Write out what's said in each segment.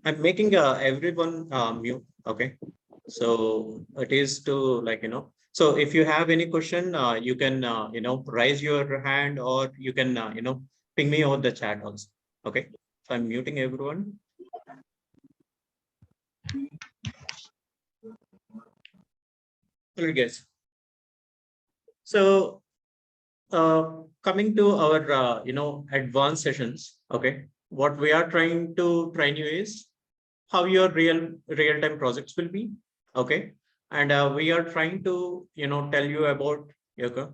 I'm making everyone mute. Okay. So it is to so if you have any question, you can, raise your hand, or you can, ping me over the chat also. Okay. So I'm muting everyone. All right, guys. So coming to our, advanced sessions. Okay. What we are trying to train you is how your real-time projects will be. Okay. And we are trying to, tell you about, okay,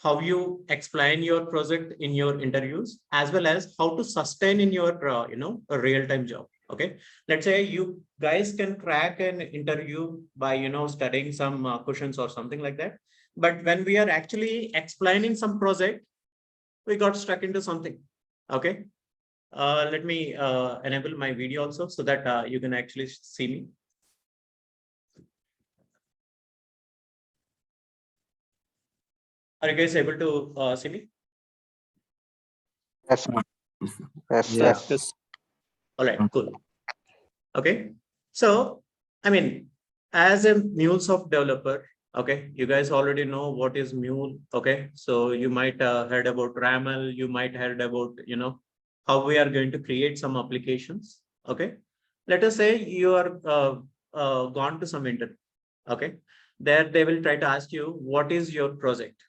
how you explain your project in your interviews, as well as how to sustain in your, a real-time job. Okay. Let's say you guys can crack an interview by, studying some questions or something like that. But when we are actually explaining some project, we got stuck into something. Okay. Let me enable my video also, so that you can actually see me. Are you guys able to see me? Yes. Yes. Yeah. Yes. All right, cool. Okay. So, I mean, as a Mulesoft developer, okay, you guys already know what is Mule. Okay. So you might heard about RAML, you might heard about, how we are going to create some applications. Okay. Let us say you are gone to some interview. Okay. There they will try to ask you, what is your project?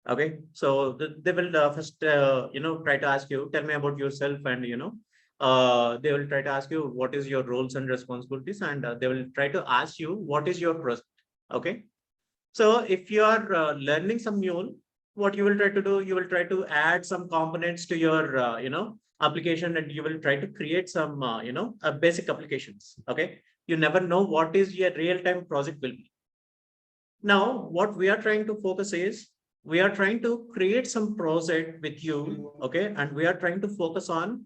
Okay. So they will first, try to ask you, tell me about yourself, and, they will try to ask you what is your roles and responsibilities, and they will try to ask you what is your project. Okay. So if you are learning some Mule, what you will try to do, you will try to add some components to your, application, and you will try to create some, basic applications. Okay. You never know what is your real-time project will be. Now, what we are trying to focus is, we are trying to create some project with you. Okay. And we are trying to focus on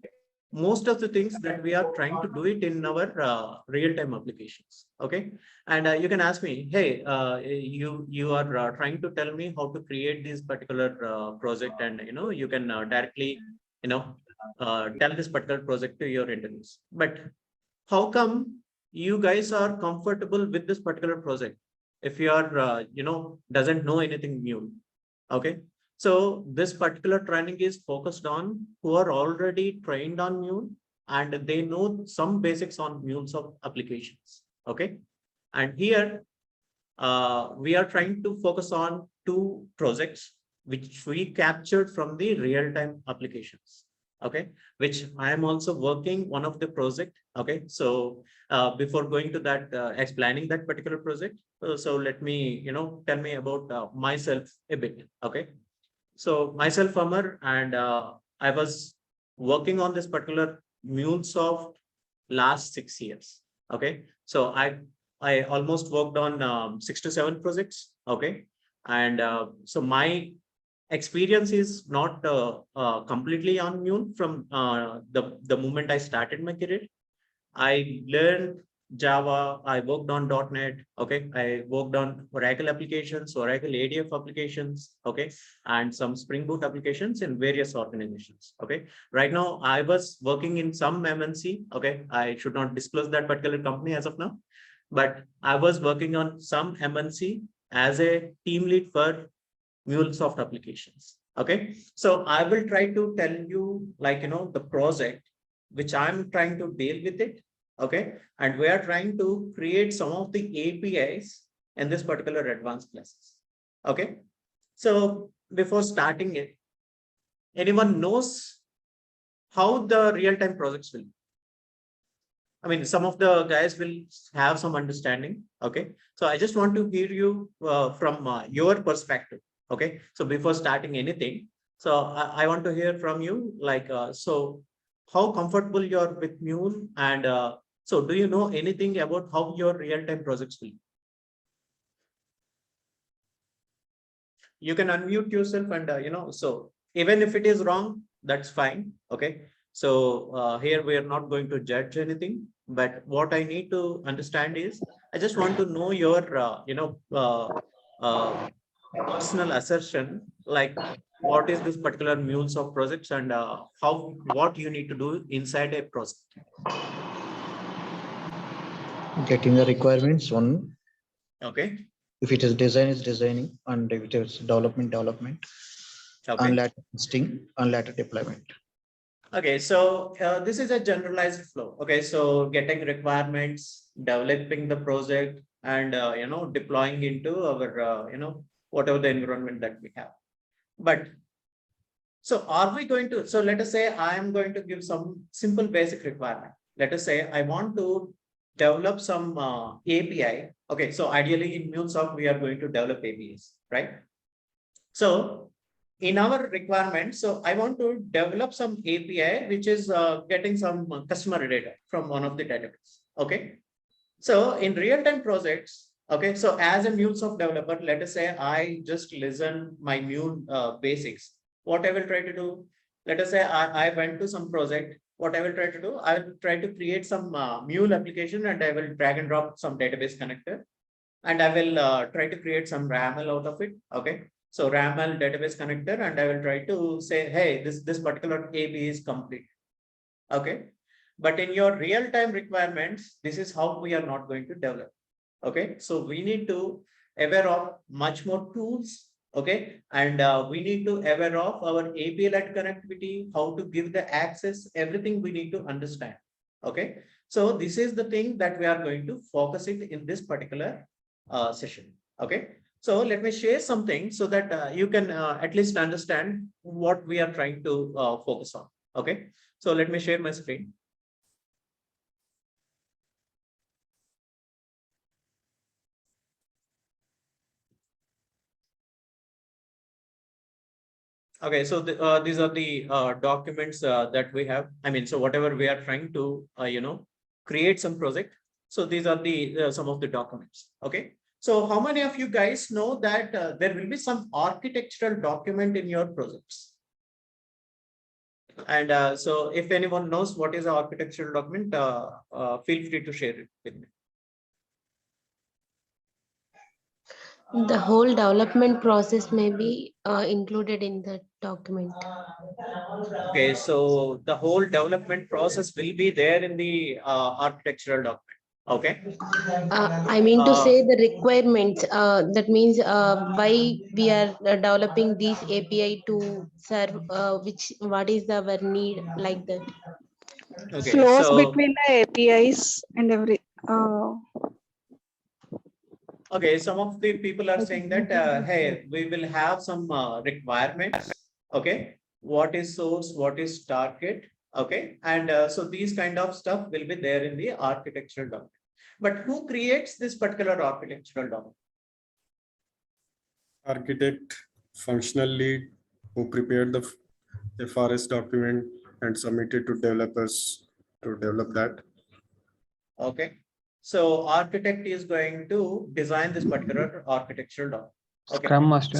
most of the things that we are trying to do it in our real-time applications. Okay. And you can ask me, hey, you are trying to tell me how to create this particular project, and you can directly tell this particular project to your interviews. But how come you guys are comfortable with this particular project if you are doesn't know anything new? Okay. So this particular training is focused on who are already trained on Mule, and they know some basics on Mulesoft applications. Okay. And here we are trying to focus on two projects which we captured from the real-time applications. Okay. Which I am also working one of the project. Okay. So before going to that, explaining that particular project, so let me, tell me about myself a bit. Okay. So myself, Amar, and I was working on this particular Mulesoft last 6 years. Okay. So I almost worked on 6 to 7 projects. Okay. And so my experience is not completely on Mule from the moment I started my career. I learned Java, I worked on .NET, okay. I worked on Oracle applications, Oracle ADF applications, okay, and some Spring Boot applications in various organizations, okay. Right now, I was working in some MNC, okay. I should not disclose that particular company as of now, but I was working on some MNC as a team lead for Mulesoft applications, okay. So I will try to tell you, like, the project which I'm trying to deal with it. Okay. And we are trying to create some of the APIs in this particular advanced classes. Okay. So before starting it, anyone knows how the real-time projects will? I mean, some of the guys will have some understanding. Okay. So I just want to hear you from your perspective. Okay. So before starting anything, so I want to hear from you, like, so how comfortable you're with Mule, and so do you know anything about how your real-time projects will? You can unmute yourself, and, so even if it is wrong, that's fine. Okay. So here we are not going to judge anything, but what I need to understand is, I just want to know your, personal assertion, like, what is this particular Mulesoft projects and what you need to do inside a project. Getting the requirements one. Okay. If it is design, is designing, and if it is development. Okay. And later testing and later deployment. Okay, so this is a generalized flow. Okay, so getting requirements, developing the project, and deploying into our whatever the environment that we have. But so are we going to? So let us say I am going to give some simple basic requirement. Let us say I want to develop some API. Okay, so ideally in Mulesoft we are going to develop APIs, right? So in our requirement, so I want to develop some API which is getting some customer data from one of the database. Okay. So in real-time projects, okay, so as a Mulesoft developer, let us say I just listen my Mule basics. What I will try to do, let us say I went to some project. What I will try to do, I will try to create some Mule application and I will drag and drop some database connector. And I will try to create some RAML out of it. Okay. So RAML database connector, and I will try to say, hey, this particular API is complete. Okay. But in your real-time requirements, this is how we are not going to develop. Okay. So we need to aware of much more tools. Okay. And we need to aware of our API-led connectivity, how to give the access, everything we need to understand. Okay. So this is the thing that we are going to focus it in this particular session. Okay. So let me share something so that you can at least understand what we are trying to focus on. Okay. So let me share my screen. Okay, so these are the documents that we have. I mean, so whatever we are trying to, create some project. So these are the some of the documents. Okay. So how many of you guys know that there will be some architectural document in your projects? And so if anyone knows what is an architectural document, feel free to share it with me. The whole development process may be included in the document. Okay, so the whole development process will be there in the architectural document. Okay. I mean to say the requirements. That means why we are developing this API to serve what is our need like that. Okay, Flows so between the APIs and every. okay, some of the people are saying that hey, we will have some requirements. Okay, what is source, what is target. Okay, and so these kind of stuff will be there in the architectural document. But who creates this particular architectural document? Architect, functional lead who prepared the FRS document and submitted to developers to develop that. Okay, so architect is going to design this particular architectural document. Okay. Scrum Master.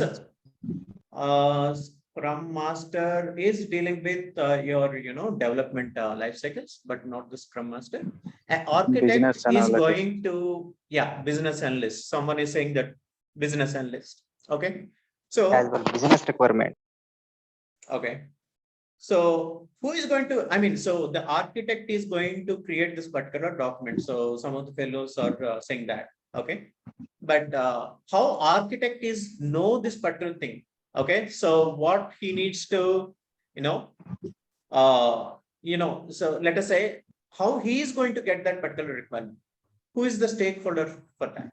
So, Scrum Master is dealing with your development life cycles, but not the Scrum Master. An architect is going to business analyst. Someone is saying that business analyst. Okay, so as well business requirement. Okay, so who is going to? I mean, so the architect is going to create this particular document. So some of the fellows are saying that. Okay, but how architect is know this particular thing? Okay, so what he needs to, so let us say how he is going to get that particular requirement. Who is the stakeholder for that?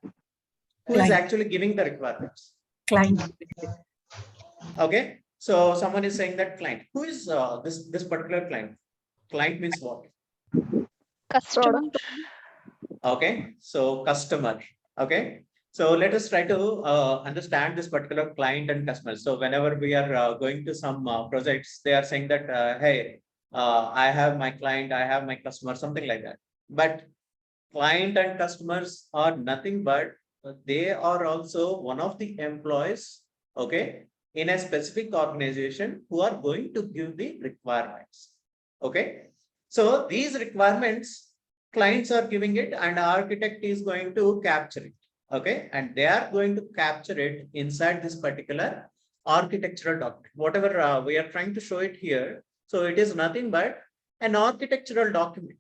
Who is actually giving the requirements? Client. Okay, so someone is saying that client. Who is this particular client? Client means what? Customer. Okay, so customer. Okay, so let us try to understand this particular client and customer. So whenever we are going to some projects, they are saying that, hey, I have my client, I have my customer, something like that. But client and customers are nothing but they are also one of the employees, okay, in a specific organization who are going to give the requirements. Okay, so these requirements clients are giving it and architect is going to capture it. Okay, and they are going to capture it inside this particular architectural document. Whatever we are trying to show it here. So it is nothing but an architectural document.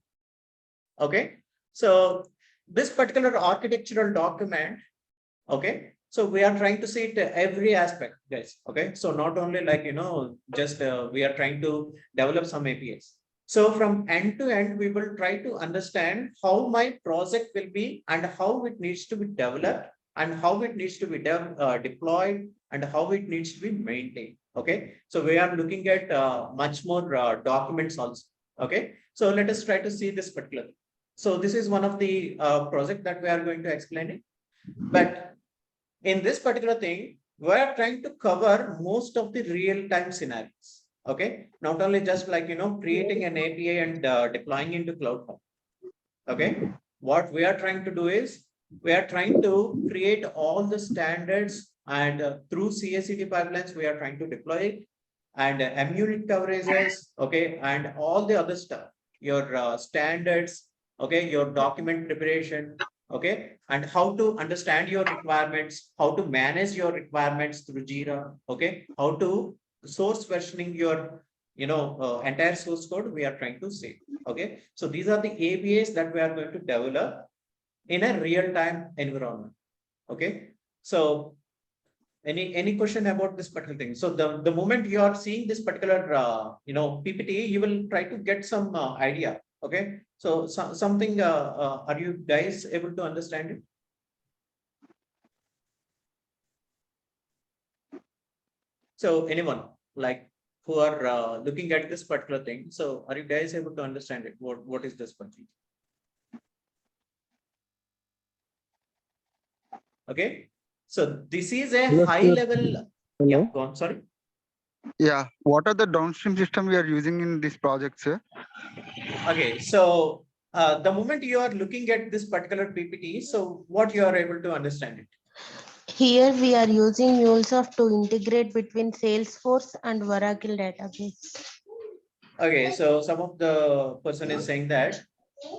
Okay. So this particular architectural document, okay, so we are trying to see it every aspect, guys. Okay, so not only like, just we are trying to develop some APIs. So from end to end, we will try to understand how my project will be and how it needs to be developed and how it needs to be deployed and how it needs to be maintained. Okay, so we are looking at much more documents also. Okay, so let us try to see this particular. So this is one of the project that we are going to explain it. But in this particular thing, we are trying to cover most of the real-time scenarios. Okay, not only just like, creating an API and deploying into Cloud. Okay, what we are trying to do is we are trying to create all the standards and through CI/CD pipelines, we are trying to deploy it and unit coverages. Okay, and all the other stuff, your standards, okay, your document preparation, okay, and how to understand your requirements, how to manage your requirements through Jira, okay, how to source versioning your entire source code we are trying to see. Okay, so these are the APIs that we are going to develop in a real-time environment. Okay, so any question about this particular thing? So the moment you are seeing this particular PPT, you will try to get some idea. Okay, so something are you guys able to understand it? So anyone like who are looking at this particular thing, so are you guys able to understand it? What is this particular? Okay, so this is a high level. Yeah, go on. Sorry. Yeah, what are the downstream system we are using in this project, sir? Okay, so the moment you are looking at this particular PPT, so what you are able to understand it? Here we are using Mulesoft to integrate between Salesforce and Oracle database. Okay, so some of the person is saying that,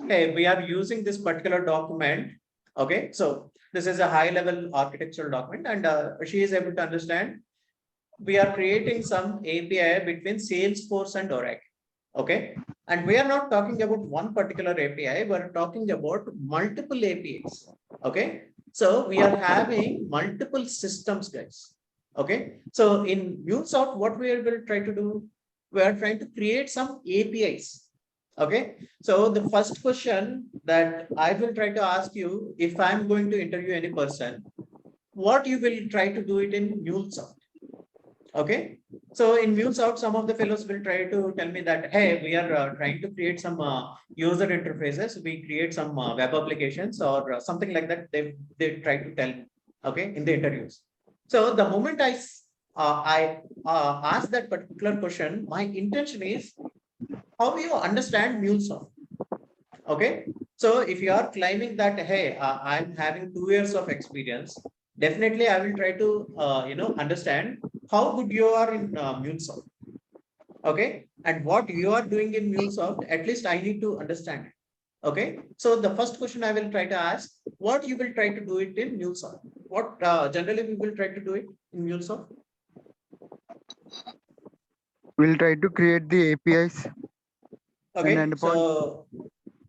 hey, we are using this particular document. Okay, so this is a high level architectural document and she is able to understand we are creating some API between Salesforce and Oracle. Okay, and we are not talking about one particular API, we're talking about multiple APIs. Okay, so we are having multiple systems, guys. Okay, so in Mulesoft, what we will try to do, we are trying to create some APIs. Okay, so the first question that I will try to ask you, if I'm going to interview any person, what you will try to do it in Mulesoft. Okay, so in Mulesoft, some of the fellows will try to tell me that, hey, we are trying to create some user interfaces. We create some web applications or something like that. They try to tell, okay, in the interviews. So the moment I ask that particular question, my intention is how you understand Mulesoft. Okay, so if you are claiming that, hey, I'm having 2 years of experience, definitely I will try to understand how good you are in Mulesoft. Okay, and what you are doing in Mulesoft, at least I need to understand it. Okay, so the first question I will try to ask, what you will try to do it in Mulesoft? What generally we will try to do it in Mulesoft? We'll try to create the APIs. Okay, so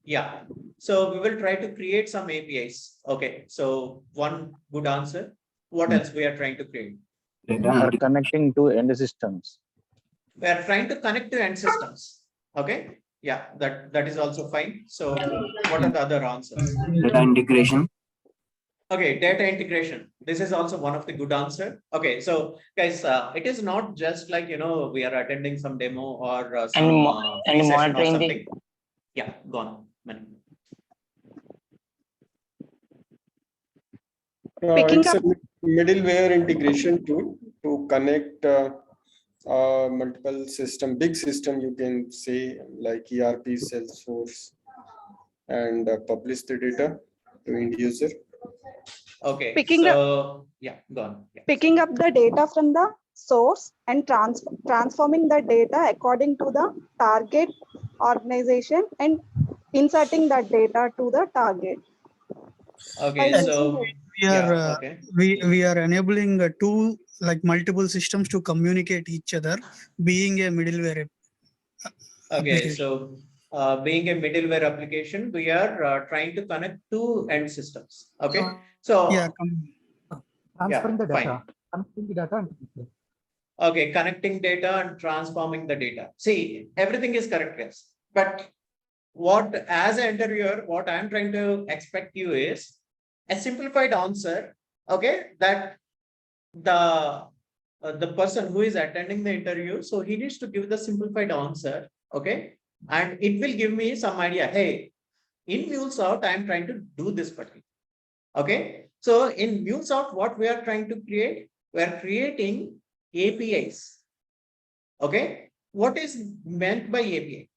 yeah, so we will try to create some APIs. Okay, so one good answer. What else we are trying to create? Are connecting to end systems. We are trying to connect to end systems. Okay, yeah, that is also fine. So what are the other answers? Data integration. Okay, data integration. This is also one of the good answer. Okay, so guys, it is not just like we are attending some demo or some free session or something. Yeah, go on. It's a middleware integration tool to connect multiple system, big system, you can say, like ERP, Salesforce, and publish the data to end user. Okay, yeah, go on. Yeah. Picking up the data from the source and transforming the data according to the target organization and inserting that data to the target. Okay, so we are enabling two like multiple systems to communicate each other, being a middleware Okay, application. so being a middleware application, we are trying to connect two end systems. Okay, so Yeah, Transferring the fine. data. Connecting the data. Okay, connecting data and transforming the data. See, everything is correct, yes. But what, as an interviewer, what I'm trying to expect you is a simplified answer. Okay, that the person who is attending the interview, so he needs to give the simplified answer. Okay, and it will give me some idea. Hey, in Mulesoft, I'm trying to do this particular. Okay, so in Mulesoft, what we are trying to create, we are creating APIs. Okay, what is meant by API?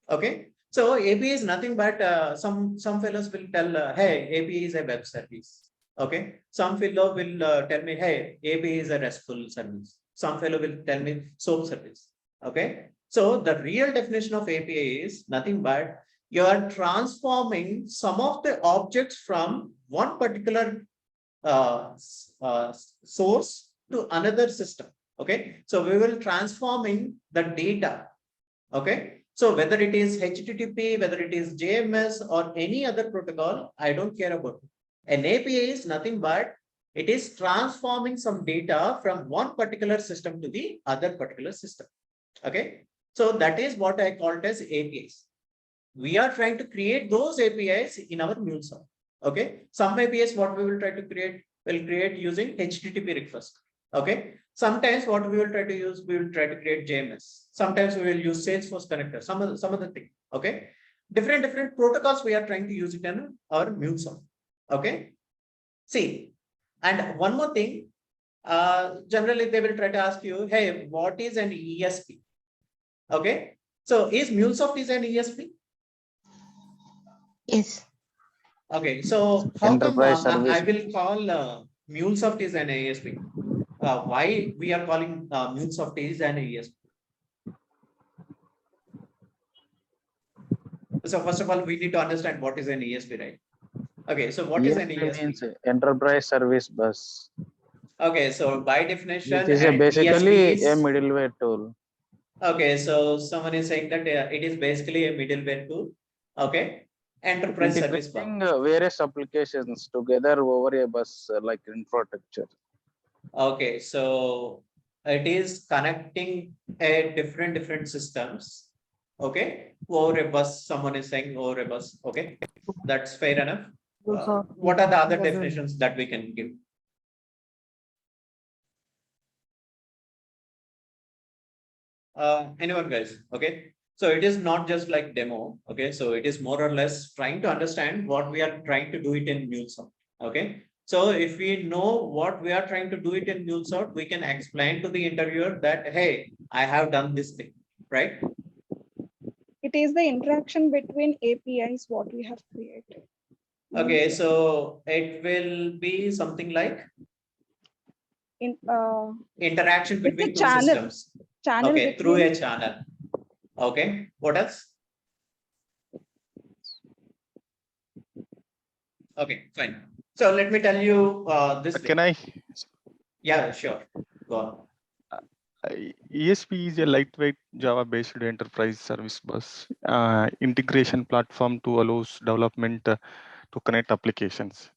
Okay, so API is nothing but some fellows will tell, hey, API is a web service. Okay, some fellow will tell me, hey, API is a RESTful service. Some fellow will tell me SOAP service. Okay, so the real definition of API is nothing but you are transforming some of the objects from one particular source to another system. Okay, so we will transforming the data. Okay, so whether it is HTTP, whether it is JMS or any other protocol, I don't care about it. An API is nothing but it is transforming some data from one particular system to the other particular system. Okay, so that is what I called as APIs. We are trying to create those APIs in our Mulesoft. Okay, some APIs what we will try to create will create using HTTP request. Okay, sometimes what we will try to use, we will try to create JMS. Sometimes we will use Salesforce connector, some other thing. Okay, different protocols we are trying to use it in our Mulesoft. Okay, see, and one more thing, generally they will try to ask you, hey, what is an ESP? Okay, so is Mulesoft is an ESP? Yes. Okay, so how come Enterprise I service. will call Mulesoft is an ASP? Why we are calling Mulesoft is an ASP? So first of all, we need to understand what is an ESP, right? Okay, so what is an ESP ESP? means Enterprise Service Bus, Okay, so by which definition, is an basically ESP a is middleware tool. okay. So someone is saying that it is basically a middleware tool. Okay, enterprise service bus. Integrating various applications together over a bus like infrastructure. Okay, so it is connecting a different systems. Okay, over a bus. Someone is saying over a bus. Okay, that's fair enough. What are the other definitions that we can give? Anyone, guys? Okay, so it is not just like demo. Okay, so it is more or less trying to understand what we are trying to do it in Mulesoft. Okay, so if we know what we are trying to do it in Mulesoft, we can explain to the interviewer that, hey, I have done this thing, right? It is the interaction between APIs what we have created. Okay, so it will be something like interaction between two systems. Channel okay, between, through a channel. Okay, what else? Okay, fine. So let me tell you this. Can I? Yeah, sure. Go on. ESP is a lightweight Java-based enterprise service bus integration platform to allows development to connect applications.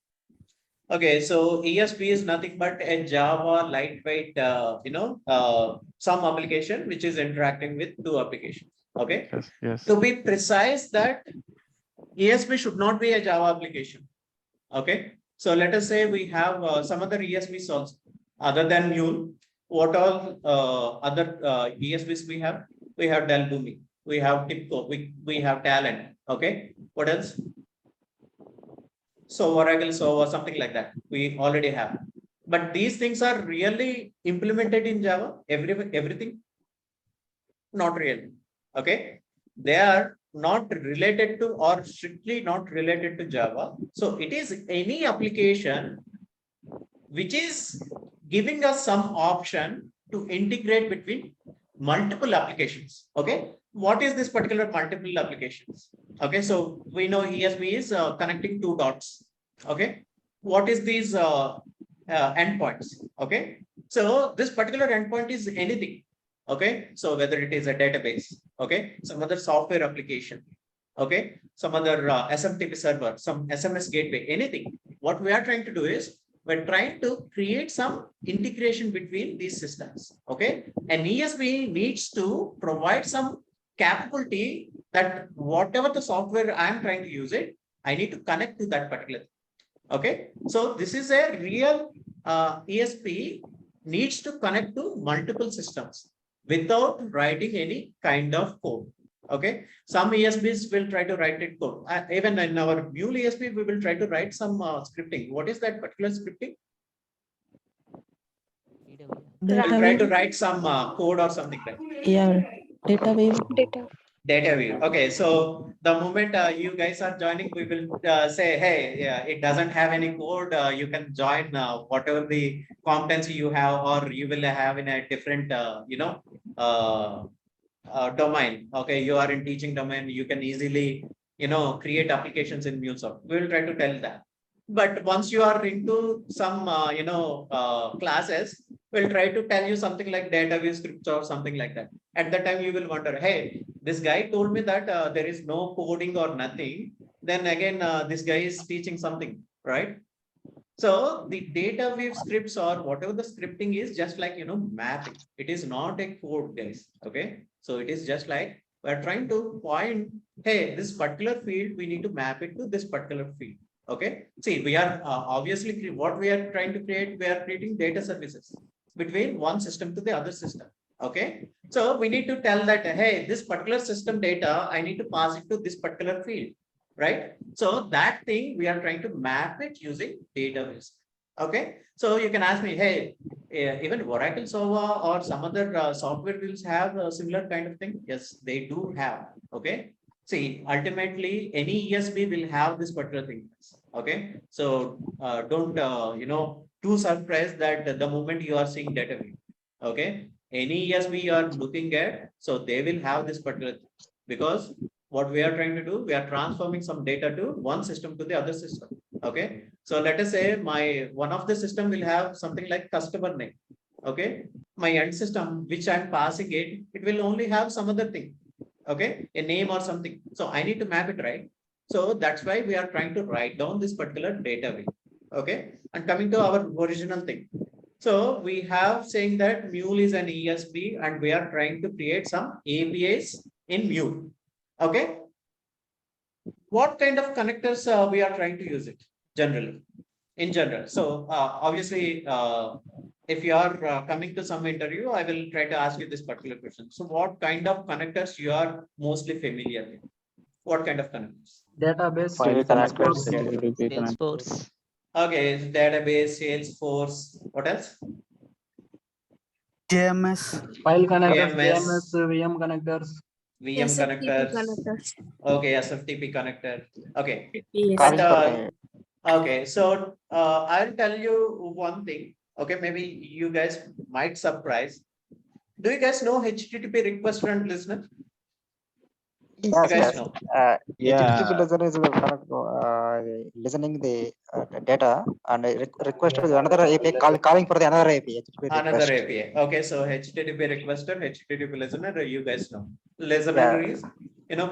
Okay, so ESP is nothing but a Java lightweight, some application which is interacting with two applications. Okay. Yes. Yes. To be precise, that ESP should not be a Java application. Okay. So let us say we have some other ESPs also other than Mule. What all other ESPs we have? We have Dell Boomi, we have TIPCO, we have Talent. Okay. What else? So Oracle, so something like that we already have. But these things are really implemented in Java. Everything? Not really. Okay. They are not related to or strictly not related to Java. So it is any application which is giving us some option to integrate between multiple applications. Okay. What is this particular multiple applications? Okay. So we know ESP is connecting two dots. Okay. What is these endpoints. Okay, so this particular endpoint is anything. Okay, so whether it is a database, okay, some other software application, okay, some other SMTP server, some SMS gateway, anything. What we are trying to do is we're trying to create some integration between these systems. Okay, an ESB needs to provide some capability that whatever the software I'm trying to use it, I need to connect to that particular. Okay, so this is a real ESP needs to connect to multiple systems without writing any kind of code. Okay, some ESPs will try to write it code. Even in our Mule ESP, we will try to write some scripting. What is that particular scripting? We'll try to write some code or something like that. Yeah, data wave. Data view. Okay, so the moment you guys are joining, we will say, hey, yeah, it doesn't have any code. You can join whatever the competency you have, or you will have in a different, domain. Okay, you are in teaching domain. You can easily, create applications in Mulesoft. We will try to tell that. But once you are into some, classes, we'll try to tell you something like data view scripts or something like that. At that time, you will wonder, hey, this guy told me that there is no coding or nothing. Then again, this guy is teaching something, right? So the data wave scripts or whatever the scripting is just like, mapping. It is not a code, guys. Okay, so it is just like we're trying to point, hey, this particular field, we need to map it to this particular field. Okay, see, we are obviously what we are trying to create, we are creating data services between one system to the other system. Okay, so we need to tell that, hey, this particular system data, I need to pass it to this particular field, right? So that thing we are trying to map it using database. Okay, so you can ask me, hey, even Oracle Sova or some other software tools have a similar kind of thing. Yes, they do have. Okay, see, ultimately any ESB will have this particular thing. Okay, so don't too surprised that the moment you are seeing data view. Okay, any ESB you are looking at, so they will have this particular thing, because what we are trying to do, we are transforming some data to one system to the other system. Okay, so let us say my one of the system will have something like customer name. Okay, my end system which I'm passing it, it will only have some other thing. Okay, a name or something. So I need to map it, right? So that's why we are trying to write down this particular data way. Okay, and coming to our original thing. So we have saying that Mule is an ESB and we are trying to create some APIs in Mule. Okay, what kind of connectors we are trying to use it generally, in general? So obviously, if you are coming to some interview, I will try to ask you this particular question. So what kind of connectors you are mostly familiar with? What kind of connectors? Database, File connectors, Salesforce. HTTP connectors. Okay, database, Salesforce. What else? JMS. File connectors, JMS. JMS, VM connectors. VM SFTP connectors. Okay, SFTP connector. Okay. Yes. But, okay, so I'll tell you one thing. Okay, maybe you guys might surprise. Do you guys know HTTP request and listener? Yes. You guys know? HTTP listener is listening the data, and request is another API calling for the another API. Another API. Okay, so HTTP requester, HTTP listener, you guys know. Listener is,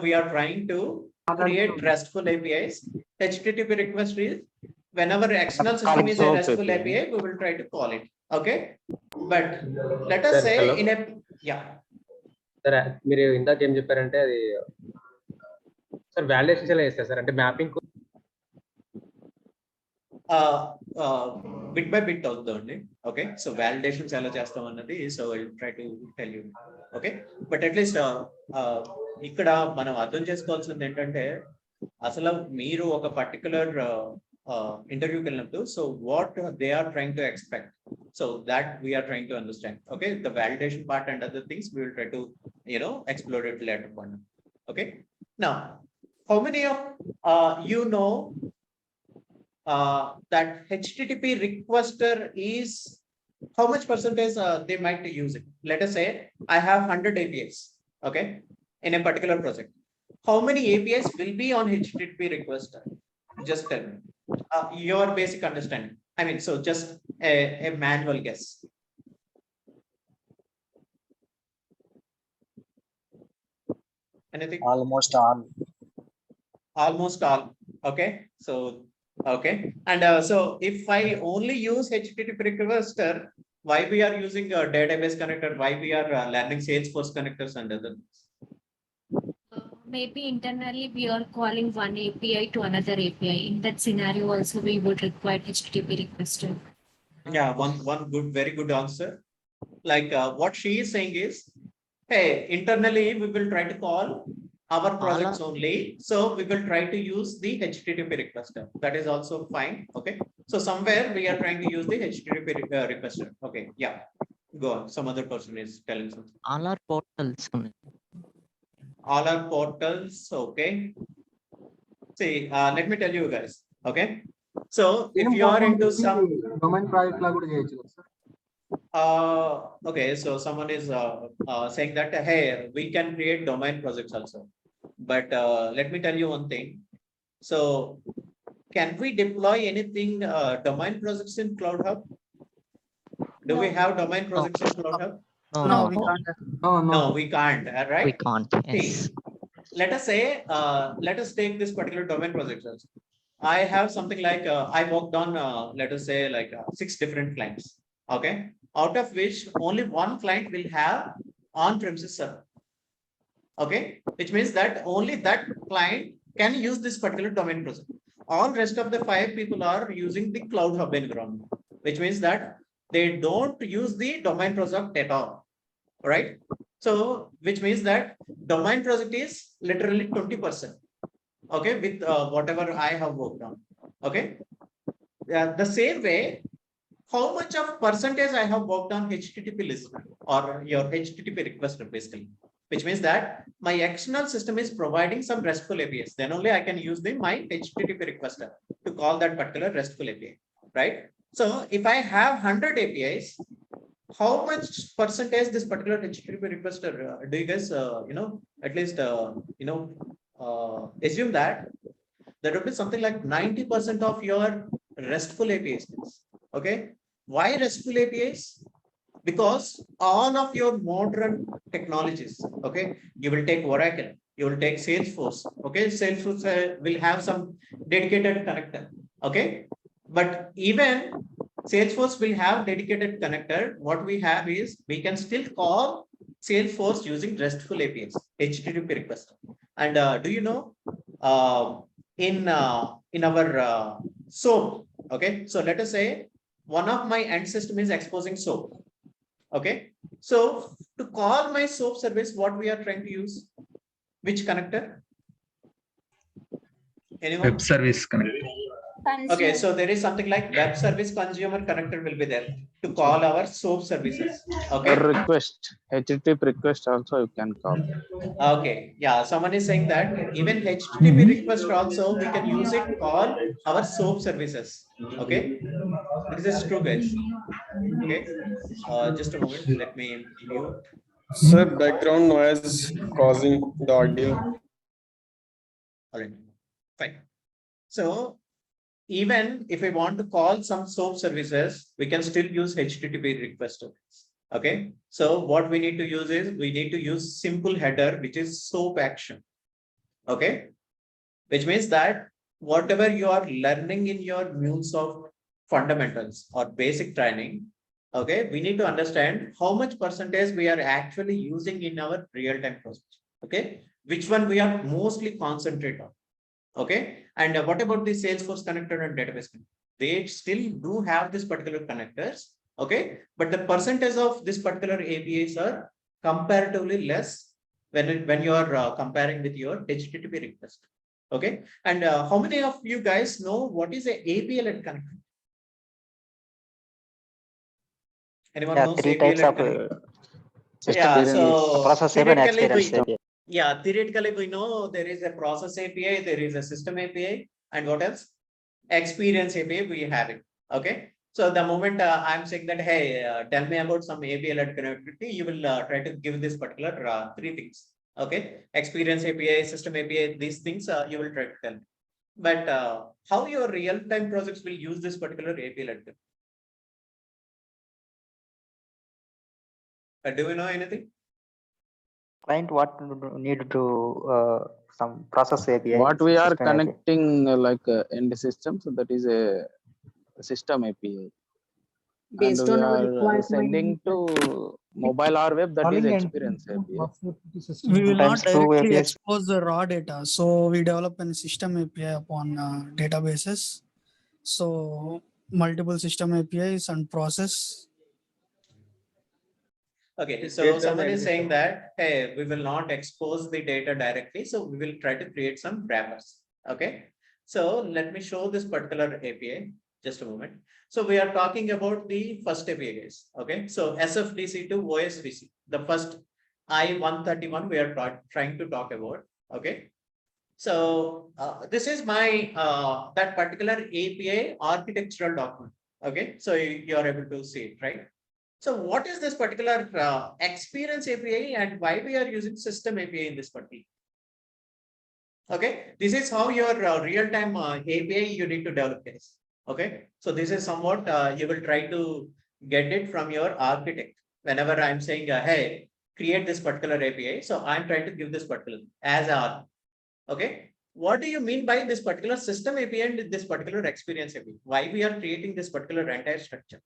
we are trying to create RESTful APIs. HTTP request is whenever external system is a RESTful API, we will try to call it. Okay, but let us say in a సరే మీరు ఇందాక ఏం చెప్పారంటే అది sir వాలిడేషన్స్ ఎలా చేస్తారు sir అంటే mapping bit by bit అవుతుంది. ఓకే, సో వాలిడేషన్స్ ఎలా చేస్తాం అన్నది, so I try to tell you. Okay, but at least ఇక్కడ మనం అర్థం చేసుకోవాల్సింది ఏంటంటే, అసలు మీరు ఒక పర్టికులర్ ఇంటర్వ్యూకి వెళ్ళినప్పుడు, so what they are trying to expect, so that we are trying to understand. Okay, the validation part and other things we will try to explore it later on. Okay, now how many of you know that HTTP requester is, how much percentage they might use it? Let us say I have 100 APIs, okay, in a particular project. How many APIs will be on HTTP requester? Just tell me your basic understanding. I mean, so just a manual guess. Anything? Almost all. Almost all. Okay. So, okay. And so if I only use HTTP requester, why we are using a database connector, why we are learning Salesforce connectors and other things? Maybe internally we are calling one API to another API. In that scenario, also we would require HTTP requester. Yeah, one good, very good answer. Like what she is saying is, hey, internally we will try to call our projects only. So we will try to use the HTTP requester. That is also fine. Okay. So somewhere we are trying to use the HTTP requester. Okay. Yeah. Go on. Some other person is telling something. All our portals. All our portals. Okay. See, let me tell you guys. Okay. So if you are into some domain project okay, so someone is saying that hey, we can create domain projects also, but let me tell you one thing. So can we deploy anything domain projects in Cloud Hub? Do we have domain projects in Cloud Hub? No, we can't. No, we can't. Right? We can't. Yes. See, let us say, let us take this particular domain project also. I have something like I worked on, let us say, like 6 different clients. Okay, out of which only one client will have on-premises server. Okay, which means that only that client can use this particular domain project. All rest of the 5 people are using the Cloud Hub environment, which means that they don't use the domain project at all. Right? So, which means that domain project is literally 20%. Okay, with whatever I have worked on. Okay, the same way, how much of percentage I have worked on HTTP listener or your HTTP requester basically, which means that my external system is providing some RESTful APIs. Then only I can use my HTTP requester to call that particular RESTful API, right? So if I have 100 APIs, how much percentage this particular HTTP requester? Do you guys, at least, assume that there will be something like 90% of your RESTful APIs. Okay, why RESTful APIs? Because all of your modern technologies, okay, you will take Oracle, you will take Salesforce, okay, Salesforce will have some dedicated connector, okay, but even Salesforce will have dedicated connector. What we have is we can still call Salesforce using RESTful APIs, HTTP requester. And do you know, in our SOAP, okay, so let us say one of my end system is exposing SOAP. Okay, so to call my SOAP service, what we are trying to use? Which connector? Anyone? Web service connector. Okay, so there is something like web service consumer connector will be there to call our SOAP services. Okay. A request, HTTP request also you can call. Okay, yeah, someone is saying that even HTTP request also we can use it to call our SOAP services. Okay, this is true, guys. Okay, just a moment, let me mute. Sir, background noise causing the audio. All right, fine. So even if we want to call some SOAP services, we can still use HTTP requester. Okay, so what we need to use is we need to use simple header, which is SOAP action. Okay, which means that whatever you are learning in your Mulesoft fundamentals or basic training, okay, we need to understand how much percentage we are actually using in our real-time process. Okay, which one we are mostly concentrate on. Okay, and what about the Salesforce connector and database connector? They still do have this particular connectors. Okay, but the percentage of this particular APIs are comparatively less when you are comparing with your HTTP request. Okay, and how many of you guys know what is a API-led connector? Anyone knows three types of yeah, so process API and experience API. Yeah, theoretically we know there is a process API, there is a system API, and what else? Experience API we have it. Okay, so the moment I'm saying that, hey, tell me about some API-led connectivity, you will try to give this particular 3 things. Okay, experience API, system API, these things you will try to tell me. but how your real-time projects will use this particular API letter? Do you know anything? Client what need to some process API. What we are system API. connecting in the system, so that is a system API. Based and we on our are requirement. sending to mobile or web, that is experience API. We will not Sometimes two directly APIs. expose the raw data. So we develop a system API upon databases. So multiple system APIs and process. Okay, so Based on someone the is saying that, hey, we will not expose the data directly, so we will try to create some wrappers. Okay, so let me show this particular API. Just a moment. So we are talking about the first API, guys. Okay, so SFDC to OSVC, the first I-131 we are trying to talk about. Okay, so this is my that particular API architectural document. Okay, so you are able to see it, right? So what is this particular experience API and why we are using system API in this particular? Okay, this is how your real-time API you need to develop this. Okay, so this is somewhat you will try to get it from your architect. Whenever I'm saying, hey, create this particular API, so I'm trying to give this particular as a. Okay, what do you mean by this particular system API and this particular experience API? Why we are creating this particular entire structure?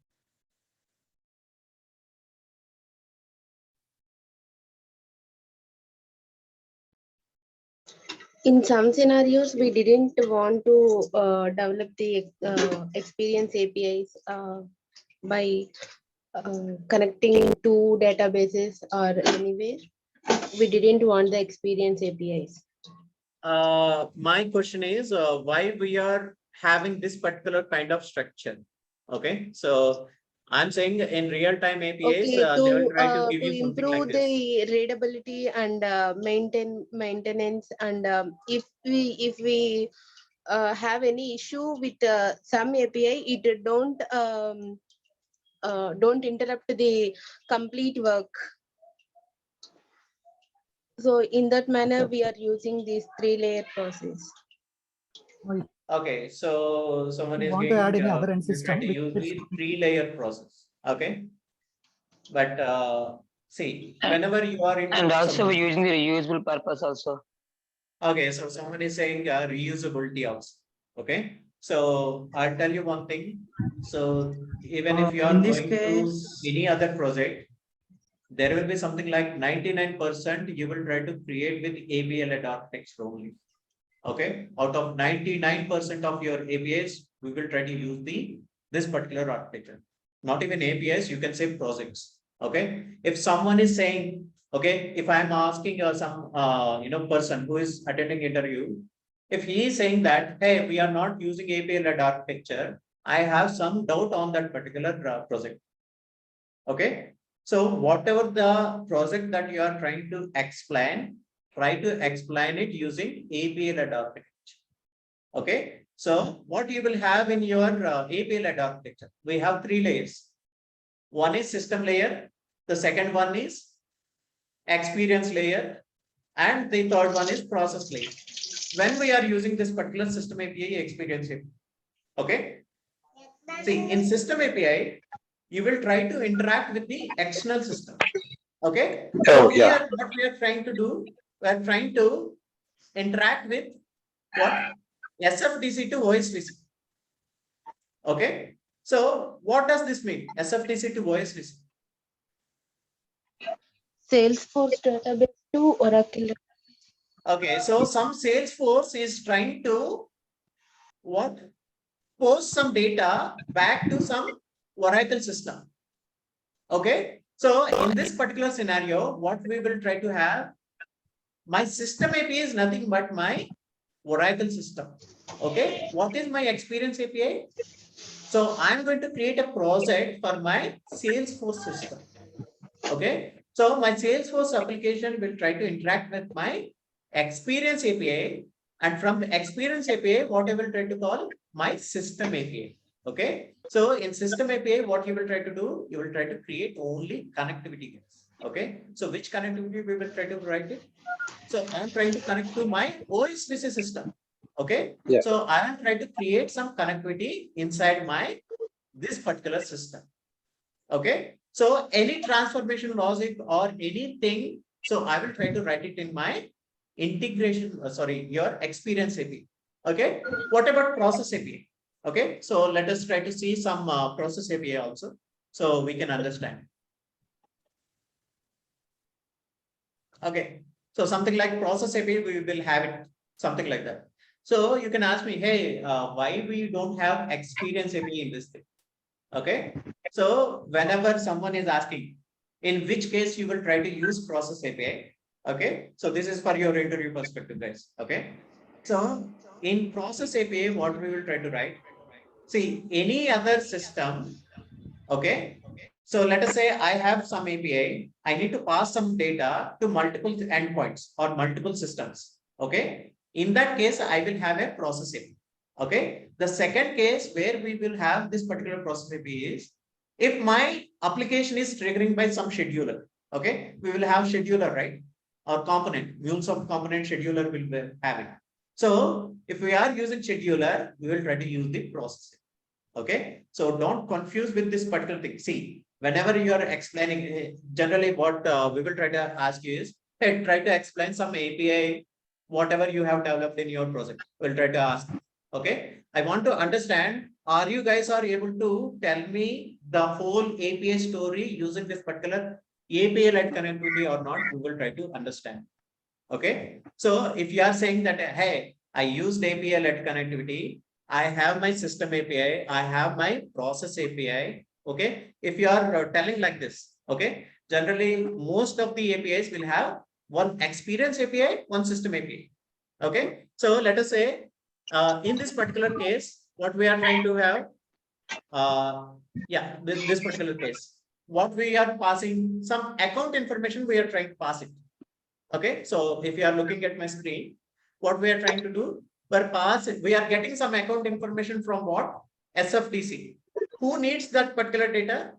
In some scenarios, we didn't want to develop the experience APIs by connecting to databases or anywhere. We didn't want the experience APIs. My question is why we are having this particular kind of structure. Okay, so I'm saying in real-time APIs, Okay, they will try to give to you something like improve this. the readability and maintenance, and if we have any issue with some API, it don't interrupt the complete work. So in that manner, we are using this 3-layer process. Okay, so someone is want going to add any other end to try system to use which the 3-layer process. Okay, but see, whenever you are into And also some. we're using the reusable purpose also. Okay, so someone is saying reusability also. Okay, so I'll tell you one thing. So even if you are In this going case, to any other project, there will be something like 99% you will try to create with API-led architecture only. Okay, out of 99% of your APIs, we will try to use this particular architecture. Not even APIs, you can say projects. Okay, if someone is saying, okay, if I'm asking some person who is attending interview, if he is saying that, hey, we are not using API-led architecture, I have some doubt on that particular project. Okay, so whatever the project that you are trying to explain, try to explain it using API-led architecture. Okay, so what you will have in your API-led architecture, we have 3 layers. One is system layer, the second one is experience layer, and the third one is process layer. When we are using this particular system API experience API, okay, see, in system API, you will try to interact with the external system. Okay, so here what we are trying to do, we are trying to interact with what? SFDC to OSVC. Okay, so what does this mean? SFDC to OSVC. Salesforce database to Oracle. Okay, so some Salesforce is trying to what? Post some data back to some Oracle system. Okay, so in this particular scenario, what we will try to have, my system API is nothing but my Oracle system. Okay, what is my experience API? So I'm going to create a project for my Salesforce system. Okay, so my Salesforce application will try to interact with my experience API, and from the experience API, what I will try to call my system API. Okay, so in system API, what you will try to do, you will try to create only connectivity. Okay, so which connectivity we will try to write it? So I'm trying to connect to my OSVC system. Okay. Yeah. So I am trying to create some connectivity inside this particular system. Okay. So any transformation logic or anything, so I will try to write it in my integration, your experience API. Okay. What about process API? Okay. So let us try to see some process API also, so we can understand. Okay. So something like process API, we will have it something like that. So you can ask me, hey, why we don't have experience API in this thing? Okay. So whenever someone is asking, in which case you will try to use process API. Okay. So this is for your interview perspective, guys. Okay. So in process API, what we will try to write, see any other system. Okay. So let us say I have some API, I need to pass some data to multiple endpoints or multiple systems. Okay. In that case, I will have a process API. Okay. The second case where we will have this particular process API is if my application is triggering by some scheduler. Okay. We will have scheduler, right? Or component, Mulesoft component scheduler will have it. So if we are using scheduler, we will try to use the process. Okay. So don't confuse with this particular thing. See, whenever you are explaining, generally what we will try to ask you is, hey, try to explain some API, whatever you have developed in your project. We'll try to ask. Okay. I want to understand, are you guys are able to tell me the whole API story using this particular API-led connectivity or not? We will try to understand. Okay. So if you are saying that, hey, I used API-led connectivity, I have my system API, I have my process API. Okay. If you are telling like this, okay, generally most of the APIs will have one experience API, one system API. Okay. So let us say in this particular case, what we are trying to have, this particular case, what we are passing, some account information we are trying to pass it. Okay, so if you are looking at my screen, what we are trying to do, we are getting some account information from what? SFDC. Who needs that particular data?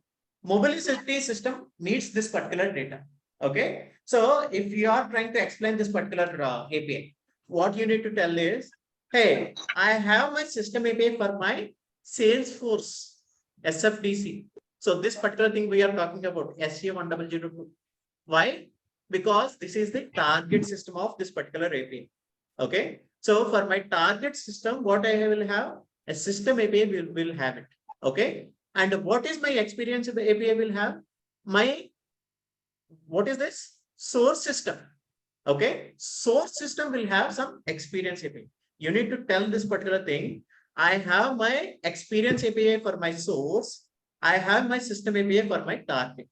Mobility system needs this particular data. Okay, so if you are trying to explain this particular API, what you need to tell is, hey, I have my system API for my Salesforce SFDC. So this particular thing we are talking about SCA1002. Why? Because this is the target system of this particular API. Okay. So for my target system, what I will have, a system API will have it. Okay. And what is my experience of the API will have? What is this? Source system. Okay. Source system will have some experience API. You need to tell this particular thing. I have my experience API for my source. I have my system API for my target.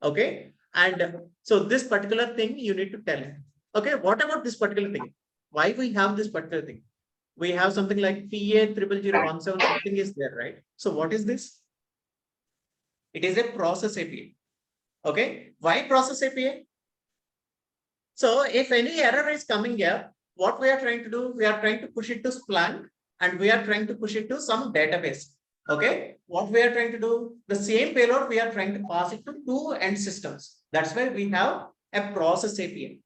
Okay. And so this particular thing you need to tell him. Okay, what about this particular thing? Why we have this particular thing? We have something like PA0017 something is there, right? So what is this? It is a process API. Okay, why process API? So if any error is coming here, what we are trying to do, we are trying to push it to Splunk and we are trying to push it to some database. Okay, what we are trying to do, the same payload, we are trying to pass it to two end systems. That's why we have a process API.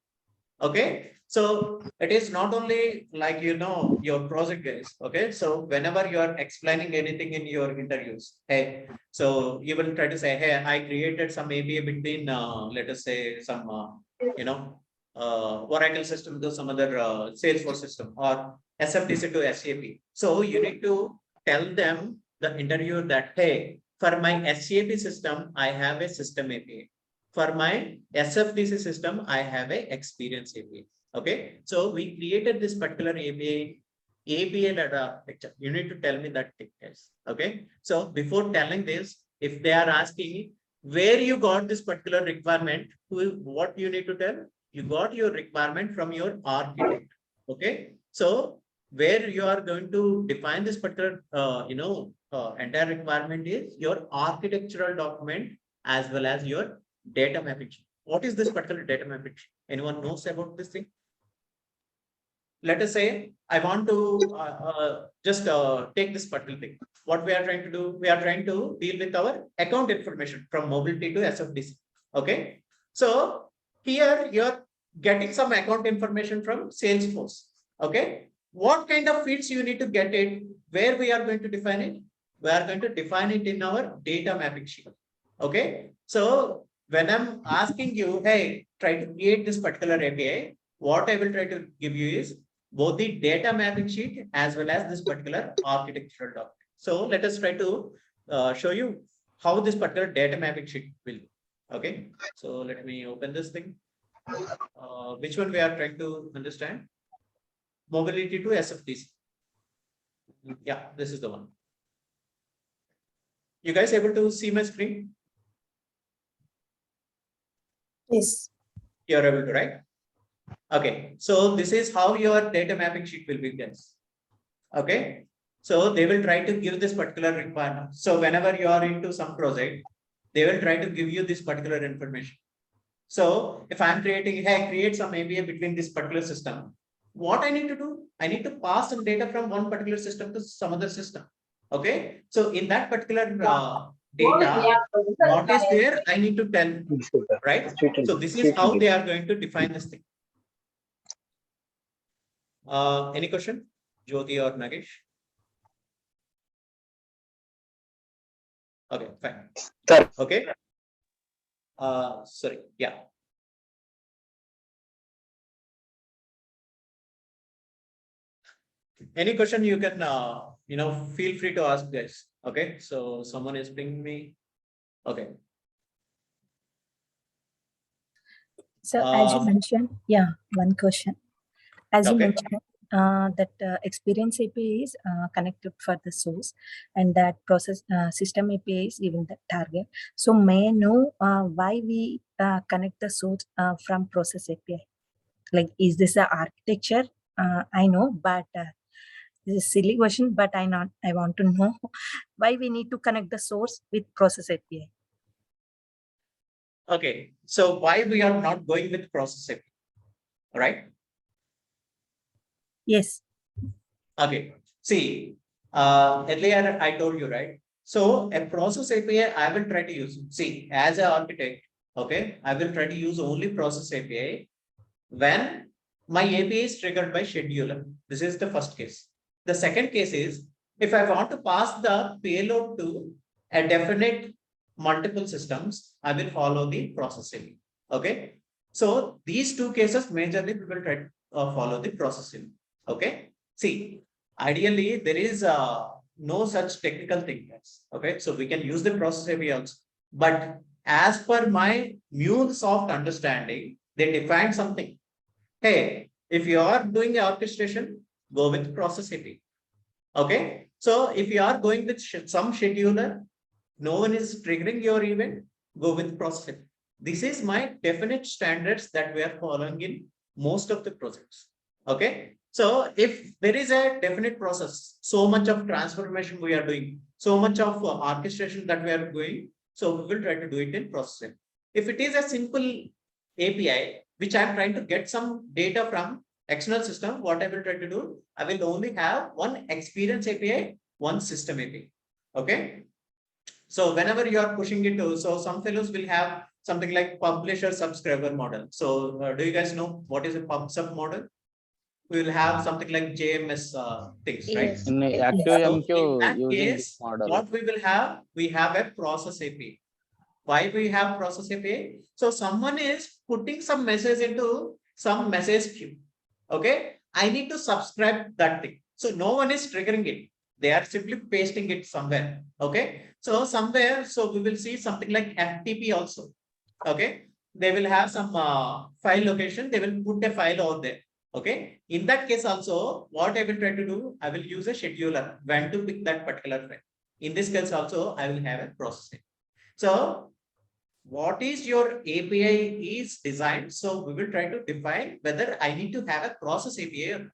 Okay, so it is not only like, your project guys. Okay, so whenever you are explaining anything in your interviews, hey, so you will try to say, hey, I created some API between, let us say some, Oracle system to some other Salesforce system or SFDC to SAP. So you need to tell them, the interviewer, that, hey, for my SAP system, I have a system API. For my SFDC system, I have a experience API. Okay, so we created this particular API data picture. You need to tell me that thing, guys. Okay, so before telling this, if they are asking where you got this particular requirement, what you need to tell? You got your requirement from your architect. Okay, so where you are going to define this particular, entire requirement is your architectural document as well as your data mapping. What is this particular data mapping? Anyone knows about this thing? Let us say I want to just take this particular thing. What we are trying to do, we are trying to deal with our account information from mobility to SFDC. Okay, so here you're getting some account information from Salesforce. Okay, what kind of fields you need to get it, where we are going to define it? We are going to define it in our data mapping sheet. Okay. So when I'm asking you, hey, try to create this particular API, what I will try to give you is both the data mapping sheet as well as this particular architectural document. So let us try to show you how this particular data mapping sheet will be. Okay. So let me open this thing. Which one we are trying to understand? Mobility to SFTC. Yeah, this is the one. You guys able to see my screen? Yes. You're able to, right? Okay, so this is how your data mapping sheet will be, guys. Okay, so they will try to give this particular requirement. So whenever you are into some project, they will try to give you this particular information. So if I'm creating, hey, create some API between this particular system, what I need to do? I need to pass some data from one particular system to some other system. Okay, so in that particular data, what is there, I need to tell, right? So this is how they are going to define this thing. Any question, Jyoti or Nagesh? Okay, fine. Okay. Sorry, yeah. Any question you can, feel free to ask, guys. Okay, so someone is pinging me. Okay. So as you mentioned, yeah, one question. As you Okay. mentioned, that experience API is connected for the source, and that process system API is even the target. So may I know why we connect the source from process API? Like, is this a architecture? I know, but this is a silly question. But I want to know why we need to connect the source with process API. Okay, so why we are not going with process API, right? Yes. Okay, see, earlier I told you, right? So a process API, I will try to use, see, as an architect, okay, I will try to use only process API when my API is triggered by scheduler. This is the first case. The second case is, if I want to pass the payload to a definite multiple systems, I will follow the process API. Okay, so these two cases majorly we will try to follow the process API. Okay, see, ideally there is no such technical thing, guys. Okay, so we can use the process API also, but as per my Mulesoft understanding, they define something. Hey, if you are doing the orchestration, go with process API. Okay, so if you are going with some scheduler, no one is triggering your event, go with process API. This is my definite standards that we are following in most of the projects. Okay, so if there is a definite process, so much of transformation we are doing, so much of orchestration that we are doing, so we will try to do it in process API. If it is a simple API, which I'm trying to get some data from external system, what I will try to do, I will only have one experience API, one system API. Okay. So whenever you are pushing it to, so some fellows will have something like publisher subscriber model. So do you guys know what is a pub sub model? We will have something like JMS things, right? In So ActiveMQ in that using this case, model. what we will have, we have a process API. Why we have process API? So someone is putting some message into some message queue. Okay, I need to subscribe that thing. So no one is triggering it. They are simply pasting it somewhere. Okay, so somewhere, so we will see something like FTP also. Okay, they will have some file location. They will put a file over there. Okay, in that case also, what I will try to do, I will use a scheduler when to pick that particular file. In this case also, I will have a process. So what is your API is designed. So we will try to define whether I need to have a process API or not.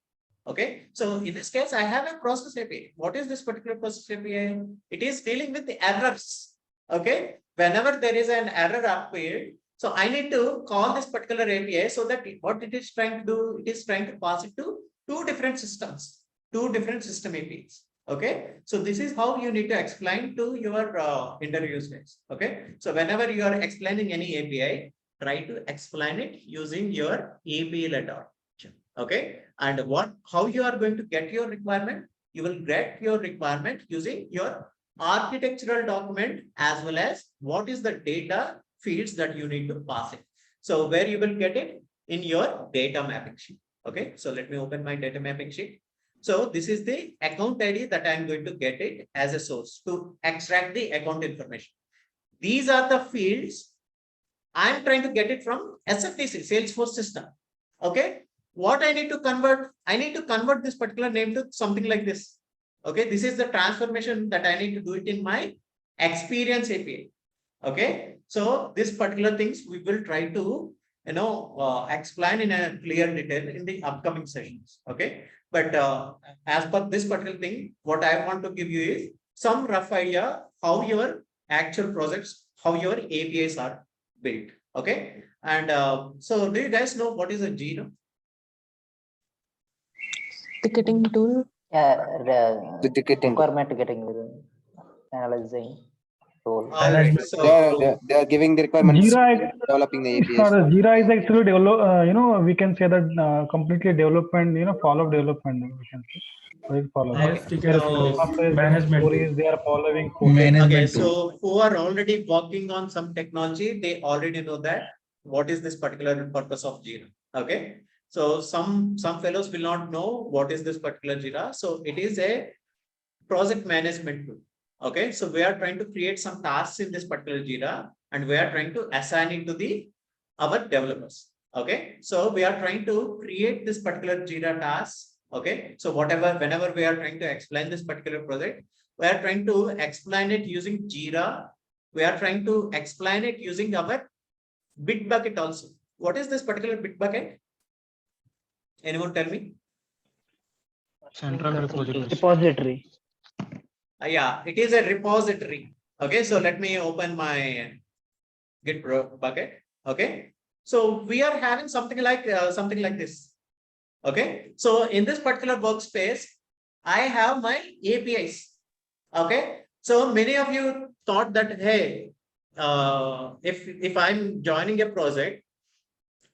Okay. So in this case, I have a process API. What is this particular process API? It is dealing with the errors. Okay. Whenever there is an error appeared, so I need to call this particular API so that what it is trying to do, it is trying to pass it to two different systems, two different system APIs. Okay, so this is how you need to explain to your interviews guys. Okay, so whenever you are explaining any API, try to explain it using your API letter. Okay. And how you are going to get your requirement? You will get your requirement using your architectural document as well as what is the data fields that you need to pass it. So where you will get it in your data mapping sheet. Okay. So let me open my data mapping sheet. So this is the account ID that I'm going to get it as a source to extract the account information. These are the fields I'm trying to get it from SFTC, Salesforce system. Okay. What I need to convert? I need to convert this particular name to something like this. Okay. This is the transformation that I need to do it in my experience API. Okay. So this particular things we will try to, explain in a clear detail in the upcoming sessions. Okay. But as per this particular thing, what I want to give you is some rough idea how your actual projects, how your APIs are built. Okay. And so do you guys know what is a Jira? Ticketing tool. Yeah, the requirement getting analyzing tool. All right. So They are giving the requirements, developing the APIs. Jira is actually develop. We can say that completely development. Follow development. We can say. Management. They are following. Okay, so who are already working on some technology, they already know that what is this particular purpose of Jira. Okay, so some fellows will not know what is this particular Jira. So it is a project management tool. Okay, so we are trying to create some tasks in this particular Jira, and we are trying to assign it to our developers. Okay, so we are trying to create this particular Jira task. Okay, so whenever we are trying to explain this particular project, we are trying to explain it using Jira. We are trying to explain it using our Bitbucket also. What is this particular Bitbucket? Anyone tell me? Central repository. Yeah, it is a repository. Okay, so let me open my Git bucket. Okay, so we are having something like this. Okay, so in this particular workspace, I have my APIs. Okay, so many of you thought that, hey, if I'm joining a project,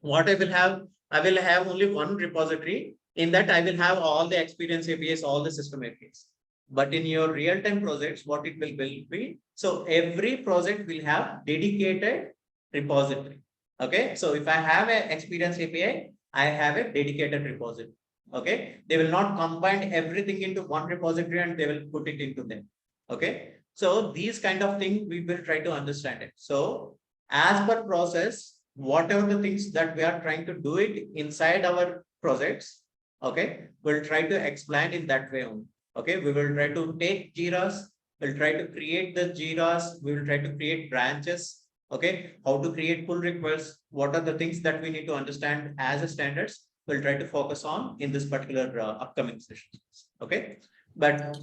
what I will have only one repository. In that, I will have all the experience APIs, all the system APIs. But in your real-time projects, what it will be, so every project will have dedicated repository. Okay, so if I have an experience API, I have a dedicated repository. Okay, they will not combine everything into one repository and they will put it into them. Okay, so these kind of things we will try to understand it. So as per process, whatever the things that we are trying to do it inside our projects, okay, we'll try to explain in that way only. Okay, we will try to take Jiras, we'll try to create the Jiras, we will try to create branches. Okay, how to create pull requests, what are the things that we need to understand as a standards, we'll try to focus on in this particular upcoming sessions. Okay, but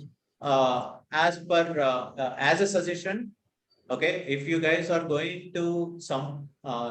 as a suggestion, okay, if you guys are going to some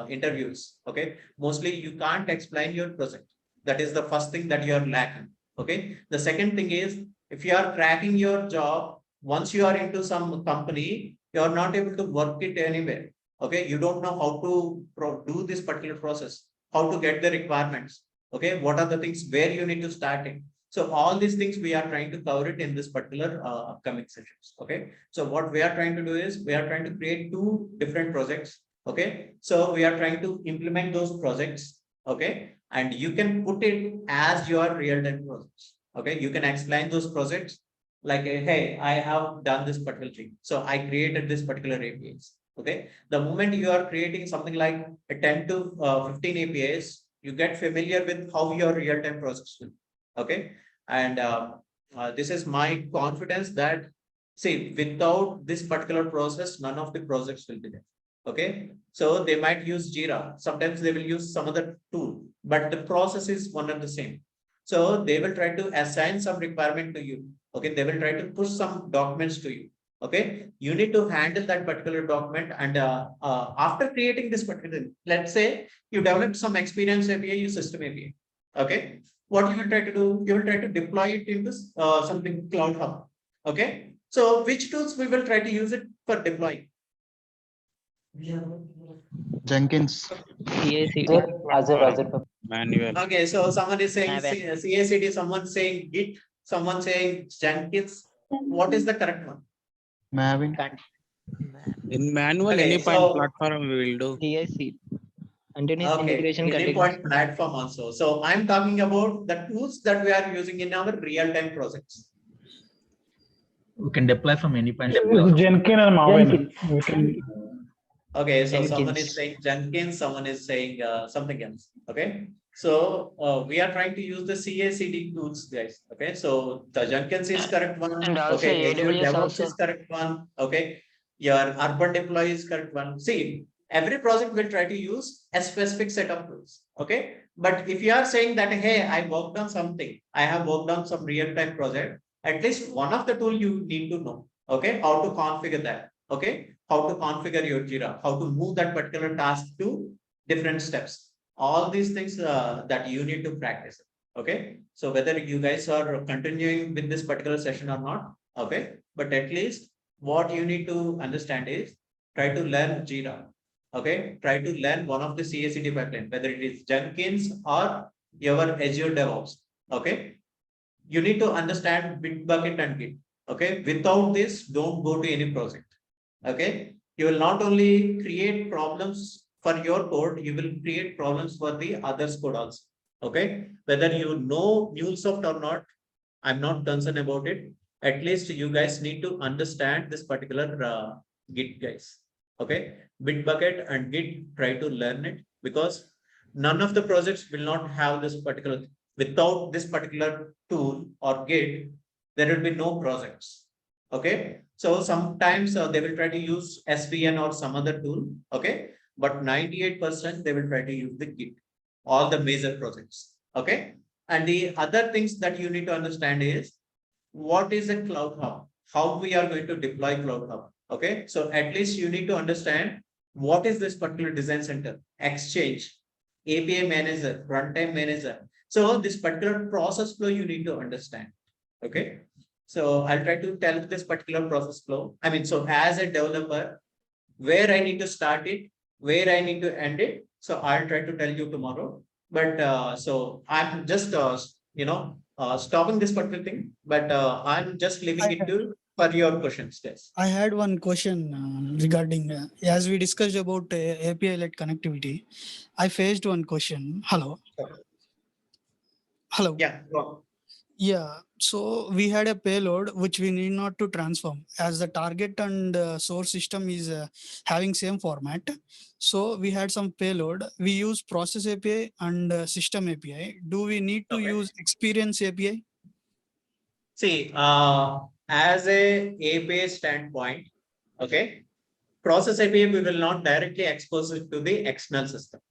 interviews, okay, mostly you can't explain your project. That is the first thing that you are lacking. Okay, the second thing is, if you are cracking your job, once you are into some company, you are not able to work it anywhere. Okay, you don't know how to do this particular process, how to get the requirements. Okay, what are the things where you need to start it. So all these things we are trying to cover it in this particular upcoming sessions. Okay, so what we are trying to do is we are trying to create two different projects. Okay, so we are trying to implement those projects. Okay, and you can put it as your real-time projects. Okay, you can explain those projects like, hey, I have done this particular thing. So I created this particular APIs. Okay, the moment you are creating something like a 10 to 15 APIs, you get familiar with how your real-time process will. Okay, and this is my confidence that, see, without this particular process, none of the projects will be there. Okay, so they might use Jira, sometimes they will use some other tool, but the process is one and the same. So they will try to assign some requirement to you. Okay, they will try to push some documents to you. Okay, you need to handle that particular document, and after creating this particular, let's say you develop some experience API, you system API. Okay, what you will try to do, you will try to deploy it into something Cloud Hub. Okay, so which tools we will try to use it for deploying? Jenkins. Azure. Manual. Okay, so someone is saying CACD, someone saying Git, someone saying Jenkins. What is the correct one? Maven. In manual, Okay, any point so platform we will do. CIC. Continuous okay, integration any continuous. point platform also. So I'm talking about the tools that we are using in our real-time projects. We can deploy from any point. Jenkins and Maven. We can. Okay, so someone Jenkins. is saying Jenkins, someone is saying something else. Okay, so we are trying to use the CACD tools, guys. Okay, so the Jenkins is correct one. And also Okay, Azure AWS DevOps also. is correct one. Okay, your urban deploy is correct one. See, every project will try to use a specific set of tools. Okay, but if you are saying that, hey, I worked on something, I have worked on some real-time project, at least one of the tool you need to know. Okay, how to configure that. Okay, how to configure your Jira, how to move that particular task to different steps. All these things that you need to practice. Okay, so whether you guys are continuing with this particular session or not, okay, but at least what you need to understand is try to learn Jira. Okay, try to learn one of the CI/CD pipeline, whether it is Jenkins or your Azure DevOps. Okay, you need to understand Bitbucket and Git. Okay, without this, don't go to any project. Okay, you will not only create problems for your code, you will create problems for the others code also. Okay, whether you know Mulesoft or not, I'm not concerned about it. At least you guys need to understand this particular Git, guys. Okay, Bitbucket and Git, try to learn it, because none of the projects will not have this particular, without this particular tool or Git, there will be no projects. Okay, so sometimes they will try to use SVN or some other tool. Okay, but 98% they will try to use the Git, all the major projects. Okay, and the other things that you need to understand is what is a Cloud Hub, how we are going to deploy Cloud Hub. Okay, so at least you need to understand what is this particular design center, Exchange, API manager, runtime manager. So this particular process flow you need to understand. Okay, so I'll try to tell this particular process flow. I mean, so as a developer, where I need to start it, where I need to end it. So I'll try to tell you tomorrow. But so I'm just, stopping this particular thing, but I'm just leaving it to for your questions. Yes. I had one question regarding, as we discussed about API-led connectivity, I faced one question. Hello. Hello. Yeah. Yeah, so we had a payload which we need not to transform, as the target and source system is having same format. So we had some payload. We use process API and system API. Do we need to use experience API? See, as a API standpoint, okay, process API we will not directly expose it to the external system.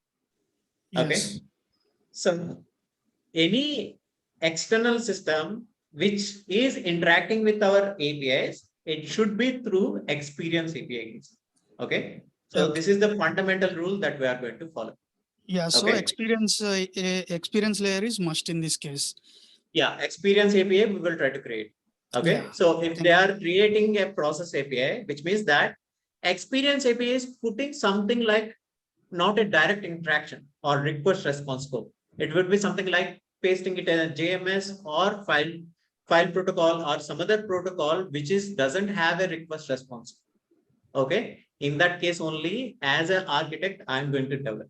Okay, Yes. so any external system which is interacting with our APIs, it should be through experience APIs. Okay, so this is the fundamental rule that we are going to follow. Yeah, so Okay. experience layer is must in this case. Yeah, experience API we will try to create. Okay, Yeah. so if they are creating a process API, which means that experience API is putting something like not a direct interaction or request response code. It would be something like pasting it in a JMS or file protocol or some other protocol which is doesn't have a request response. Okay, in that case only as an architect I'm going to develop.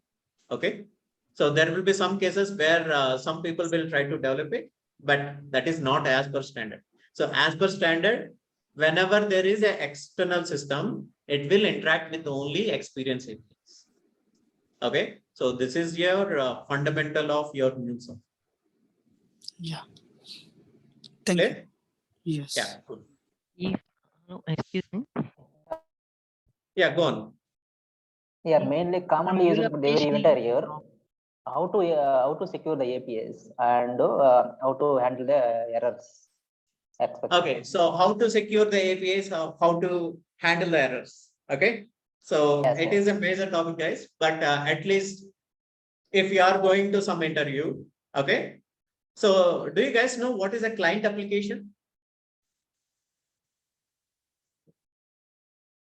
Okay, so there will be some cases where some people will try to develop it, but that is not as per standard. So as per standard, whenever there is an external system, it will interact with only experience APIs. Okay, so this is your fundamental of your Mulesoft. Yeah. Thank you. Yes. Yeah, good. Excuse me. Yeah, go on. Yeah, mainly commonly used for every event here. How to secure the APIs and how to handle the errors. Okay, so how to secure the APIs, how to handle the errors. Okay, so Yes, it is a major topic, guys, but at least if you are going to some interview, okay, so do you guys know what is a client application?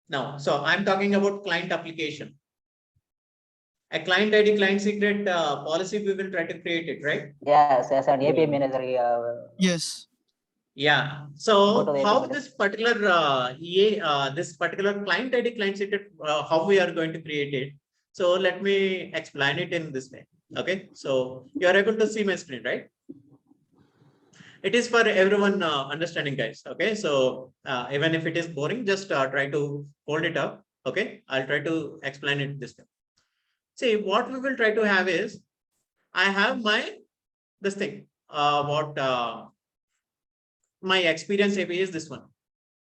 No, so I'm talking about client application. a client ID, client secret policy, we will try to create it, right? Yes, as an API manager. Yes. Yeah. Go So to the how API this particular this particular client ID, client secret, how we are going to create it? So let me explain it in this way. Okay. So you are able to see my screen, right? It is for everyone understanding, guys. Okay. So even if it is boring, just try to hold it up. Okay. I'll try to explain it this way. See, what we will try to have is, I have this thing. My experience API is this one.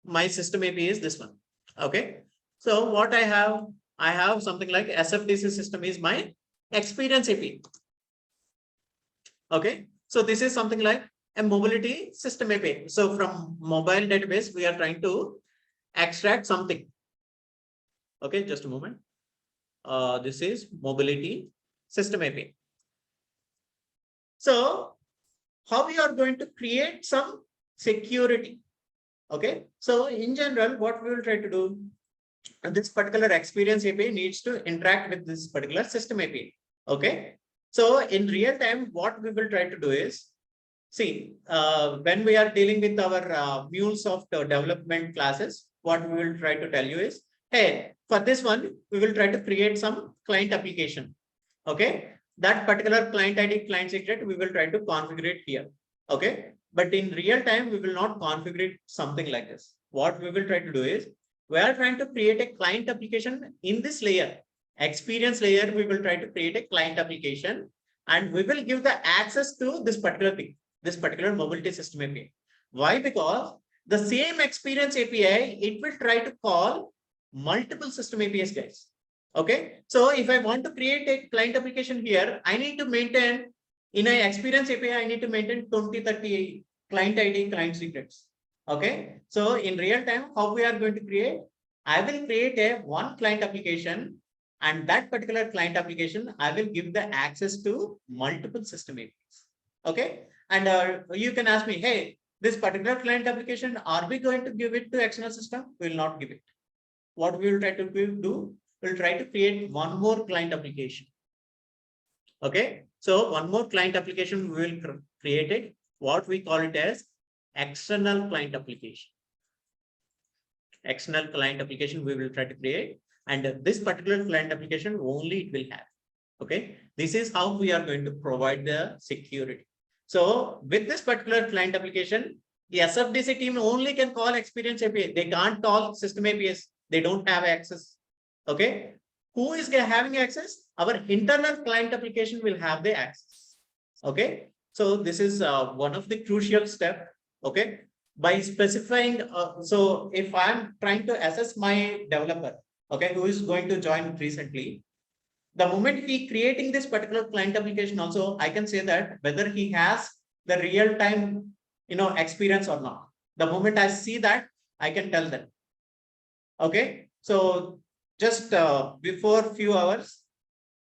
My system API is this one. Okay. So what I have something like SFDC system is my experience API. Okay. So this is something like a mobility system API. So from mobile database, we are trying to extract something. Okay. Just a moment. This is mobility system API. So how we are going to create some security. Okay. So in general, what we will try to do, this particular experience API needs to interact with this particular system API. Okay. So in real time, what we will try to do is, see, when we are dealing with our Mulesoft development classes, what we will try to tell you is, hey, for this one, we will try to create some client application. Okay. That particular client ID, client secret, we will try to configure it here. Okay. But in real time, we will not configure something like this. What we will try to do is, we are trying to create a client application in this layer, experience layer. We will try to create a client application, and we will give the access to this particular thing, this particular mobility system API. Why? Because the same experience API, it will try to call multiple system APIs, guys. Okay. So if I want to create a client application here, I need to maintain in an experience API, I need to maintain 20-30 client ID, client secrets. Okay. So in real time, how we are going to create? I will create a one client application, and that particular client application, I will give the access to multiple system APIs. Okay. And you can ask me, hey, this particular client application, are we going to give it to external system? We will not give it. What we will try to do, we'll try to create one more client application. Okay. So one more client application we will create it. What we call it as external client application. External client application we will try to create, and this particular client application only it will have. Okay. This is how we are going to provide the security. So with this particular client application, the SFDC team only can call experience API. They can't call system APIs. They don't have access. Okay. Who is having access? Our internal client application will have the access. Okay. So this is one of the crucial step. Okay. By specifying, so if I'm trying to assess my developer, okay, who is going to join recently, the moment he creating this particular client application also, I can say that whether he has the real-time, experience or not. The moment I see that, I can tell them. Okay. So just before few hours,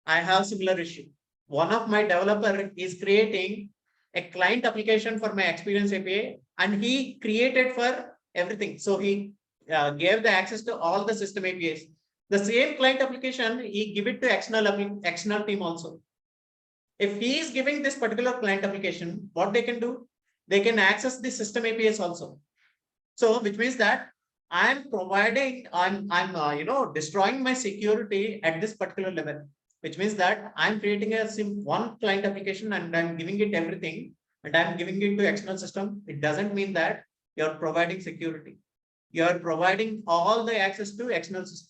I have similar issue. One of my developer is creating a client application for my experience API, and he created for everything. So he gave the access to all the system APIs. The same client application, he give it to external team also. If he is giving this particular client application, what they can do? They can access the system APIs also. So which means that I'm providing, I'm destroying my security at this particular level, which means that I'm creating a one client application and I'm giving it everything, and I'm giving it to external system. It doesn't mean that you're providing security. You're providing all the access to external system.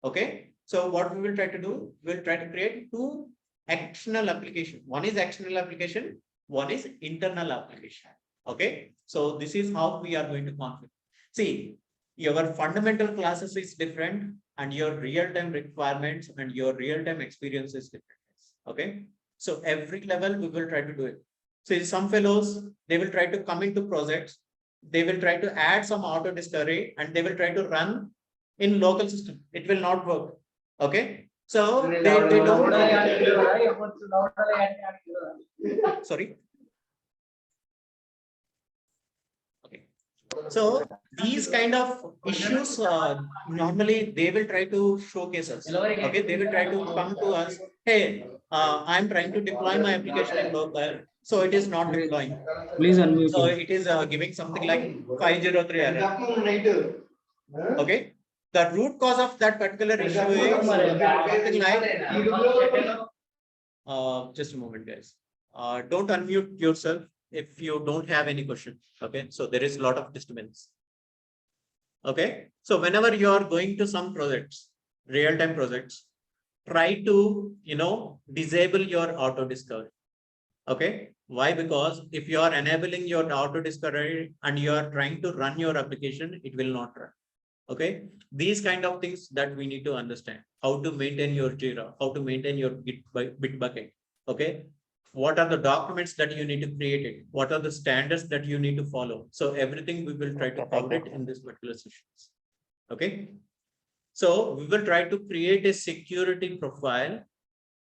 Okay. So what we will try to do, we'll try to create two external application. One is external application, one is internal application. Okay. So this is how we are going to configure. See, your fundamental classes is different, and your real-time requirements and your real-time experience is different. Okay. So every level we will try to do it. See, some fellows, they will try to come into projects. They will try to add some auto discovery, and they will try to run in local system. It will not work. Okay. So they don't. Sorry. Okay. So these kind of issues, normally they will try to showcase us. Okay, they will try to come to us. Hey, I'm trying to deploy my application in local, so it is not deploying. Please unmute So him. it is giving something like 503 error. Okay, the root cause of that particular issue is something like. Just a moment, guys. Don't unmute yourself if you don't have any question. Okay, so there is a lot of disturbance. Okay, so whenever you are going to some projects, real-time projects, try to disable your auto discovery. Okay, why? Because if you are enabling your auto discovery and you are trying to run your application, it will not run. Okay, these kind of things that we need to understand: how to maintain your Jira, how to maintain your Bitbucket. Okay, what are the documents that you need to create it? What are the standards that you need to follow? So everything we will try to cover it in this particular sessions. Okay, so we will try to create a security profile,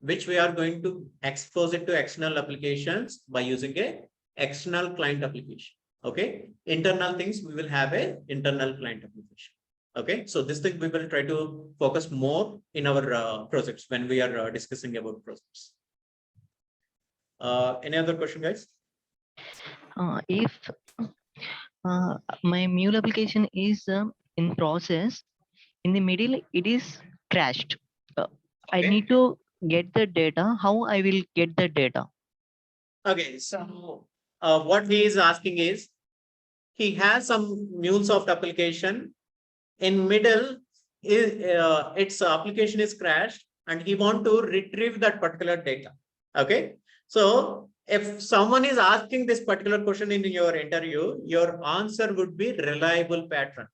which we are going to expose it to external applications by using a external client application. Okay, internal things we will have a internal client application. Okay, so this thing we will try to focus more in our projects when we are discussing about projects. Any other question, guys? If my Mule application is in process, in the middle it is crashed. I need to get the data. How I will get the data? Okay, so what he is asking is, he has some Mulesoft application. In middle, its application is crashed, and he want to retrieve that particular data. Okay, so if someone is asking this particular question in your interview, your answer would be reliable pattern.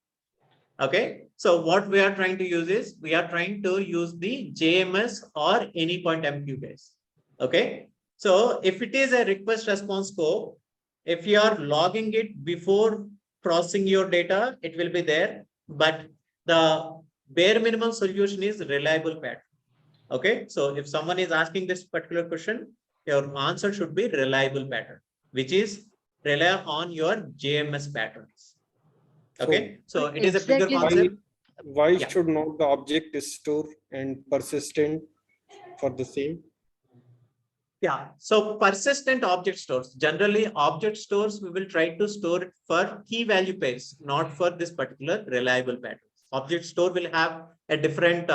Okay, so what we are trying to use is, we are trying to use the JMS or AnyPoint MQ base. Okay, so if it is a request response scope, if you are logging it before processing your data, it will be there, but the bare minimum solution is reliable pattern. Okay, so if someone is asking this particular question, your answer should be reliable pattern, which is rely on your JMS patterns. Okay, so it is a bigger concept. Why should not the object store and persistent for the same? Yeah, so persistent object stores, generally object stores, we will try to store it for key value pairs, not for this particular reliable pattern. Object store will have a different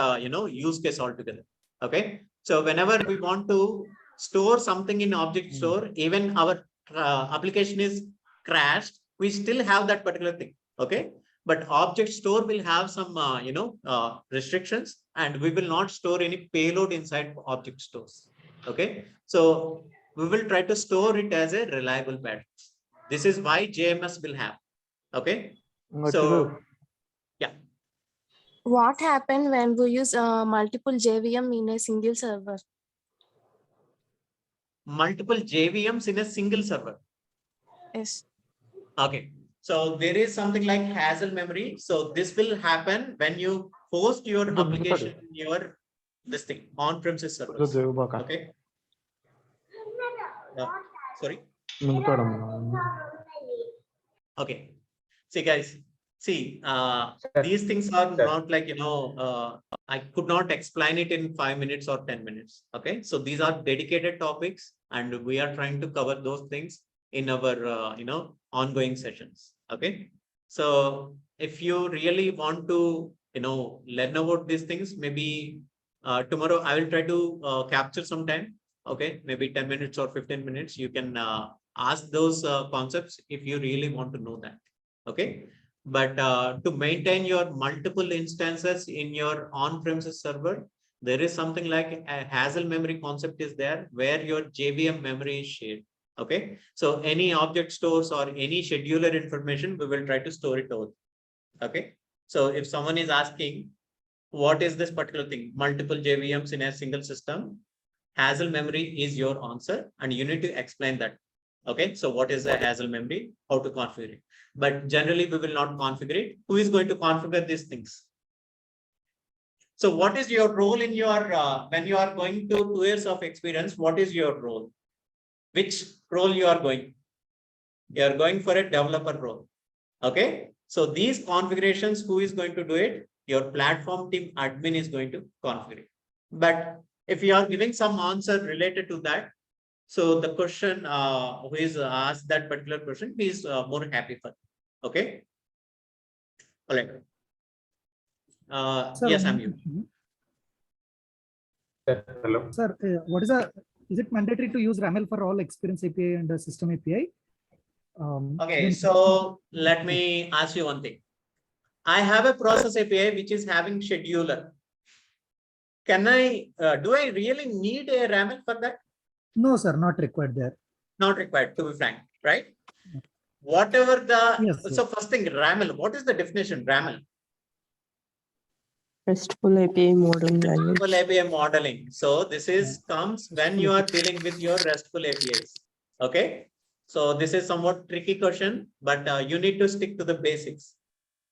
use case altogether. Okay, so whenever we want to store something in object store, even our application is crashed, we still have that particular thing. Okay, but object store will have some restrictions, and we will not store any payload inside object stores. Okay, so we will try to store it as a reliable pattern. This is why JMS will have. Okay, so yeah. What happened when we use multiple JVM in a single server? Multiple JVMs in a single server. Yes. Okay, so there is something like Hazel memory. So this will happen when you host your application in your this thing on-premises servers. Okay. Sorry. Okay. See, guys. See, these things are not like I could not explain it in 5 minutes or 10 minutes. Okay, so these are dedicated topics, and we are trying to cover those things in our ongoing sessions. Okay, so if you really want to learn about these things, maybe tomorrow I will try to capture some time. Okay, maybe 10 minutes or 15 minutes. You can ask those concepts if you really want to know that. Okay, but to maintain your multiple instances in your on-premises server, there is something like a Hazel memory concept is there, where your JVM memory is shared. Okay, so any object stores or any scheduler information, we will try to store it over. Okay, so if someone is asking, what is this particular thing? Multiple JVMs in a single system. Hazel memory is your answer, and you need to explain that. Okay, so what is the Hazel memory? How to configure it? But generally, we will not configure it. Who is going to configure these things? So what is your role in your, when you are going to 2 years of experience, what is your role? Which role you are going? You are going for a developer role. Okay. So these configurations, who is going to do it? Your platform team admin is going to configure it. But if you are giving some answer related to that, so the question who is asked that particular question, he is more happy for. Okay. All right. Sir, yes, I'm you. Hello. Sir, is it mandatory to use RAML for all experience API and system API? Okay, so let me ask you one thing. I have a process API which is having scheduler. Can I, do I really need a RAML for that? No, sir, not required there. Not required, to be frank, right? Whatever the, yes, so first thing, RAML, what is the definition, RAML? Restful API modeling language. RESTful API modeling. So this is comes when you are dealing with your RESTful APIs. Okay. So this is somewhat tricky question, but you need to stick to the basics.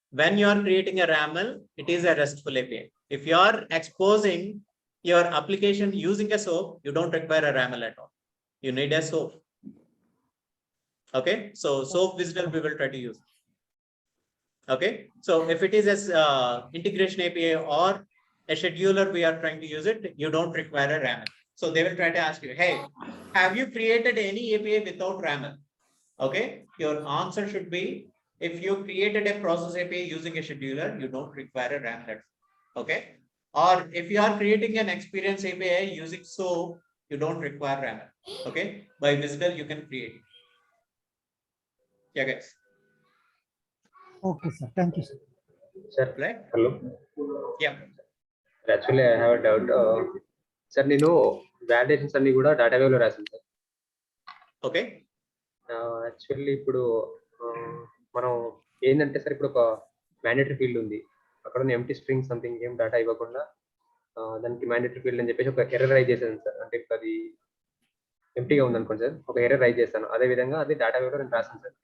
When you are creating a RAML, it is a RESTful API. If you are exposing your application using a SOAP, you don't require a RAML at all. You need a SOAP. Okay. So SOAP Wisdom we will try to use. Okay. So if it is a integration API or a scheduler, we are trying to use it, you don't require a RAML. So they will try to ask you, hey, have you created any API without RAML? Okay. Your answer should be, if you created a process API using a scheduler, you don't require a RAML. Okay. Or if you are creating an experience API using SOAP, you don't require RAML. Okay. By Visual, you can create. Yeah, guys. Okay, sir. Thank you, sir. Sir, right? Hello. Yeah. Actually, I have a doubt. Sir, నేను validations అన్ని కూడా data wave లో రాసాను sir. Okay. Actually ఇప్పుడు మనం ఏంటంటే sir ఇప్పుడు ఒక మ్యాండేటరీ ఫీల్డ్ ఉంది. అక్కడ ఉన్న ఎంటీ స్ట్రింగ్ సంథింగ్ ఏం డేటా ఇవ్వకుండా దానికి మ్యాండేటరీ ఫీల్డ్ అని చెప్పేసి ఒక ఎర్రర్ రైజ్ చేశాను సార్. అంటే ఇప్పుడు అది ఎంటీగా ఉంది అనుకోండి సార్, ఒక ఎర్రర్ రైజ్ చేస్తాను. అదే విధంగా అది డేటా వేవ్ లో నేను రాసాను సార్.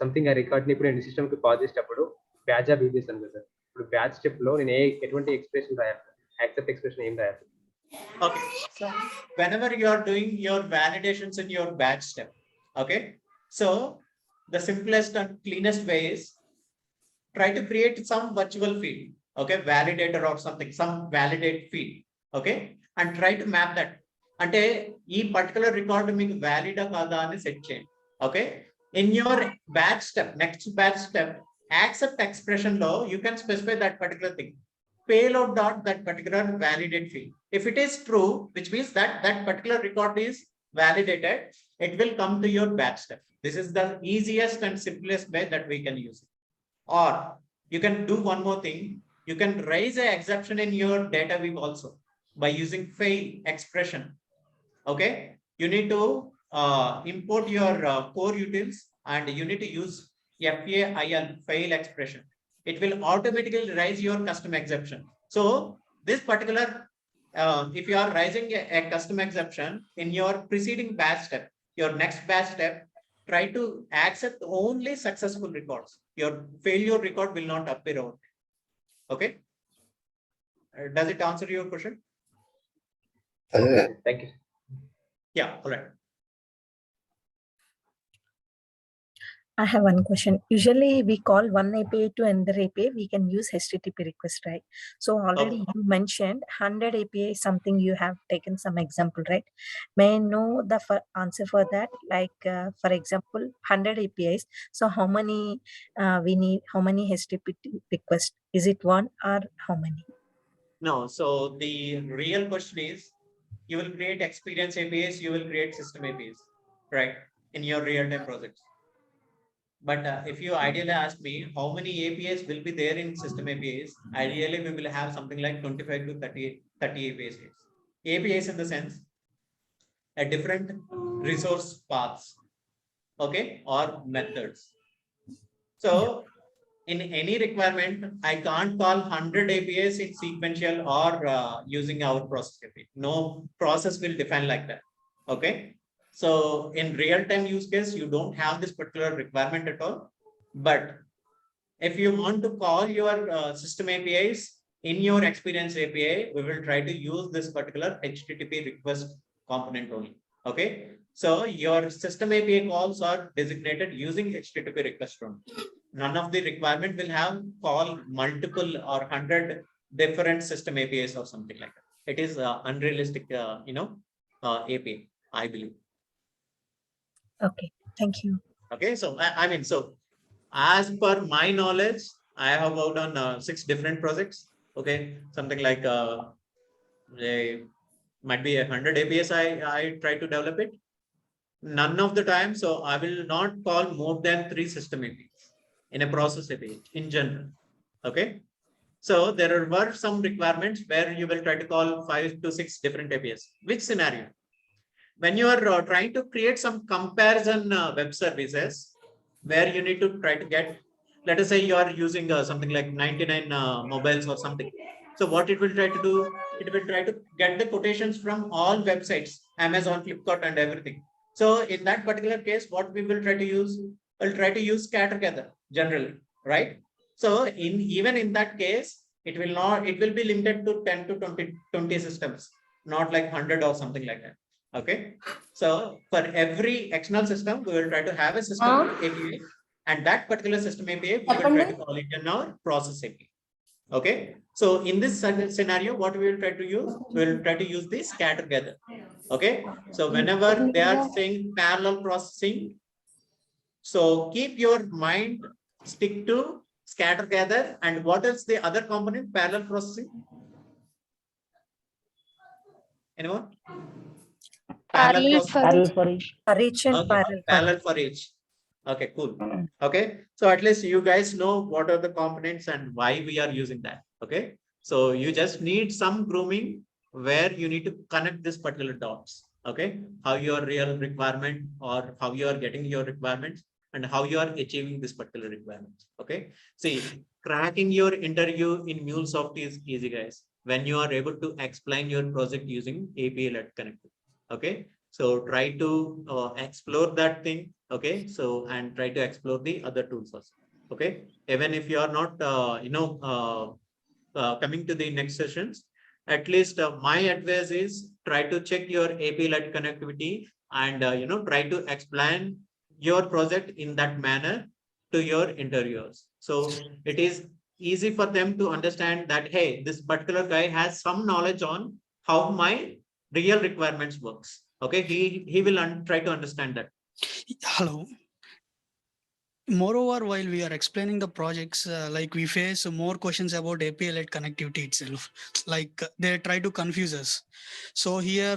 సంథింగ్ ఆ రికార్డ్ ని ఇప్పుడు నేను సిస్టమ్ కి పాస్ చేసేటప్పుడు బ్యాచ్ జాబ్ యూజ్ చేస్తాను కదా సార్. ఇప్పుడు బ్యాచ్ స్టెప్ లో నేను ఎటువంటి ఎక్స్ప్రెషన్ రాయాలి, యాక్సెప్ట్ ఎక్స్ప్రెషన్ ఏం రాయాలి? Okay, so whenever you are doing your validations in your batch step, okay, so the simplest and cleanest way is try to create some virtual field, okay, validator or something, some validate field, okay, and try to map that. Ante ee particular record meeku valid kada ani set cheyandi. Okay, in your batch step, next batch step, accept expression lo you can specify that particular thing, payload dot that particular validate field. If it is true, which means that that particular record is validated, it will come to your batch step. This is the easiest and simplest way that we can use it. Or you can do one more thing. You can raise an exception in your data weave also by using fail expression. Okay, you need to import your core utils and you need to use FAIL fail expression. It will automatically raise your custom exception. So this particular, if you are raising a custom exception in your preceding batch step, your next batch step, try to accept only successful records. Your failure record will not appear out. Okay. Does it answer your question? Thank you. Yeah, all right. I have one question. Usually we call one API to another API. We can use HTTP request, right? So already you mentioned 100 API, something you have taken some example, right? May I know the answer for that? Like, for example, 100 APIs. So how many we need, how many HTTP requests? Is it one or how many? No, so the real question is, you will create experience APIs, you will create system APIs, right? In your real-time projects. But if you ideally ask me how many APIs will be there in system APIs, ideally we will have something like 25 to 30 APIs. APIs in the sense a different resource paths, okay, or methods. So in any requirement, I can't call 100 APIs in sequential or using our process API. No process will define like that. Okay. So in real-time use case, you don't have this particular requirement at all. But if you want to call your system APIs in your experience API, we will try to use this particular HTTP request component only. Okay. So your system API calls are designated using HTTP request only. None of the requirement will have call multiple or 100 different system APIs or something like that. It is unrealistic, API, I believe. Okay, thank you. Okay, so I mean, so as per my knowledge, I have worked on 6 different projects. Okay, something like might be 100 APIs. I try to develop it. None of the time, so I will not call more than 3 system APIs in a process API in general. Okay, so there were some requirements where you will try to call 5 to 6 different APIs. Which scenario? When you are trying to create some comparison web services, where you need to try to get, let us say you are using something like 99 mobiles or something. So what it will try to do, it will try to get the quotations from all websites, Amazon, Flipkart, and everything. So in that particular case, what we will try to use, we'll try to use scatter gather generally, right? So even in that case, it will be limited to 10 to 20 systems, not like 100 or something like that. Okay, so for every external system, we will try to have a system API, and that particular system API, we will try to call it in our process API. Okay, so in this scenario, what we will try to use, we will try to use the scatter gather. Okay, so whenever they are saying parallel processing, so keep your mind stick to scatter gather, and what is the other component? Parallel processing. Anyone? Parallel for each. Reach and parallel for each. Okay, cool. Okay, so at least you guys know what are the components and why we are using that. Okay, so you just need some grooming where you need to connect this particular dots. Okay, how your real requirement or how you are getting your requirements and how you are achieving this particular requirements. Okay, see, cracking your interview in Mulesoft is easy, guys, when you are able to explain your project using API-led connectivity. Okay, so try to explore that thing. Okay, so and try to explore the other tools also. Okay, even if you are not coming to the next sessions, at least my advice is try to check your API-led connectivity and try to explain your project in that manner to your interviewers. So it is easy for them to understand that, hey, this particular guy has some knowledge on how my real requirements works. Okay, he will try to understand that. Hello. Moreover, while we are explaining the projects, like we face more questions about API-led connectivity itself. Like they try to confuse us. So here,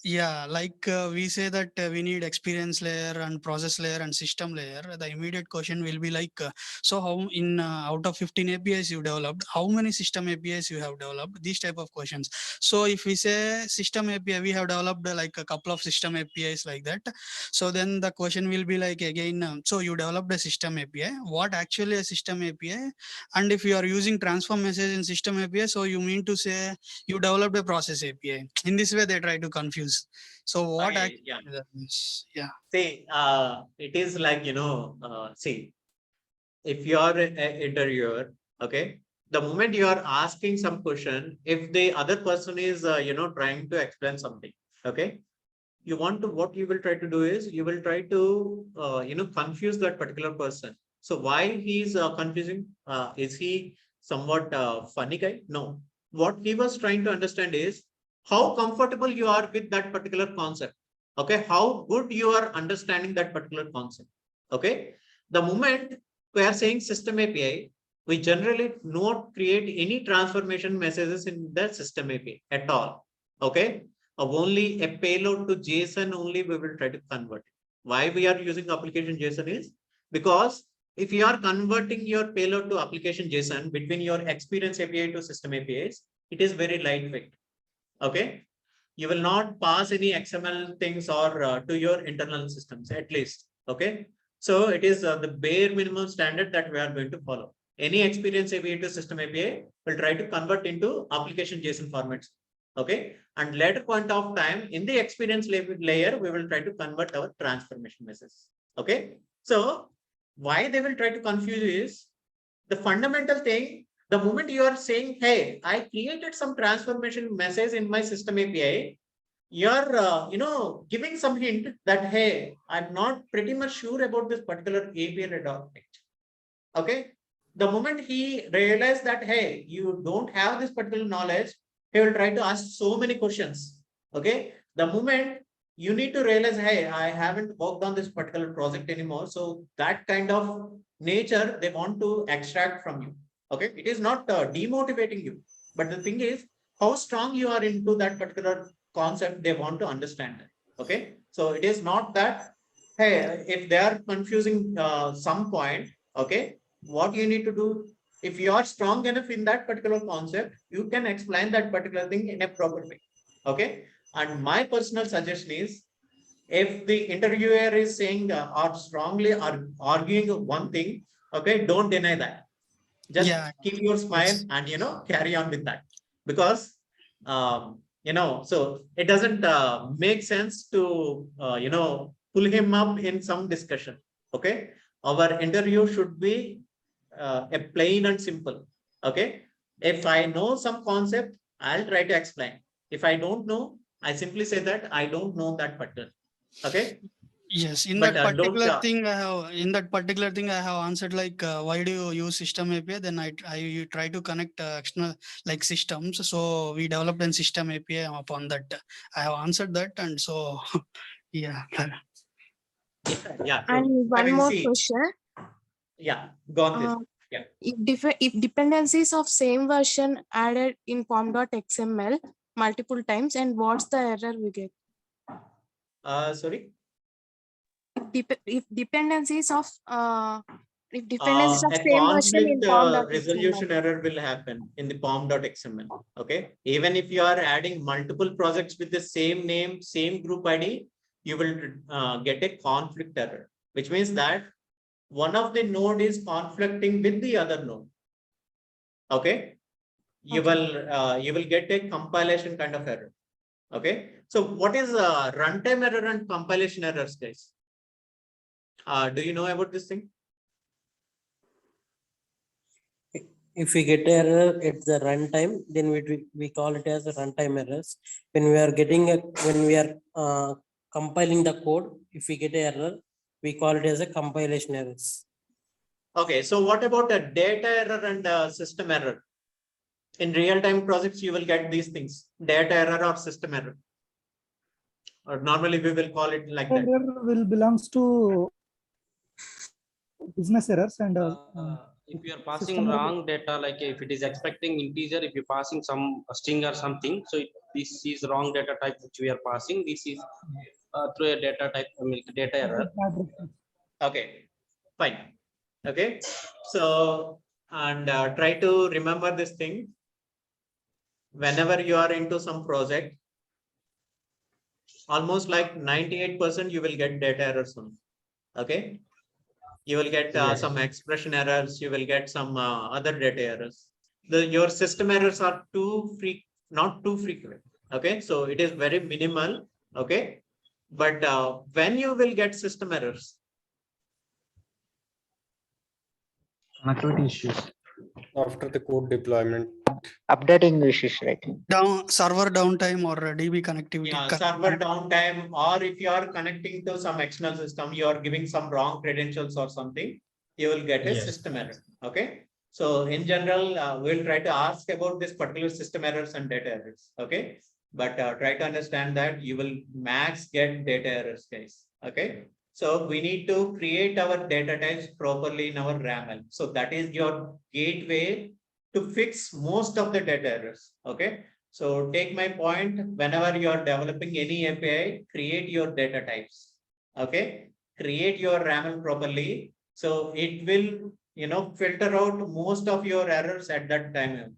we say that we need experience layer and process layer and system layer. The immediate question will be like, so how in out of 15 APIs you developed, how many system APIs you have developed? These type of questions. So if we say system API, we have developed like a couple of system APIs like that. So then the question will be like again, so you developed a system API, what actually a system API? And if you are using transform message in system API, so you mean to say you developed a process API. In this way, they try to confuse. So what actually that means? Yeah. See, it is like, see, if you are an interviewer, okay, the moment you are asking some question, if the other person is, trying to explain something, okay, what you will try to do is you will try to confuse that particular person. So why he's confusing? Is he somewhat funny guy? No, what he was trying to understand is how comfortable you are with that particular concept. Okay, how good you are understanding that particular concept. Okay, the moment we are saying system API, we generally not create any transformation messages in the system API at all. Okay, of only a payload to JSON only we will try to convert. Why we are using application JSON is because if you are converting your payload to application JSON between your experience API to system APIs, it is very lightweight. Okay, you will not pass any XML things or to your internal systems at least. Okay, so it is the bare minimum standard that we are going to follow. Any experience API to system API will try to convert into application JSON formats. Okay, and later point of time in the experience layer, we will try to convert our transformation messages. Okay, so why they will try to confuse is the fundamental thing. The moment you are saying, hey, I created some transformation message in my system API, you're giving some hint that, hey, I'm not pretty much sure about this particular API adopting. Okay. The moment he realized that, hey, you don't have this particular knowledge, he will try to ask so many questions. Okay. The moment you need to realize, hey, I haven't worked on this particular project anymore. So that kind of nature they want to extract from you. Okay. It is not demotivating you. But the thing is, how strong you are into that particular concept, they want to understand it. Okay. So it is not that, hey, if they are confusing some point, okay, what you need to do, if you are strong enough in that particular concept, you can explain that particular thing in a proper way. Okay. And my personal suggestion is, if the interviewer is saying or strongly arguing one thing, okay, don't deny that. Just keep your smile and carry on with that, because so it doesn't make sense to pull him up in some discussion. Okay, our interview should be a plain and simple. Okay, if I know some concept, I'll try to explain. If I don't know, I simply say that I don't know that particular. Okay. Yes, in But that particular don't thing, I have answered like, why do you use system API? Then I try to connect external like systems. So we developed a system API upon that. I have answered that, and so yeah. yeah. And I one mean, more see, question. yeah, go on this. Uh, Yeah. if dependencies of same version added in pom.xml multiple times, and what's the error we get? Sorry. If dependencies of A same version in conflict pom.xml. resolution error will happen in the pom.xml. Okay. Even if you are adding multiple projects with the same name, same group ID, you will get a conflict error, which means that one of the node is conflicting with the other node. Okay. You will get a compilation kind of error. Okay. So what is runtime error and compilation errors, guys? Do you know about this thing? If we get error at the runtime, then we call it as a runtime errors. When we are compiling the code, if we get error, we call it as a compilation errors. Okay, so what about a data error and system error? In real-time projects, you will get these things: data error or system error. Or normally we will call it like that. Error will belongs to business errors, and if you are passing wrong data, like if it is expecting integer, if you're passing some string or something, so this is wrong data type which we are passing. This is through a data type, data error. Okay, fine. Okay, so and try to remember this thing. Whenever you are into some project, almost like 98% you will get data errors only. Okay, you will get some expression errors, you will get some other data errors. Your system errors are not too frequent. Okay, so it is very minimal. Okay, but when you will get system errors? Connectivity issues. After the code deployment. Updating issues, right? Server downtime or DB connectivity. Yeah, server downtime, or if you are connecting to some external system, you are giving some wrong credentials or something, you will get a system error. Okay. So in general, we'll try to ask about this particular system errors and data errors. Okay. But try to understand that you will max get data errors, guys. Okay. So we need to create our data types properly in our RAML. So that is your gateway to fix most of the data errors. Okay. So take my point, whenever you are developing any API, create your data types. Okay. Create your RAML properly. So it will, filter out most of your errors at that time.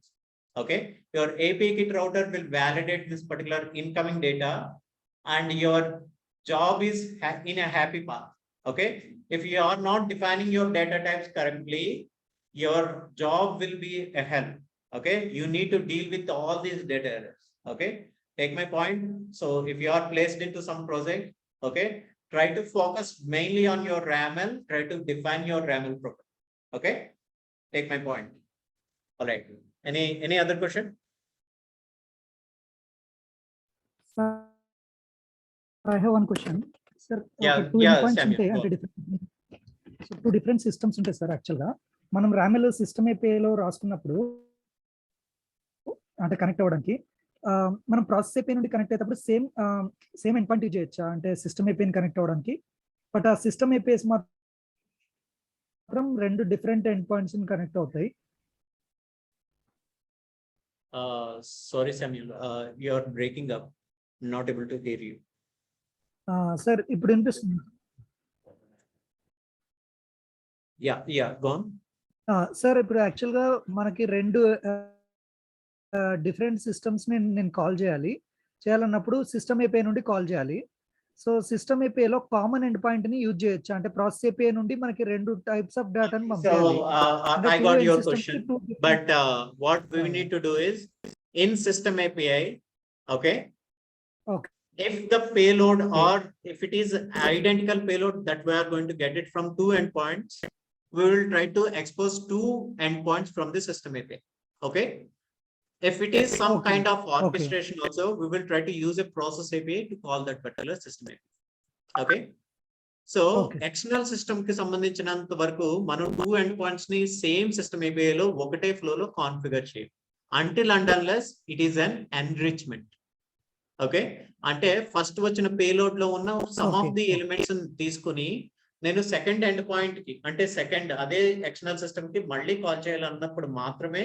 Okay. Your API kit router will validate this particular incoming data, and your job is in a happy path. Okay. If you are not defining your data types correctly, your job will be a hell. Okay. You need to deal with all these data errors. Okay. Take my point. So if you are placed into some project, okay, try to focus mainly on your RAML, try to define your RAML properly. Okay. Take my point. All right. Any other question? I have one question, sir. Yeah, Two yeah, endpoints Samuel, ఉంటాయి go. అంటే two different systems ఉంటాయి sir. యాక్చువల్గా మనం రామెల్ system ఏపీఐలో రాసుకున్నప్పుడు అంటే connect అవ్వడానికి మనం process AP నుండి connect అయ్యేటప్పుడు సేమ్ ఎండ్ పాయింట్ యూజ్ చేయొచ్చా అంటే సిస్టమ్ ఏపీని కనెక్ట్ అవ్వడానికి? బట్ ఆ సిస్టమ్ ఏపీఎస్ మాత్రం రెండు డిఫరెంట్ ఎండ్ పాయింట్స్ కనెక్ట్ అవుతాయి. Sorry, Samuel, you are breaking up. Not able to hear you. Sir ఇప్పుడు వినిపిస్తుంది? Yeah, go on. సార్ ఇప్పుడు యాక్చువల్గా మనకి రెండు డిఫరెంట్ సిస్టమ్స్ నేను కాల్ చేయాలన్నప్పుడు సిస్టమ్ ఏపీఐ నుండి కాల్ చేయాలి. సో సిస్టమ్ ఏపీఐలో కామన్ ఎండ్ పాయింట్ ని యూజ్ చేయొచ్చు అంటే ప్రాసెస్ ఏపీఐ నుండి మనకి రెండు టైప్స్ ఆఫ్ డేటాను పంపించాలి. I got your question, but what we need to do is in system API, okay, if the payload or if it is identical payload that we are going to get it from two endpoints, we will try to expose two endpoints from the system API. Okay, if it is some kind of orchestration also, we will try to use a process API to call that particular system API. Okay, so external system కి సంబంధించినంత వరకు మనం two end points ని same system API లో ఒకటే flow లో configure చేయాలి until and unless it is an enrichment. Okay, అంటే ఫస్ట్ వచ్చిన పేలోడ్ లో ఉన్న సమ్ ఆఫ్ ది ఎలిమెంట్స్ తీసుకుని నేను సెకండ్ ఎండ్ పాయింట్ కి అంటే సెకండ్ అదే ఎక్స్టర్నల్ సిస్టమ్ కి మళ్ళీ కాల్ చేయాలన్నప్పుడు మాత్రమే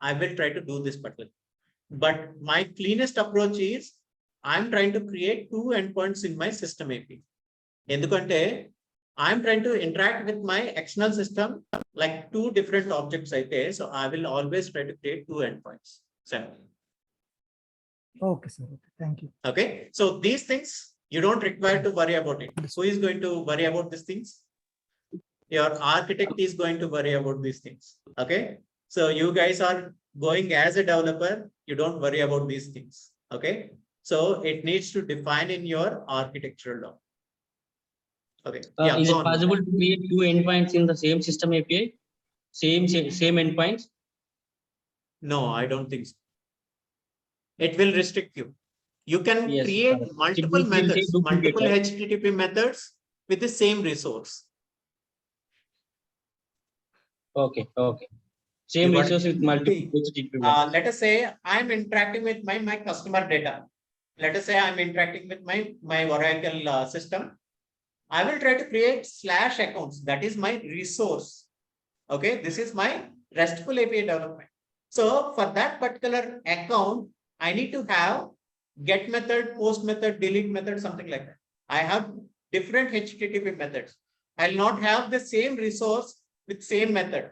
I will try to do this particular. But my cleanest approach is I'm trying to create two endpoints in my system API. ఎందుకంటే I'm trying to interact with my external system like two different objects అయితే, so I will always try to create two endpoints. Okay, sir. Okay, thank you. Okay, so these things you don't require to worry about it. Who is going to worry about these things? Your architect is going to worry about these things. Okay, so you guys are going as a developer, you don't worry about these things. Okay, so it needs to define in your architectural law. Okay, Is it possible to create two endpoints in the same system API? Same endpoints? No, I don't think so. It will restrict you. You can create multiple methods, multiple HTTP methods with the same resource. Okay. Same resource with multiple HTTP. Let us say I'm interacting with my customer data. Let us say I'm interacting with my Oracle system. I will try to create / accounts. That is my resource. Okay, this is my RESTful API development. So for that particular account, I need to have get method, post method, delete method, something like that. I have different HTTP methods. I'll not have the same resource with same method.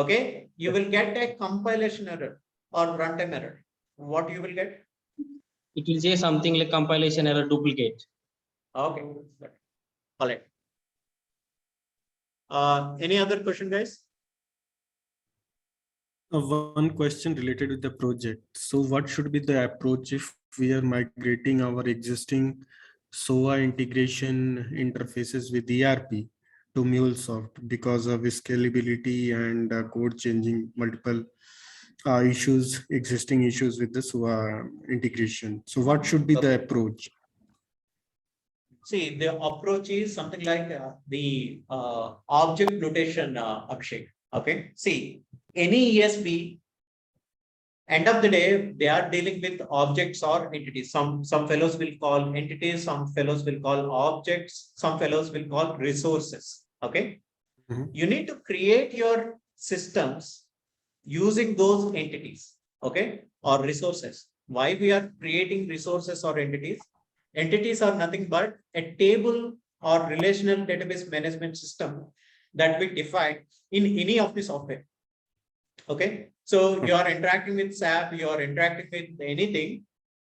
Okay, you will get a compilation error or runtime error. What you will get? It will say something like compilation error duplicate. Okay, all right. Any other question, guys? One question related with the project. So what should be the approach if we are migrating our existing SOA integration interfaces with ERP to Mulesoft because of scalability and code changing multiple existing issues with the SOA integration? So what should be the approach? See, the approach is something like the object notation, Abhishek. Okay, see, any ESB, end of the day, they are dealing with objects or entities. Some fellows will call entities, some fellows will call objects, some fellows will call resources. Okay, you need to create your systems using those entities, okay, or resources. Why we are creating resources or entities? Entities are nothing but a table or relational database management system that we define in any of the software. Okay, so you are interacting with SAP, you are interacting with anything.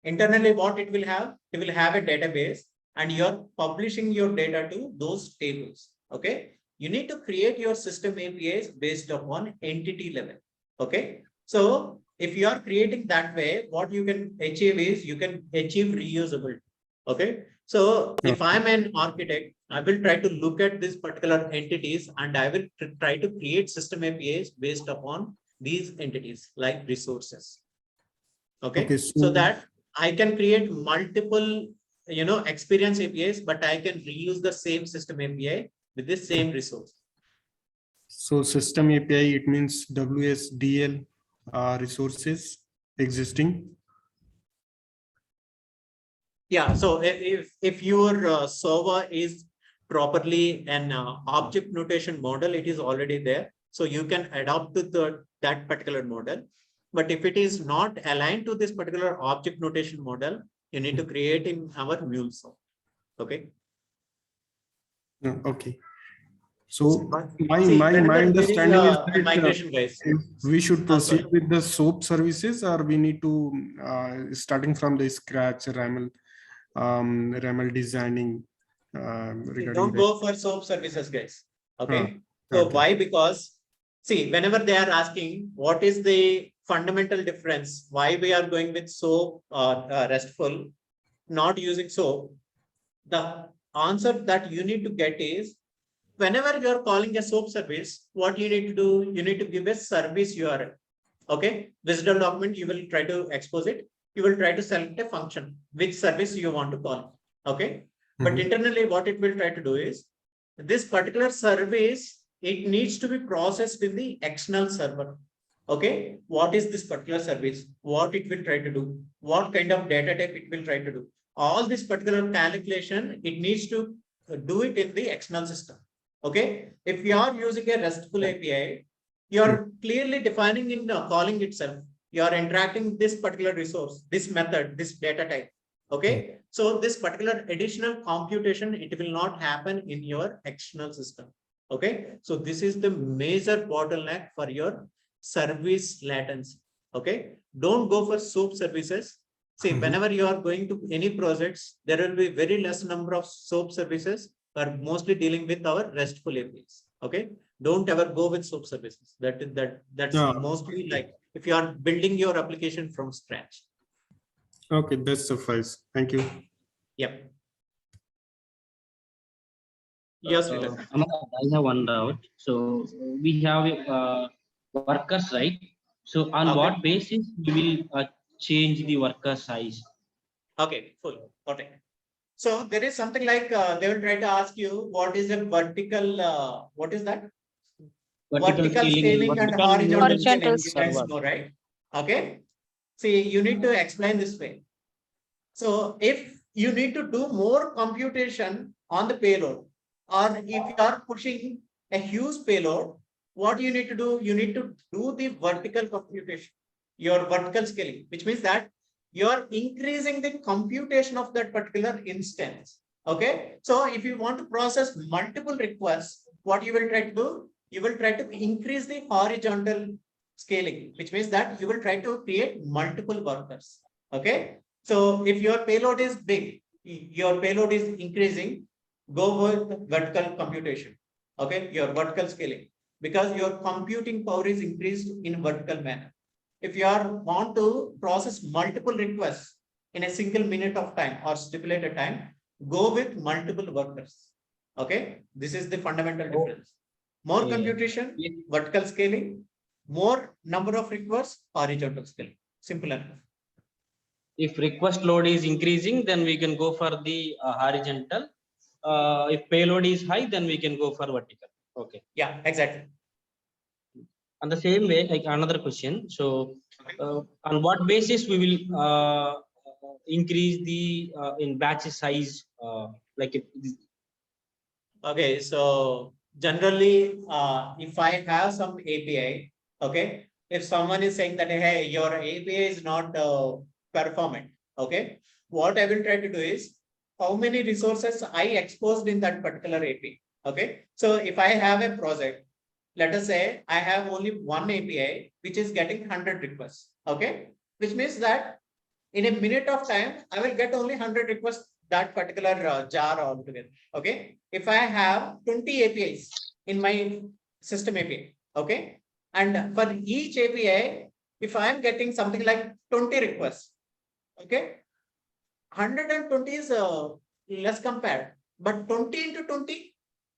Internally, what it will have? It will have a database and you are publishing your data to those tables. Okay, you need to create your system APIs based upon entity level. Okay, so if you are creating that way, what you can achieve is you can achieve reusability. Okay, so if I'm an architect, I will try to look at these particular entities and I will try to create system APIs based upon these entities like resources. Okay, so that I can create multiple experience APIs, but I can reuse the same system API with the same resource. So system API, it means WSDL resources existing. Yeah, so if your server is properly an object notation model, it is already there. So you can adopt to that particular model. But if it is not aligned to this particular object notation model, you need to create in our Mulesoft. Okay. Okay. So my whenever understanding there is a that migration, guys. we should proceed sorry. with the SOAP services, or we need to starting from the scratch RAML designing regarding Don't that. go for SOAP services, guys. Okay. So okay. why? Because see, whenever they are asking what is the fundamental difference, why we are going with SOAP or RESTful, not using SOAP, the answer that you need to get is, whenever you are calling a SOAP service, what you need to do, you need to give a service URL. Okay. Visible document, you will try to expose it. You will try to select a function, which service you want to call. Okay. But internally, what it will try to do is, this particular service, it needs to be processed in the external server. Okay. What is this particular service? What it will try to do? What kind of data type it will try to do? All this particular calculation, it needs to do it in the external system. Okay. If you are using a RESTful API, you are clearly defining in the calling itself. You are interacting with this particular resource, this method, this data type. Okay. So this particular additional computation, it will not happen in your external system. Okay. So this is the major bottleneck for your service latency. Okay. Don't go for SOAP services. See, whenever you are going to any projects, there will be very less number of SOAP services, are mostly dealing with our RESTful APIs. Okay. Don't ever go with SOAP services. That's mostly like if you are building your application from scratch. Okay, that suffice. Thank you. Yep. Yes, I have one doubt. So we have workers, right? So on what basis we will change the worker size? Okay, full. Okay. So there is something like they will try to ask you what is a vertical, what is that? Vertical scaling and horizontal scaling, you guys know, right? Okay. See, you need to explain this way. So if you need to do more computation on the payload, or if you are pushing a huge payload, what you need to do? You need to do the vertical computation, your vertical scaling, which means that you are increasing the computation of that particular instance. Okay. So if you want to process multiple requests, what you will try to do? You will try to increase the horizontal scaling, which means that you will try to create multiple workers. Okay. So if your payload is big, your payload is increasing, go with vertical computation. Okay. Your vertical scaling, because your computing power is increased in vertical manner. If you want to process multiple requests in a single minute of time or stipulated time, go with multiple workers. Okay. This is the fundamental difference. More computation, vertical scaling, more number of requests, horizontal scaling. Simple enough. If request load is increasing, then we can go for the horizontal. If payload is high, then we can go for vertical. Okay. Yeah, exactly. On the same way, like another question. So on what basis we will increase the in batch size? Okay, so generally, if I have some API, okay, if someone is saying that, hey, your API is not performant, okay, what I will try to do is how many resources I exposed in that particular API. Okay, so if I have a project, let us say I have only one API which is getting 100 requests, okay, which means that in a minute of time, I will get only 100 requests that particular jar altogether. Okay. If I have 20 APIs in my system API, okay. And for each API, if I am getting something like 20 requests, okay, 120 is less compared, but 20 into 20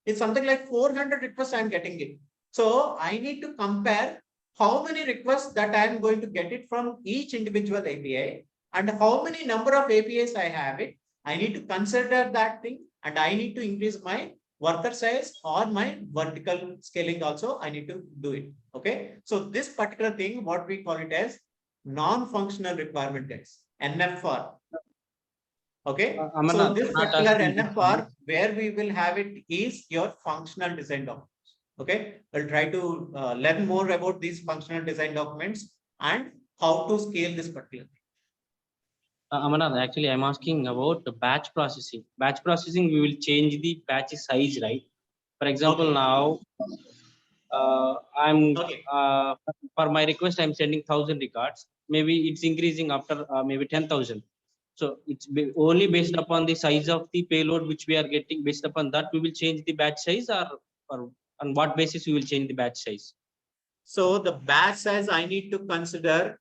is something like 400 requests I am getting it. So I need to compare how many requests that I am going to get it from each individual API and how many number of APIs I have it, I need to consider that thing, and I need to increase my worker size or my vertical scaling also. I need to do it. Okay. So this particular thing, what we call it as non-functional requirement text, NFR. Okay. So Amarnath, this not particular asking this one. NFR, where we will have it is your functional design documents. Okay. We'll try to learn more about these functional design documents and how to scale this particular thing. Amarnath, actually, I'm asking about the batch processing. Batch processing, we will change the batch size, right? For example, now I'm for my request, I'm sending 1,000 records. Maybe it's increasing after maybe 10,000. So it's only based upon the size of the payload which we are getting. Based upon that, we will change the batch size, or on what basis we will change the batch size? So the batch size, I need to consider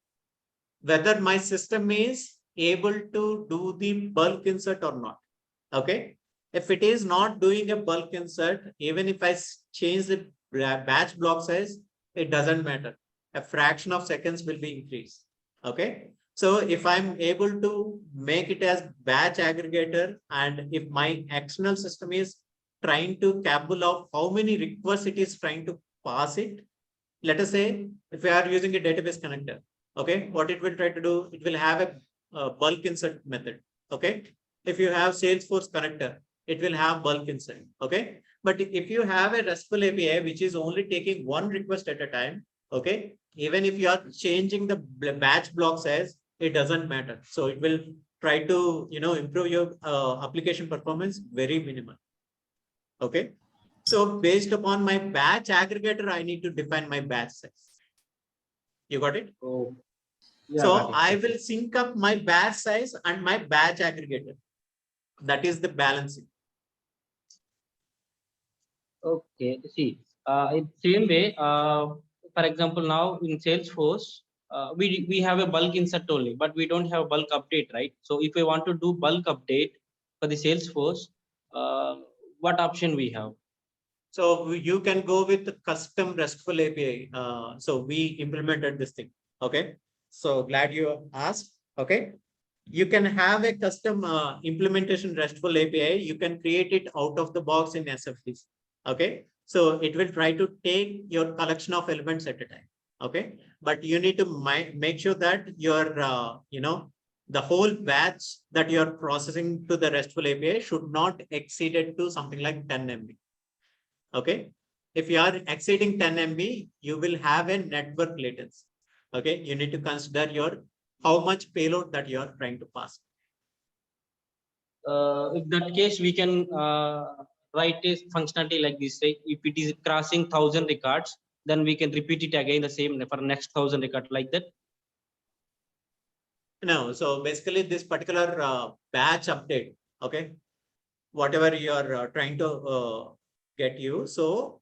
whether my system is able to do the bulk insert or not. Okay. If it is not doing a bulk insert, even if I change the batch block size, it doesn't matter. A fraction of seconds will be increased. Okay. So if I'm able to make it as batch aggregator, and if my external system is trying to capable of how many requests it is trying to pass it, let us say if we are using a database connector, okay, what it will try to do, it will have a bulk insert method. Okay. If you have Salesforce connector, it will have bulk insert. Okay. But if you have a RESTful API, which is only taking one request at a time, okay, even if you are changing the batch block size, it doesn't matter. So it will try to, improve your application performance very minimal. Okay. So based upon my batch aggregator, I need to define my batch size. You got it? Oh, yeah, so got it. I will sync up my batch size and my batch aggregator. That is the balancing. Okay. See, in same way, for example, now in Salesforce, we have a bulk insert only, but we don't have bulk update, right? So if we want to do bulk update for the Salesforce, what option we have? So you can go with the custom RESTful API. So we implemented this thing. Okay. So glad you asked. Okay. You can have a custom implementation RESTful API. You can create it out of the box in SFDs. Okay. So it will try to take your collection of elements at a time. Okay. But you need to make sure that your, the whole batch that you're processing to the RESTful API should not exceed it to something like 10 MB. Okay. If you are exceeding 10 MB, you will have a network latency. Okay. You need to consider your how much payload that you are trying to pass. In that case, we can write a functionality like this, right? If it is crossing 1,000 records, then we can repeat it again the same for next 1,000 records like that. No, so basically this particular batch update, okay, whatever you are trying to get you. So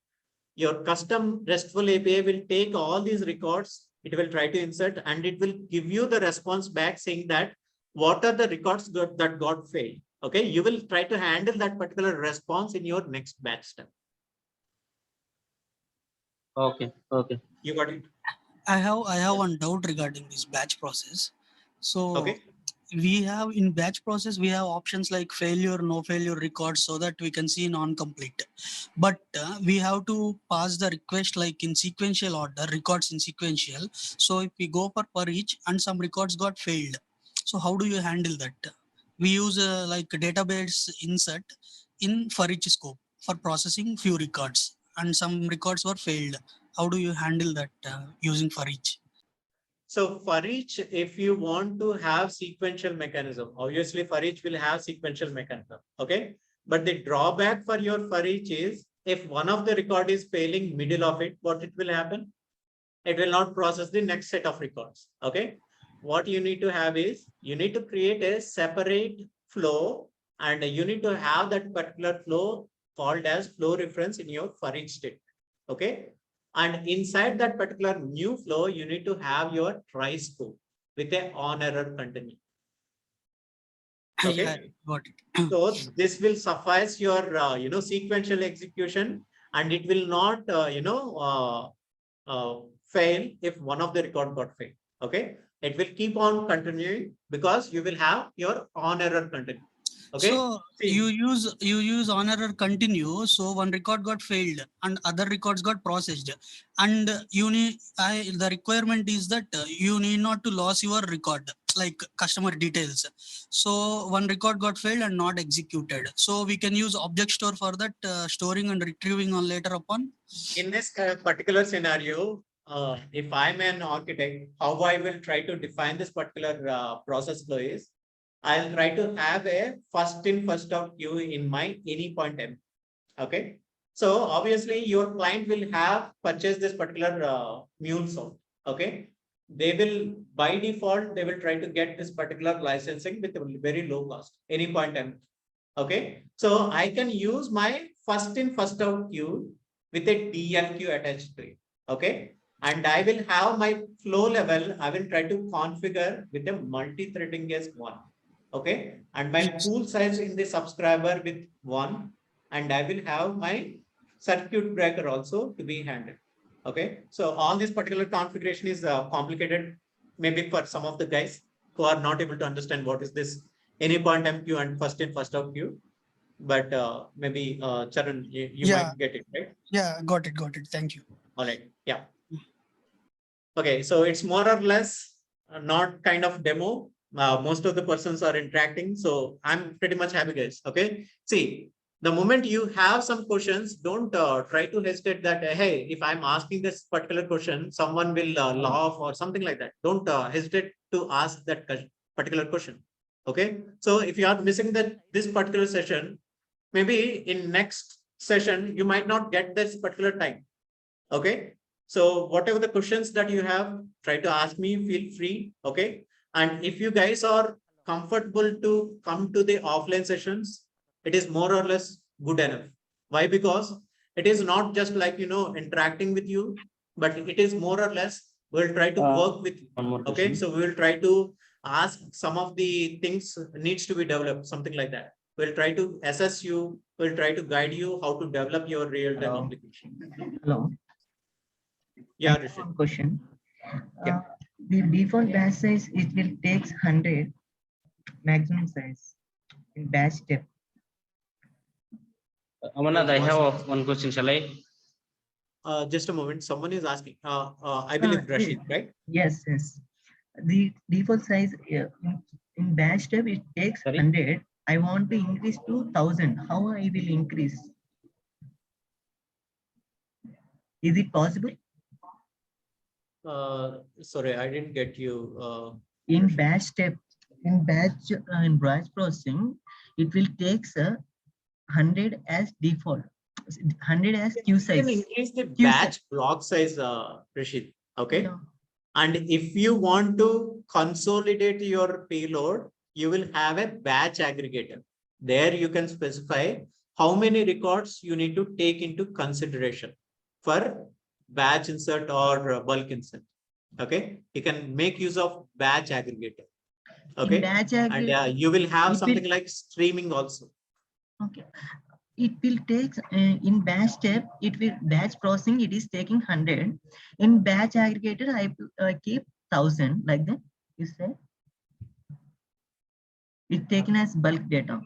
your custom RESTful API will take all these records, it will try to insert, and it will give you the response back saying that what are the records that got failed. Okay, you will try to handle that particular response in your next batch step. Okay, okay. You got it? I have one doubt regarding this batch process. So okay, we have in batch process, we have options like failure, no failure records so that we can see non-complete. But we have to pass the request like in sequential order, records in sequential. So if we go for each and some records got failed. So how do you handle that? We use like a database insert in for each scope for processing few records and some records were failed. How do you handle that using for each? So for each, if you want to have sequential mechanism, obviously for each will have sequential mechanism. Okay. But the drawback for your for each is if one of the record is failing middle of it, what it will happen? It will not process the next set of records. Okay. What you need to have is you need to create a separate flow, and you need to have that particular flow called as flow reference in your for each state. Okay. And inside that particular new flow, you need to have your try scope with a on error continue. Okay. Yeah, got it. So this will suffice your, sequential execution, and it will not, fail if one of the record got failed. Okay. It will keep on continuing because you will have your on error continue. Okay. So you use on error continue. So one record got failed and other records got processed, and you need the requirement is that you need not to lose your record like customer details. So one record got failed and not executed. So we can use object store for that storing and retrieving on later upon. In this particular scenario, if I'm an architect, how I will try to define this particular process flow is, I'll try to have a first in, first out queue in my any point m. Okay. So obviously your client will have purchased this particular Mulesoft. Okay. They will, by default, they will try to get this particular licensing with a very low cost, any point m. Okay. So I can use my first in, first out queue with a DLQ attached to it. Okay. And I will have my flow level, I will try to configure with a multi-threading as 1. Okay. And my pool size in the subscriber with 1. And I will have my circuit breaker also to be handled. Okay. So all this particular configuration is complicated, maybe for some of the guys who are not able to understand what is this any point M queue and first in, first out queue. But maybe Charan, you might get it, right? Yeah, got it. Thank you. All right. Yeah. Okay, so it's more or less not kind of demo. Most of the persons are interacting, so I'm pretty much happy, guys. Okay, see, the moment you have some questions, don't try to hesitate that, hey, if I'm asking this particular question, someone will laugh or something like that. Don't hesitate to ask that particular question. Okay, so if you are missing this particular session, maybe in next session, you might not get this particular time. Okay. So whatever the questions that you have, try to ask me, feel free. Okay. And if you guys are comfortable to come to the offline sessions, it is more or less good enough. Why? Because it is not just like, interacting with you, but it is more or less, we'll try to work with you. Okay. So we will try to ask some of the things needs to be developed, something like that. We'll try to assess you. We'll try to guide you how to develop your real-time application. Hello. Yeah, one question. The default batch size, it will take 100 maximum size in batch step. Amarnath, I have one question. Shall I? Just a moment. Someone is asking. I believe Rashid, right? Yes. The default size in batch step, it takes 100. I want to increase to 1000. How I will increase? Is it possible? Sorry, I didn't get you. In batch step, in batch processing, it will take 100 as default, 100 as queue size. You can increase the batch block size, Rashid. Okay. Yeah. And if you want to consolidate your payload, you will have a batch aggregator. There you can specify how many records you need to take into consideration for batch insert or bulk insert. Okay, you can make use of batch aggregator. Okay, and you will have something like streaming also. Okay, it will take in batch step, it will batch processing, it is taking 100. In batch aggregator, I keep 1000 like that. You said it's taken as bulk data.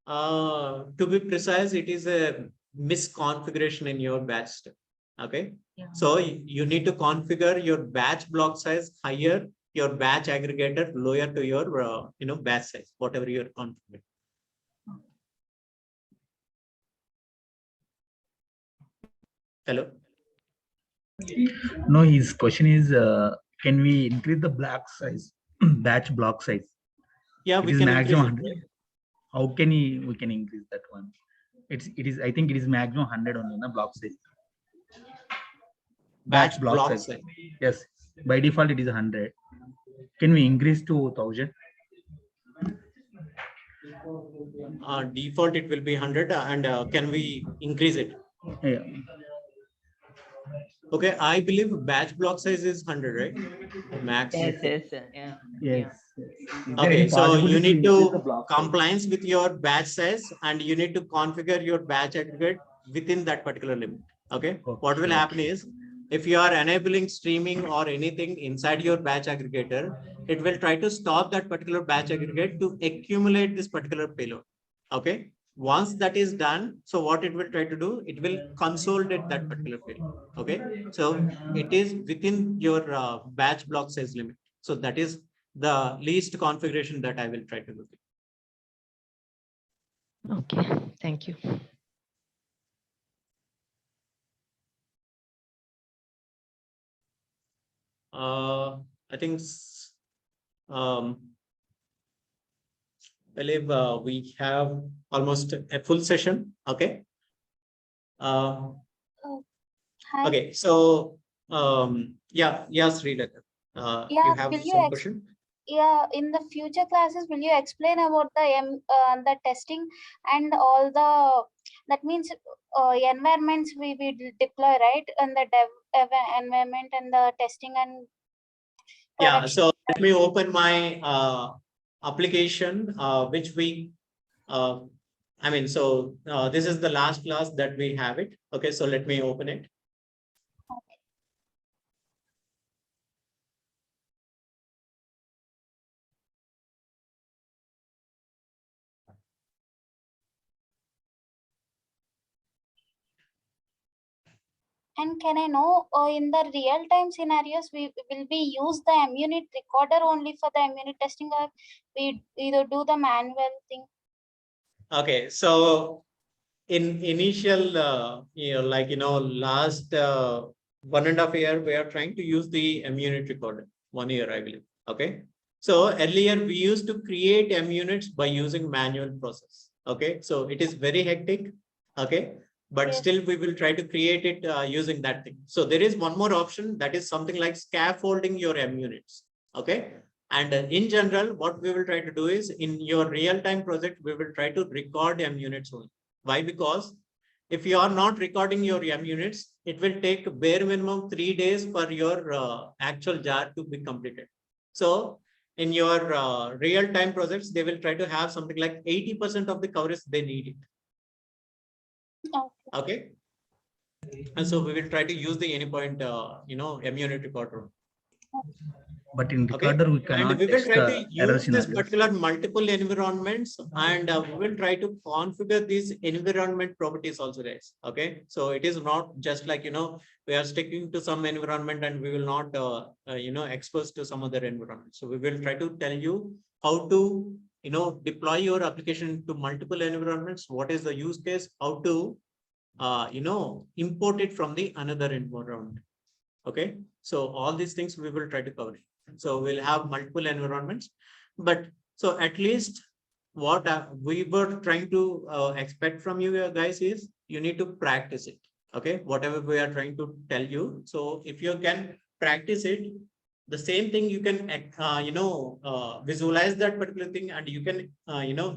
To be precise, it is a misconfiguration in your batch step. Okay. Yeah. So you need to configure your batch block size higher, your batch aggregator lower to your batch size, whatever you're configuring. Hello. No, his question is, can we increase the block size, batch block size? Yeah, we can maximum 100. How can we can increase that one? It is. I think it is maximum 100 only, na block size. Batch block size. Yes, by default it is 100. Can we increase to 1000? Default it will be 100, and can we increase it? Yeah. Okay, I believe batch block size is 100, right? Max. Yes. Okay, so you need to compliance with your batch size, and you need to configure your batch aggregate within that particular limit. Okay. What will happen is if you are enabling streaming or anything inside your batch aggregator, it will try to stop that particular batch aggregate to accumulate this particular payload. Okay. Once that is done, so what it will try to do, it will consolidate that particular payload. Okay. So it is within your batch block size limit. So that is the least configuration that I will try to look at. Okay, thank you. I think believe we have almost a full session. Okay. Hi. Okay. So yeah, Sridhar. You Yeah, have will you some question? yeah, in the future classes, will you explain about the testing and all that means environments we will deploy, right? And the dev environment and the testing and Yeah. production. So let me open my application, which we this is the last class that we have it. Okay. So let me open it. And can I know in the real-time scenarios, we will be use the MUnit recorder only for the MUnit testing, or we either do the manual thing? Okay. So in initial, last 1.5 year, we are trying to use the MUnit recorder. 1 year, I believe. Okay. So earlier we used to create MUnits by using manual process. Okay. So it is very hectic. Okay. But still we will try to create it using that thing. So there is one more option, that is something like scaffolding your MUnits. Okay. And in general, what we will try to do is in your real-time project, we will try to record MUnits only. Why? Because if you are not recording your MUnits, it will take bare minimum 3 days for your actual jar to be completed. So in your real-time projects, they will try to have something like 80% of the coverage they need it. Okay. And so we will try to use the anypoint, MUnit recorder. But in Okay. recorder, we And cannot we will test try to error use this scenarios. particular multiple environments, and we will try to configure these environment properties also, guys. Okay. So it is not just like, we are sticking to some environment and we will not, expose to some other environment. So we will try to tell you how to, deploy your application to multiple environments. What is the use case? How to, import it from the another environment. Okay. So all these things we will try to cover. So we'll have multiple environments, but so at least what we were trying to expect from you guys is you need to practice it. Okay. Whatever we are trying to tell you. So if you can practice it, the same thing you can, visualize that particular thing, and you can,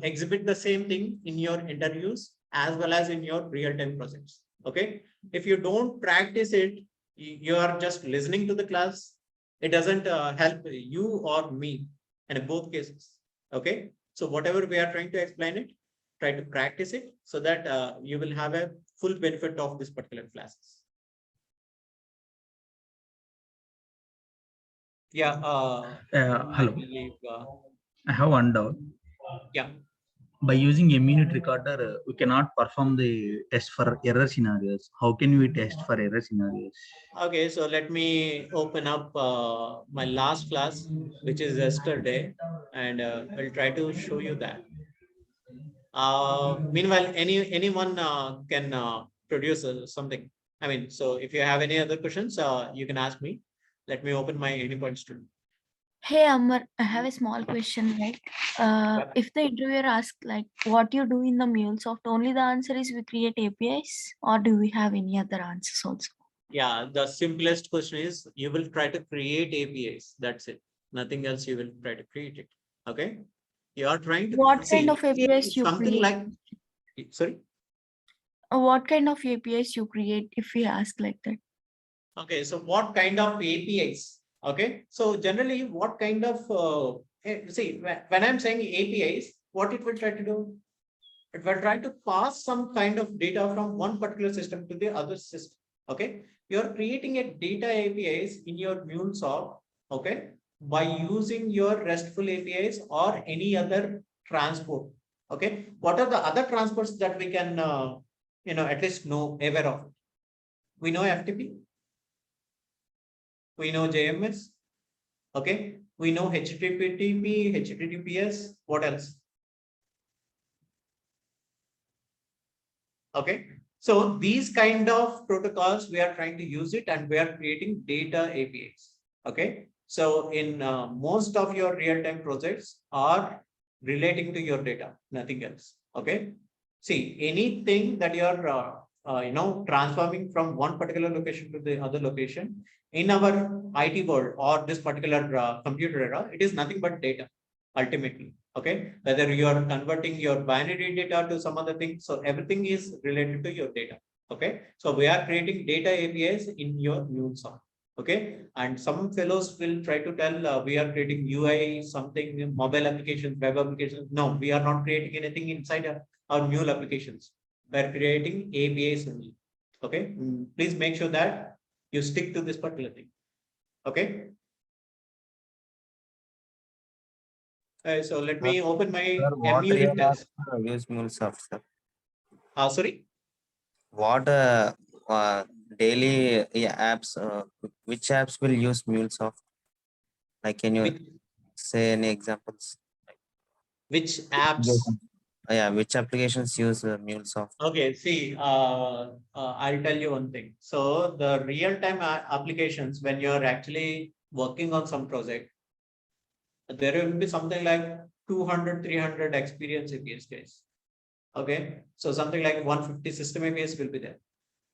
exhibit the same thing in your interviews as well as in your real-time projects. Okay. If you don't practice it, you are just listening to the class. It doesn't help you or me in both cases. Okay. So whatever we are trying to explain it, try to practice it so that you will have a full benefit of this particular classes. Yeah. Hello. I have one doubt. Yeah. By using MUnit recorder, we cannot perform the test for error scenarios. How can we test for error scenarios? Okay, so let me open up my last class, which is yesterday, and I'll try to show you that. Meanwhile, anyone can produce something. I mean, so if you have any other questions, you can ask me. Let me open my anypoint student. Hey Amar, I have a small question, right? If the interviewer asks like what you do in the Mulesoft, only the answer is we create APIs, or do we have any other answers also? Yeah, the simplest question is you will try to create APIs. That's it. Nothing else you will try to create it. Okay. You are trying to What kind of APIs you something create? like, sorry. What kind of APIs you create if we ask like that? Okay, so what kind of APIs? Okay, so generally, what kind of see when I'm saying APIs, what it will try to do? It will try to pass some kind of data from one particular system to the other system. Okay, you're creating a data APIs in your Mulesoft, okay, by using your RESTful APIs or any other transport. Okay, what are the other transports that we can, at least know aware of? We know FTP, we know JMS, okay, we know HTTP, HTTPS. What else? Okay, so these kind of protocols, we are trying to use it and we are creating data APIs. Okay, so in most of your real-time projects are relating to your data, nothing else. Okay, see, anything that you are transforming from one particular location to the other location in our IT world or this particular computer era, it is nothing but data ultimately. Okay, whether you are converting your binary data to some other thing, so everything is related to your data. Okay, so we are creating data APIs in your Mulesoft. Okay, and some fellows will try to tell we are creating UI, something, mobile applications, web applications. No, we are not creating anything inside our Mule applications. We are creating APIs only. Okay, please make sure that you stick to this particular thing. Okay. So let me open my What unit test. use Mulesoft, sir? Sorry. What daily apps? Which apps will use Mulesoft? Like, can you say any examples? Which apps? Yeah, which applications use Mulesoft? Okay, see, I'll tell you one thing. So the real-time applications, when you're actually working on some project, there will be something like 200, 300 experience APIs case. Okay, so something like 150 system APIs will be there.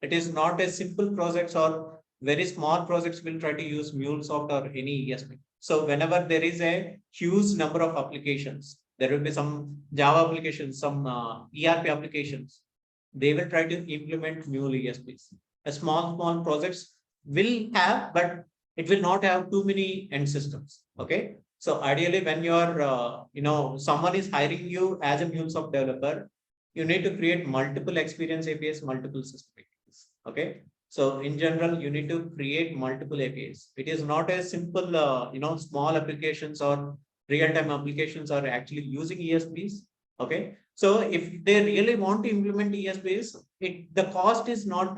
It is not a simple projects or very small projects will try to use Mulesoft or any ESP. So whenever there is a huge number of applications, there will be some Java applications, some ERP applications. They will try to implement Mule ESPs. A small projects will have, but it will not have too many end systems. Okay, so ideally, when you're, someone is hiring you as a Mulesoft developer, you need to create multiple experience APIs, multiple system APIs. Okay, so in general, you need to create multiple APIs. It is not a simple, small applications or real-time applications are actually using ESPs. Okay, so if they really want to implement ESPs, the cost is not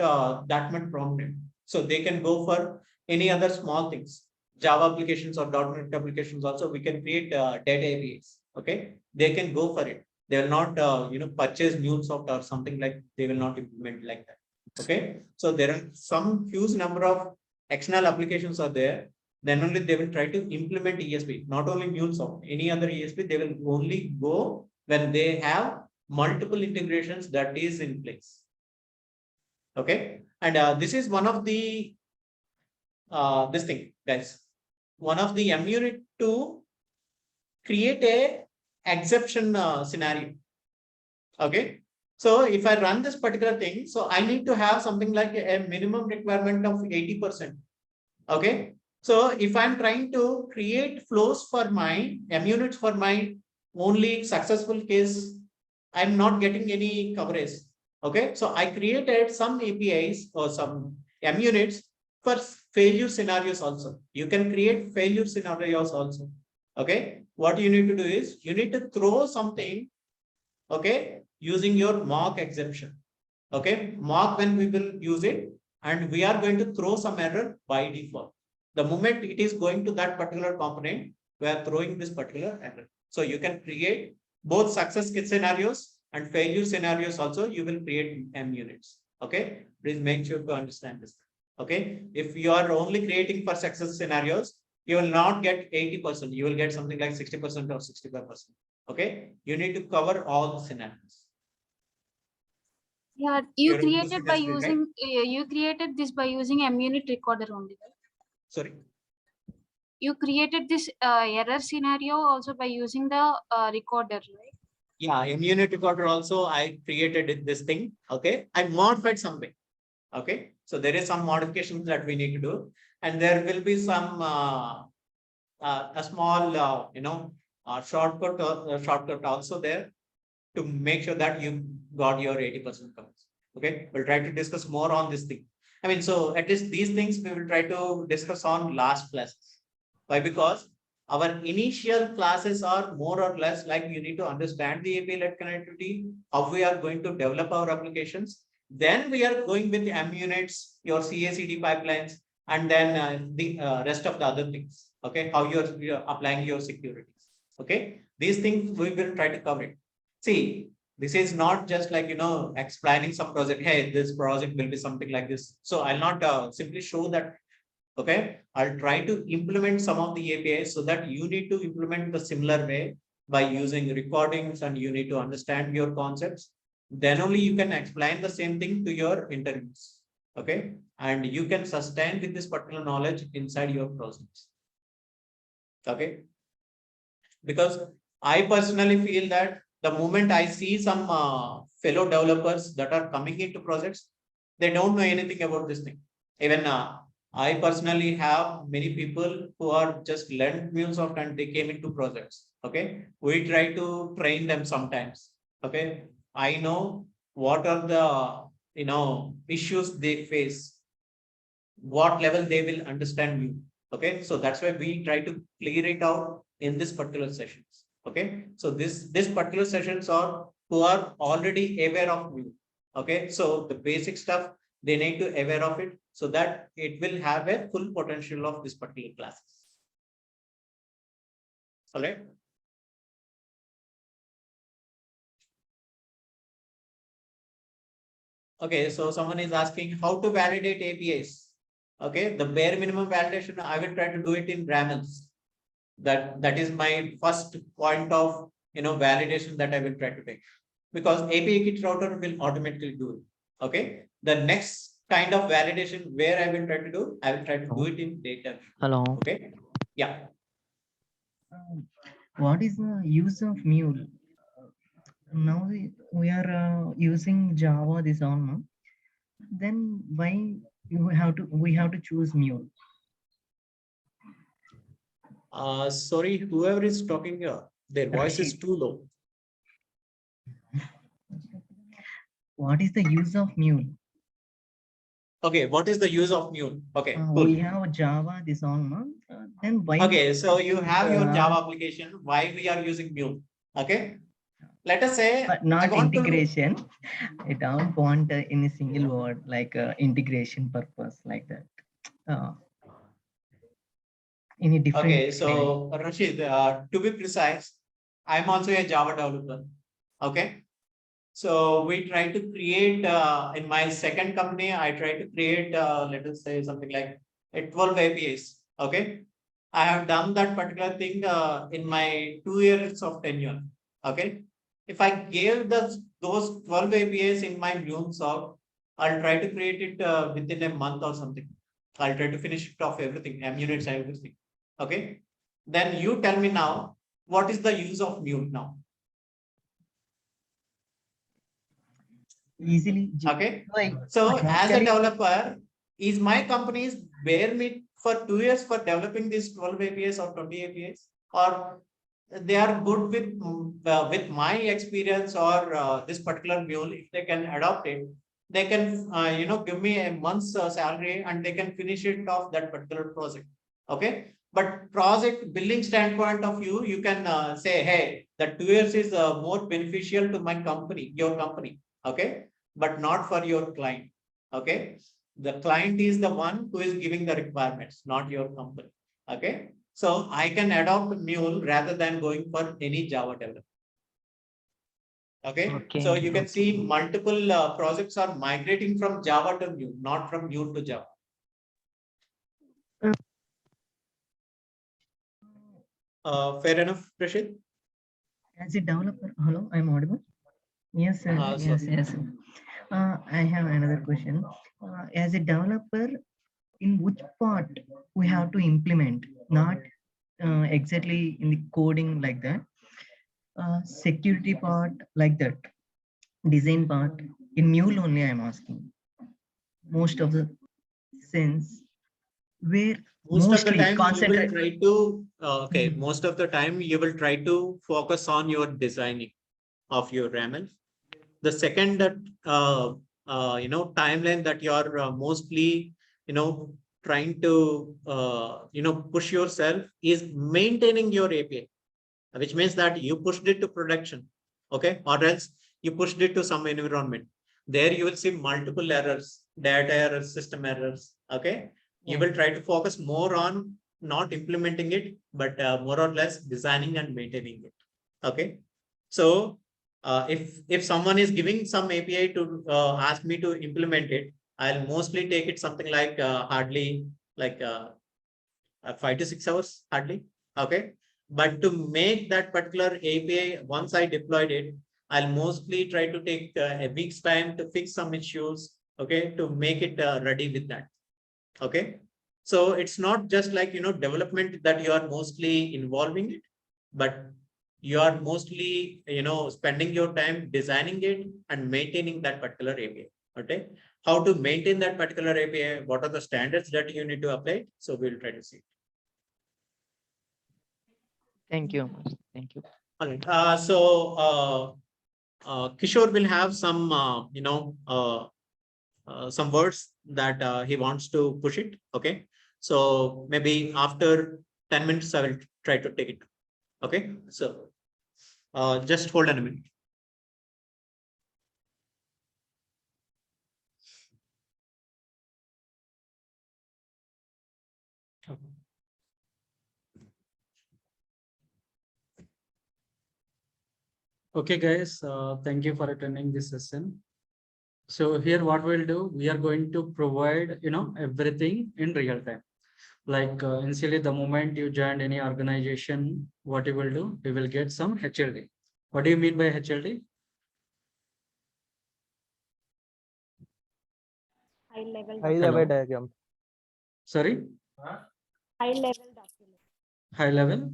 that much prominent. So they can go for any other small things. Java applications or .NET applications also, we can create data APIs. Okay, they can go for it. They will not, purchase Mulesoft or something like. They will not implement like that. Okay, so there are some huge number of external applications are there. Then only they will try to implement ESP. Not only Mulesoft, any other ESP, they will only go when they have multiple integrations that is in place. Okay, and this is one of the this thing, guys. One of the unit to create a exception scenario. Okay, so if I run this particular thing, so I need to have something like a minimum requirement of 80%. Okay, so if I'm trying to create flows for my units for my only successful case, I'm not getting any coverage. Okay, so I created some APIs or some units for failure scenarios also. You can create failure scenarios also. Okay, what you need to do is you need to throw something, okay, using your mock exception. Okay, mock when we will use it, and we are going to throw some error by default. The moment it is going to that particular component, we are throwing this particular error. So you can create both success case scenarios and failure scenarios also. You will create M units. Okay, please make sure to understand this. Okay, if you are only creating for success scenarios, you will not get 80%. You will get something like 60% or 65%. Okay, you need to cover all the scenarios. Yeah, you created this by using unit recorder only, right? Sorry. You created this error scenario also by using the recorder, right? Yeah, unit recorder also I created this thing. Okay, I modified something. Okay, so there is some modifications that we need to do, and there will be some a small shortcut also there to make sure that you got your 80% coverage. Okay, we'll try to discuss more on this thing. I mean, so at least these things we will try to discuss on last classes. Why? Because our initial classes are more or less like you need to understand the API-led connectivity, how we are going to develop our applications. Then we are going with the units, your CI/CD pipelines, and then the rest of the other things. Okay, how you're applying your securities. Okay, these things we will try to cover it. See, this is not just like explaining some project. Hey, this project will be something like this. So I'll not simply show that. Okay, I'll try to implement some of the APIs so that you need to implement the similar way by using recordings, and you need to understand your concepts. Then only you can explain the same thing to your interviews. Okay, and you can sustain with this particular knowledge inside your projects. Okay, because I personally feel that the moment I see some fellow developers that are coming into projects, they don't know anything about this thing. Even I personally have many people who are just learned Mulesoft and they came into projects. Okay, we try to train them sometimes. Okay, I know what are the issues they face, what level they will understand you. Okay, so that's why we try to clear it out in this particular sessions. Okay, so this particular sessions are who are already aware of you. Okay, so the basic stuff they need to aware of it so that it will have a full potential of this particular classes. All right. Okay, so someone is asking how to validate APIs. Okay, the bare minimum validation, I will try to do it in Ramels. That is my first point of validation that I will try to take, because API kit router will automatically do it. Okay, the next kind of validation where I will try to do, I will try to do it in data. Hello. Okay, yeah. What is the use of Mule? Now we are using Java this on. Then why we have to choose Mule? Sorry, whoever is talking here, their voice is too low. What is the use of Mule? Okay, what is the use of Mule? Okay, cool. We have Java this on. Then why? Okay, so you have your Java application. Why we are using Mule? Okay, let us say but not integration. I don't want in a single word like integration purpose like that. In a different. Okay, so Rashid, to be precise, I'm also a Java developer. Okay, so we try to create in my second company, I try to create let us say something like 12 APIs. Okay, I have done that particular thing in my 2 years of tenure. Okay, if I gave those 12 APIs in my Mulesoft, I'll try to create it within a month or something. I'll try to finish it off everything, units, everything. Okay, then you tell me now, what is the use of Mule now? Easily. Okay, so as a developer, is my company's bear me for 2 years for developing these 12 APIs or 20 APIs, or they are good with my experience or this particular Mule? If they can adopt it, they can give me a month's salary and they can finish it off that particular project. Okay, but project billing standpoint of view, you can say, hey, that 2 years is more beneficial to my company, your company. Okay, but not for your client. Okay, the client is the one who is giving the requirements, not your company. Okay, so I can adopt Mule rather than going for any Java developer. Okay, so you can see multiple projects are migrating from Java to Mule, not from Mule to Java. Fair enough, Rashid? As a developer, hello, I'm audible? Yes, sir. Yes. I have another question. As a developer, in which part we have to implement, not exactly in the coding like that, security part like that, design part, in Mule only I'm asking. Most of the sense where most of the time concentrate. you will try to okay, most of the time you will try to focus on your designing of your ramel. The second that timeline that you're mostly, trying to, push yourself is maintaining your API, which means that you pushed it to production, okay, or else you pushed it to some environment. There you will see multiple errors, data errors, system errors, okay. You will try to focus more on not implementing it, but more or less designing and maintaining it, okay. So if someone is giving some API to ask me to implement it, I'll mostly take it something like hardly like 5 to 6 hours, hardly, okay. But to make that particular API, once I deployed it, I'll mostly try to take a week's time to fix some issues, okay, to make it ready with that, okay. So it's not just like, development that you are mostly involving it, but you are mostly, spending your time designing it and maintaining that particular API, okay. How to maintain that particular API, what are the standards that you need to apply? So we'll try to see. Thank you. Thank you. All right. Kishore will have some, some words that he wants to push it. Okay. So maybe after 10 minutes, I will try to take it. Okay. So just hold on a minute. Okay, guys, thank you for attending this session. So here what we'll do, we are going to provide, everything in real time. Like initially, the moment you joined any organization, what you will do, you will get some HLD. What do you mean by HLD? High level Hello? diagram. Sorry? High level document. High level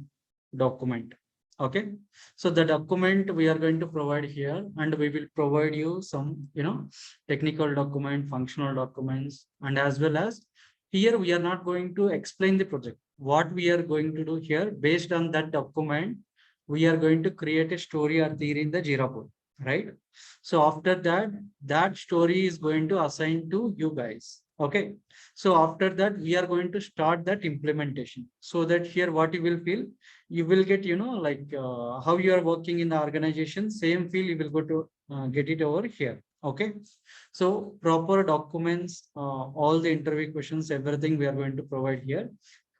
document. Okay, so the document we are going to provide here, and we will provide you some, technical document, functional documents, and as well as here we are not going to explain the project. What we are going to do here, based on that document, we are going to create a story or theory in the Jira board, right? So after that, that story is going to assign to you guys. Okay, so after that, we are going to start that implementation, so that here what you will feel, you will get, like how you are working in the organization, same feel you will go to get it over here. Okay, so proper documents, all the interview questions, everything we are going to provide here.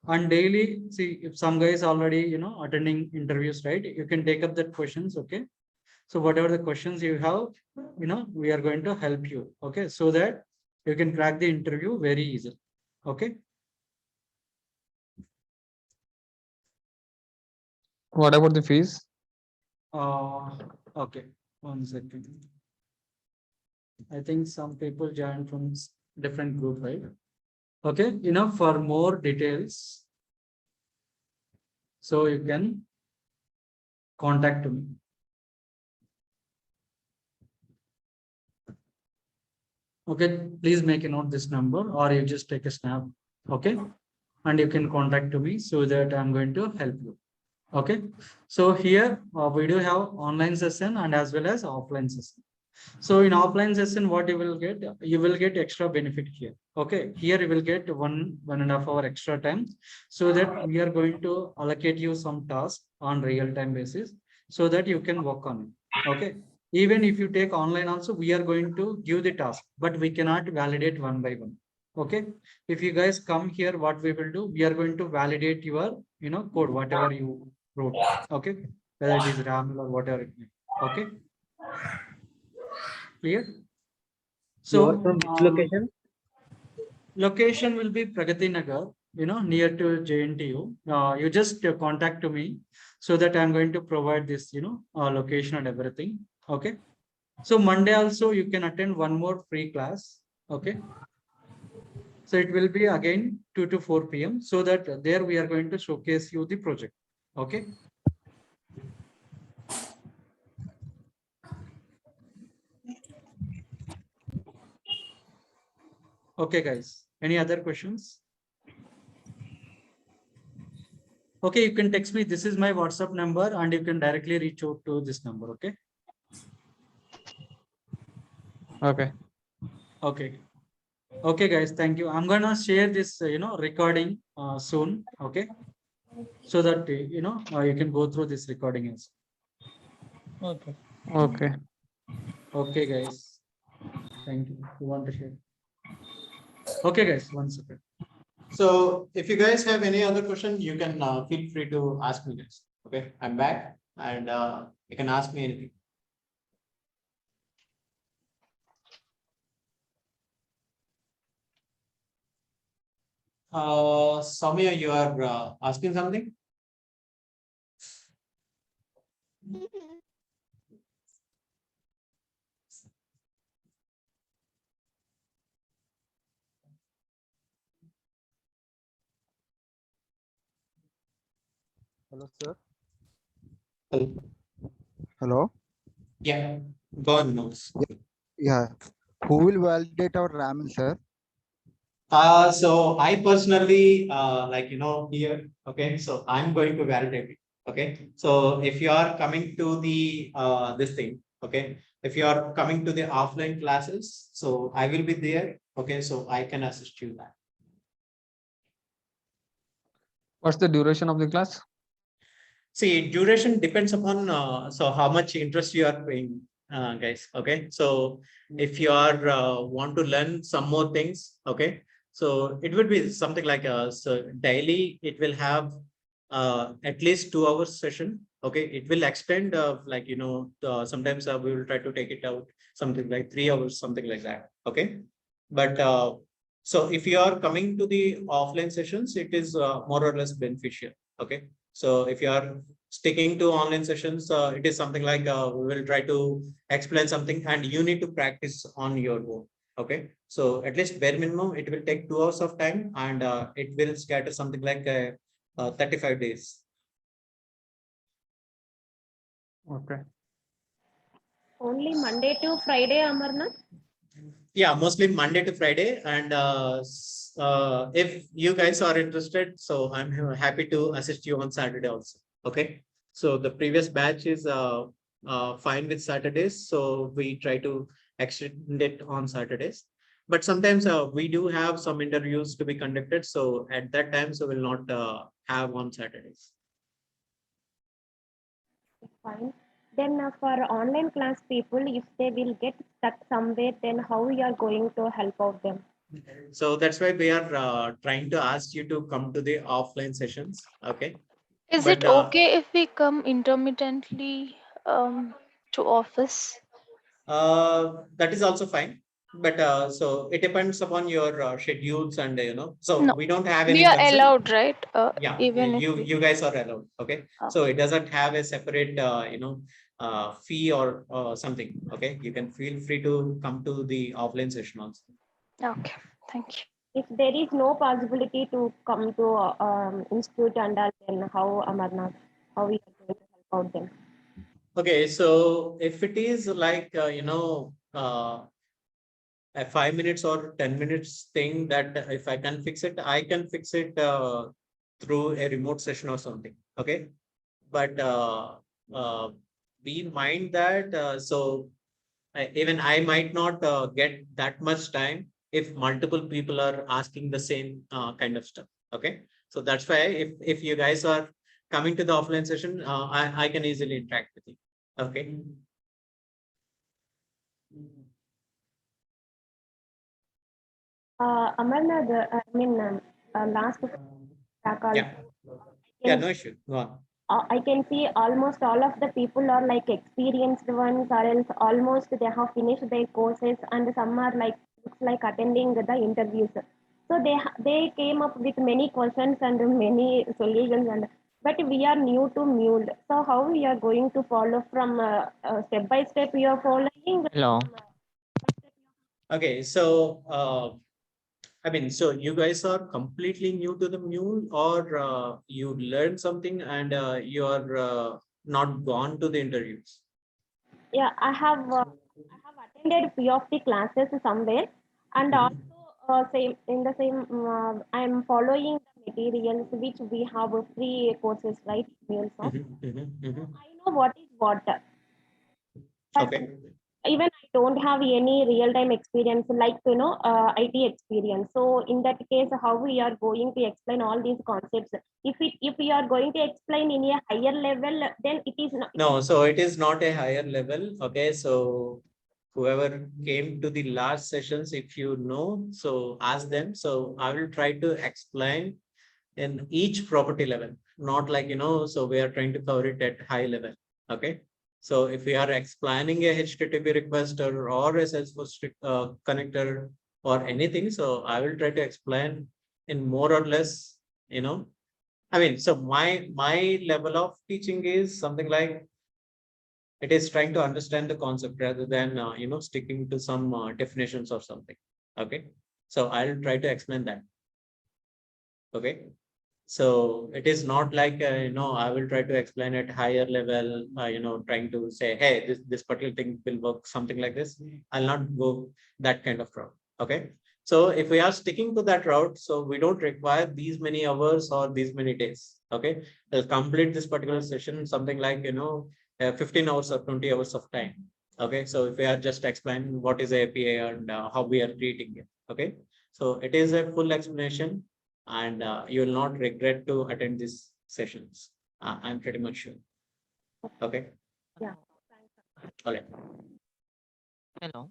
And daily, see, if some guys already, attending interviews, right, you can take up that questions. Okay, so whatever the questions you have, we are going to help you. Okay, so that you can crack the interview very easily. Okay. What about the fees? Okay, 1 second. I think some people joined from different group, right? Okay, for more details, so you can contact me. Okay, please make a note this number, or you just take a snap. Okay, and you can contact me so that I'm going to help you. Okay, so here we do have online session and as well as offline session. So in offline session, what you will get extra benefit here. Okay, here you will get 1.5 hour extra time, so that we are going to allocate you some tasks on real-time basis, so that you can work on it. Okay, even if you take online also, we are going to give the task, but we cannot validate one by one. Okay, if you guys come here, what we will do, we are going to validate your code, whatever you wrote. Okay, whether it is RAM or whatever it may. Okay, clear? So You are from which location? Location will be Pragati Nagar, near to JNTU. You just contact to me, so that I'm going to provide this, location and everything. Okay, so Monday also you can attend one more free class. Okay, so it will be again 2 to 4 p.m. so that there we are going to showcase you the project. Okay. Okay, guys. Any other questions? Okay, you can text me. This is my WhatsApp number, and you can directly reach out to this number. Okay. Okay. Okay. Okay, guys, thank you. I'm gonna share this, recording soon. Okay, so that you can go through this recording as. Okay. Okay. Okay, guys. Thank you. You want to share? Okay, guys. 1 second. So if you guys have any other question, you can feel free to ask me this. Okay, I'm back, and you can ask me anything. Soumya, you are asking something? Hello, sir. Hello. Hello. Yeah, go on, Notes. Yeah. Who will validate our RAM, sir? So I personally here. Okay, so I'm going to validate it. Okay, so if you are coming to the this thing, okay, if you are coming to the offline classes, so I will be there. Okay, so I can assist you that. What's the duration of the class? See, duration depends upon so how much interest you are paying, guys. Okay, so if you are want to learn some more things, okay, so it would be something like so daily it will have at least 2 hours session. Okay, it will extend sometimes we will try to take it out something like 3 hours, something like that. Okay, but so if you are coming to the offline sessions, it is more or less beneficial. Okay, so if you are sticking to online sessions, it is something like we will try to explain something and you need to practice on your own. Okay, so at least bare minimum, it will take 2 hours of time and it will scatter something like 35 days. Okay. Only Monday to Friday, Amarnath? Yeah, mostly Monday to Friday. And if you guys are interested, so I'm happy to assist you on Saturday also. Okay. So the previous batch is fine with Saturdays. So we try to extend it on Saturdays. But sometimes we do have some interviews to be conducted. So at that time, so we'll not have on Saturdays. Fine. Then for online class people, if they will get stuck somewhere, then how we are going to help out them? So that's why we are trying to ask you to come to the offline sessions. Okay. Is But it okay if we come intermittently to office? that is also fine. But so it depends upon your schedules and so No, we don't have we any are concern. allowed, right? Yeah, Even if you guys are allowed. Okay, so it doesn't have a separate fee or something. Okay, you can feel free to come to the offline session also. Okay, thank you. If there is no possibility to come to institute and all, then how, Amarnath, how we are going to help out them? Okay, so if it is like a 5 minutes or 10 minutes thing that if I can fix it, I can fix it through a remote session or something. Okay, but we mind that so even I might not get that much time if multiple people are asking the same kind of stuff. Okay, so that's why if you guys are coming to the offline session, I can easily interact with you. Okay. Amarnath, I mean, last Yeah. Yeah, no issue. Go on. I can see almost all of the people are like experienced ones, or else almost they have finished their courses, and some are like looks like attending the interviews. So they came up with many questions and many solutions, and but we are new to Mule. So how we are going to follow from step by step? We are following. Hello. Okay, so I mean, so you guys are completely new to the Mule, or you learned something and you are not gone to the interviews? Yeah, I have attended few of the classes somewhere, and also same in the same I am following the materials which we have free courses, right? Mulesoft. I know what is what. But Okay. even I don't have any real-time experience like IT experience. So in that case, how we are going to explain all these concepts? If we are going to explain in a higher level, then it is not. No, so it is not a higher level. Okay, so whoever came to the last sessions, if you know, so ask them. So I will try to explain in each property level, not like, so we are trying to cover it at high level. Okay. So if we are explaining a HTTP request or a Salesforce connector or anything, so I will try to explain in more or less, I mean, so my level of teaching is something like it is trying to understand the concept rather than sticking to some definitions or something. Okay, so I'll try to explain that. Okay, so it is not like I will try to explain at higher level, trying to say, hey, this particular thing will work, something like this. I'll not go that kind of route. Okay, so if we are sticking to that route, so we don't require these many hours or these many days. Okay, I'll complete this particular session something like 15 hours or 20 hours of time. Okay, so if we are just explaining what is API and how we are creating it. Okay, so it is a full explanation, and you will not regret to attend these sessions. I'm pretty much sure. Okay. Yeah. All right. Hello.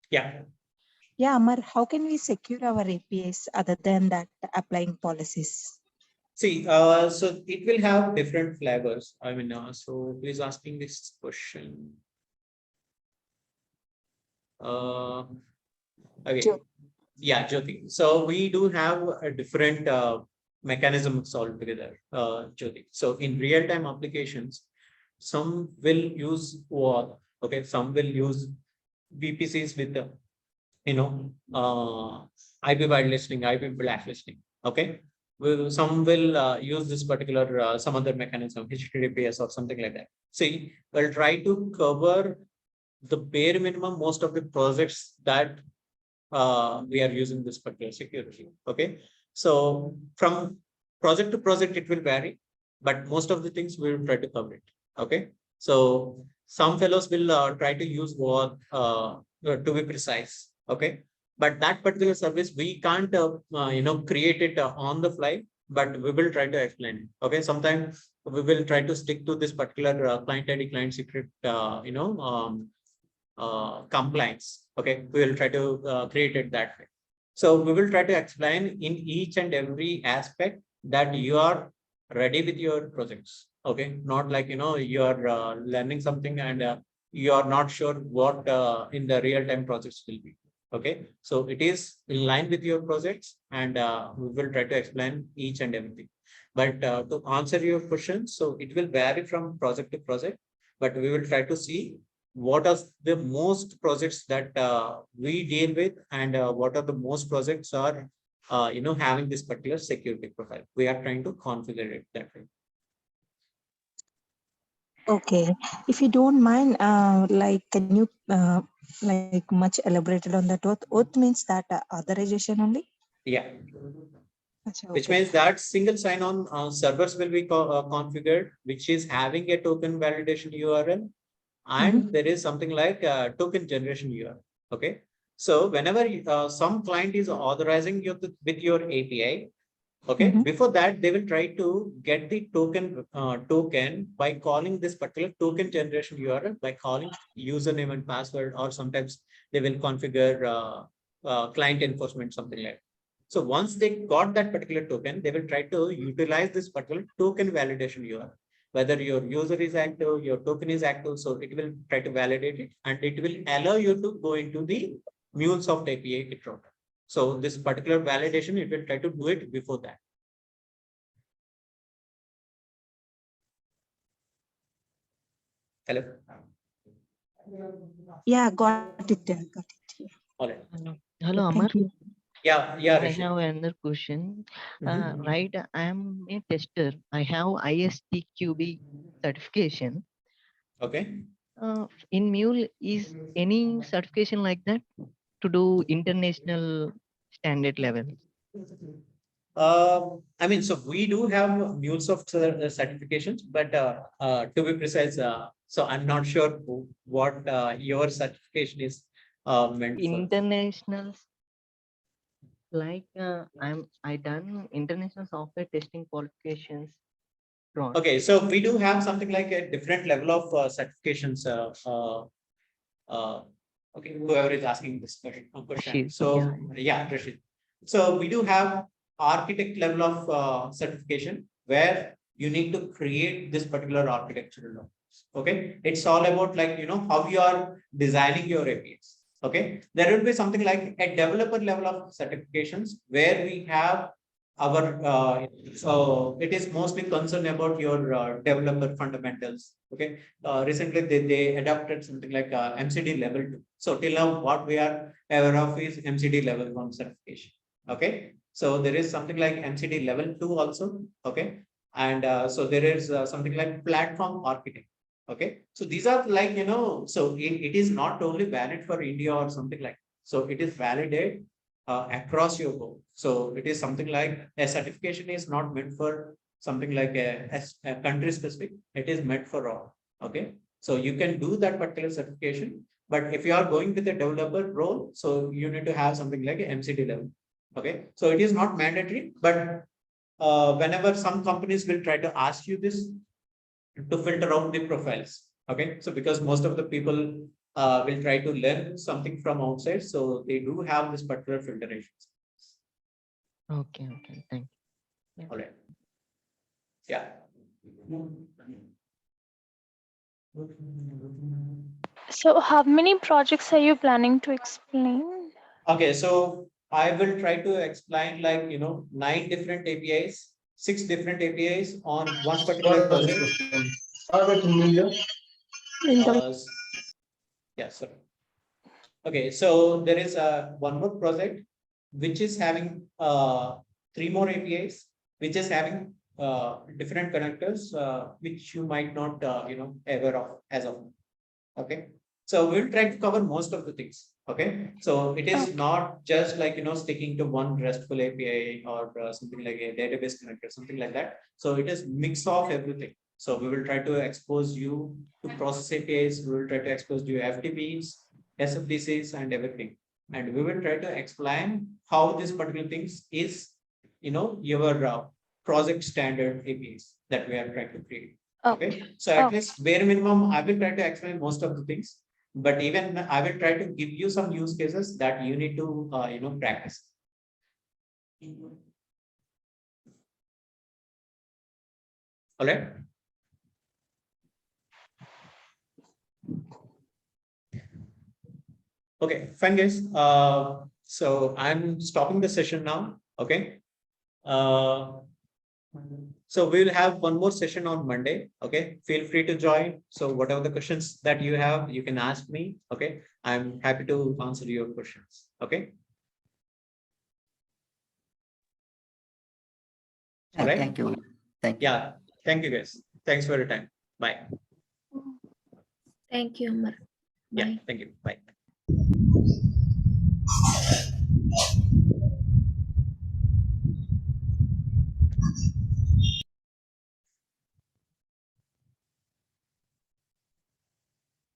Yeah. Yeah, Amar, how can we secure our APIs other than that applying policies? See, so it will have different flavors. I mean, so who is asking this question? Okay. Yeah, Jyoti. So we do have a different mechanisms altogether, Jyoti. So in real-time applications, some will use OAuth. Okay, some will use VPCs with the IP whitelisting, IP blacklisting. Okay, some will use this particular some other mechanism, HTTPS or something like that. See, we'll try to cover the bare minimum most of the projects that we are using this particular security. Okay, so from project to project it will vary, but most of the things we will try to cover it. Okay, so some fellows will try to use OAuth to be precise. Okay, but that particular service we can't create it on the fly, but we will try to explain it. Okay, sometimes we will try to stick to this particular client ID, client secret compliance. Okay, we will try to create it that way. So we will try to explain in each and every aspect that you are ready with your projects. Okay, not like you are learning something and you are not sure what in the real-time projects will be. Okay, so it is in line with your projects, and we will try to explain each and everything. But to answer your question, so it will vary from project to project, but we will try to see what are the most projects that we deal with, and what are the most projects are having this particular security profile. We are trying to configure it that way. Okay, if you don't mind, can you like much elaborated on that? Oath means that authorization only? Yeah. Achha, Which okay. means that single sign-on servers will be configured, which is having a token validation URL, and there is something like token generation URL. Okay, so whenever some client is authorizing you with your API, okay, before that they will try to get the token by calling this particular token generation URL by calling username and password, or sometimes they will configure client enforcement, something like that. So once they got that particular token, they will try to utilize this particular token validation URL. Whether your user is active, your token is active, so it will try to validate it, and it will allow you to go into the Mulesoft API Git router. So this particular validation, it will try to do it before that. Hello. Yeah, got it. Got it. All right. Hello, Amar. Yeah, I Rishi. have another question. Right, I am a tester. I have ISTQB certification. Okay. In Mule, is any certification like that to do international standard level? I mean, so we do have Mulesoft certifications, but to be precise, so I'm not sure what your certification is meant for. International, like I done international software testing qualifications. Okay, so we do have something like a different level of certifications. Okay, whoever is asking this question. Rashid, So yeah, Rashid. So we do have architect level of certification where you need to create this particular architectural law. Okay, it's all about like how you are designing your APIs. Okay, there will be something like a developer level of certifications where we have our so it is mostly concerned about your developer fundamentals. Okay, recently they adopted something like MCD level 2. So till now what we are aware of is MCD level 1 certification. Okay, so there is something like MCD level 2 also. Okay, and so there is something like platform architect. Okay, so these are like so it is not only valid for India or something like, so it is validated across your board. So it is something like a certification is not meant for something like a country specific. It is meant for all. Okay, so you can do that particular certification, but if you are going with a developer role, so you need to have something like a MCD level. Okay, so it is not mandatory, but whenever some companies will try to ask you this to filter out the profiles. Okay, so because most of the people will try to learn something from outside, so they do have this particular filtration. Okay, thank you. All right. Yeah. So how many projects are you planning to explain? Okay, so I will try to explain like 9 different APIs, 6 different APIs on one particular project. Yeah, sorry. Okay, so there is one more project which is having 3 more APIs, which is having different connectors, which you might not aware of as of now. Okay, so we'll try to cover most of the things. Okay, so it is not just like sticking to one RESTful API or something like a database connector, something like that. So it is mix of everything. So we will try to expose you to process APIs. We will try to expose you FTPs, SFDCs, and everything. And we will try to explain how this particular things is, your project standard APIs that we are trying to create. Okay, so at least bare minimum, I will try to explain most of the things, but even I will try to give you some use cases that you need to, practice. All right. Okay, fine, guys. So I'm stopping the session now. Okay. So we'll have one more session on Monday. Okay, feel free to join. So whatever the questions that you have, you can ask me. Okay, I'm happy to answer your questions. Okay. All right. Thank you. Thank you. Yeah. Thank you, guys. Thanks for your time. Bye. Thank you, Amar. Yeah. Thank you. Bye.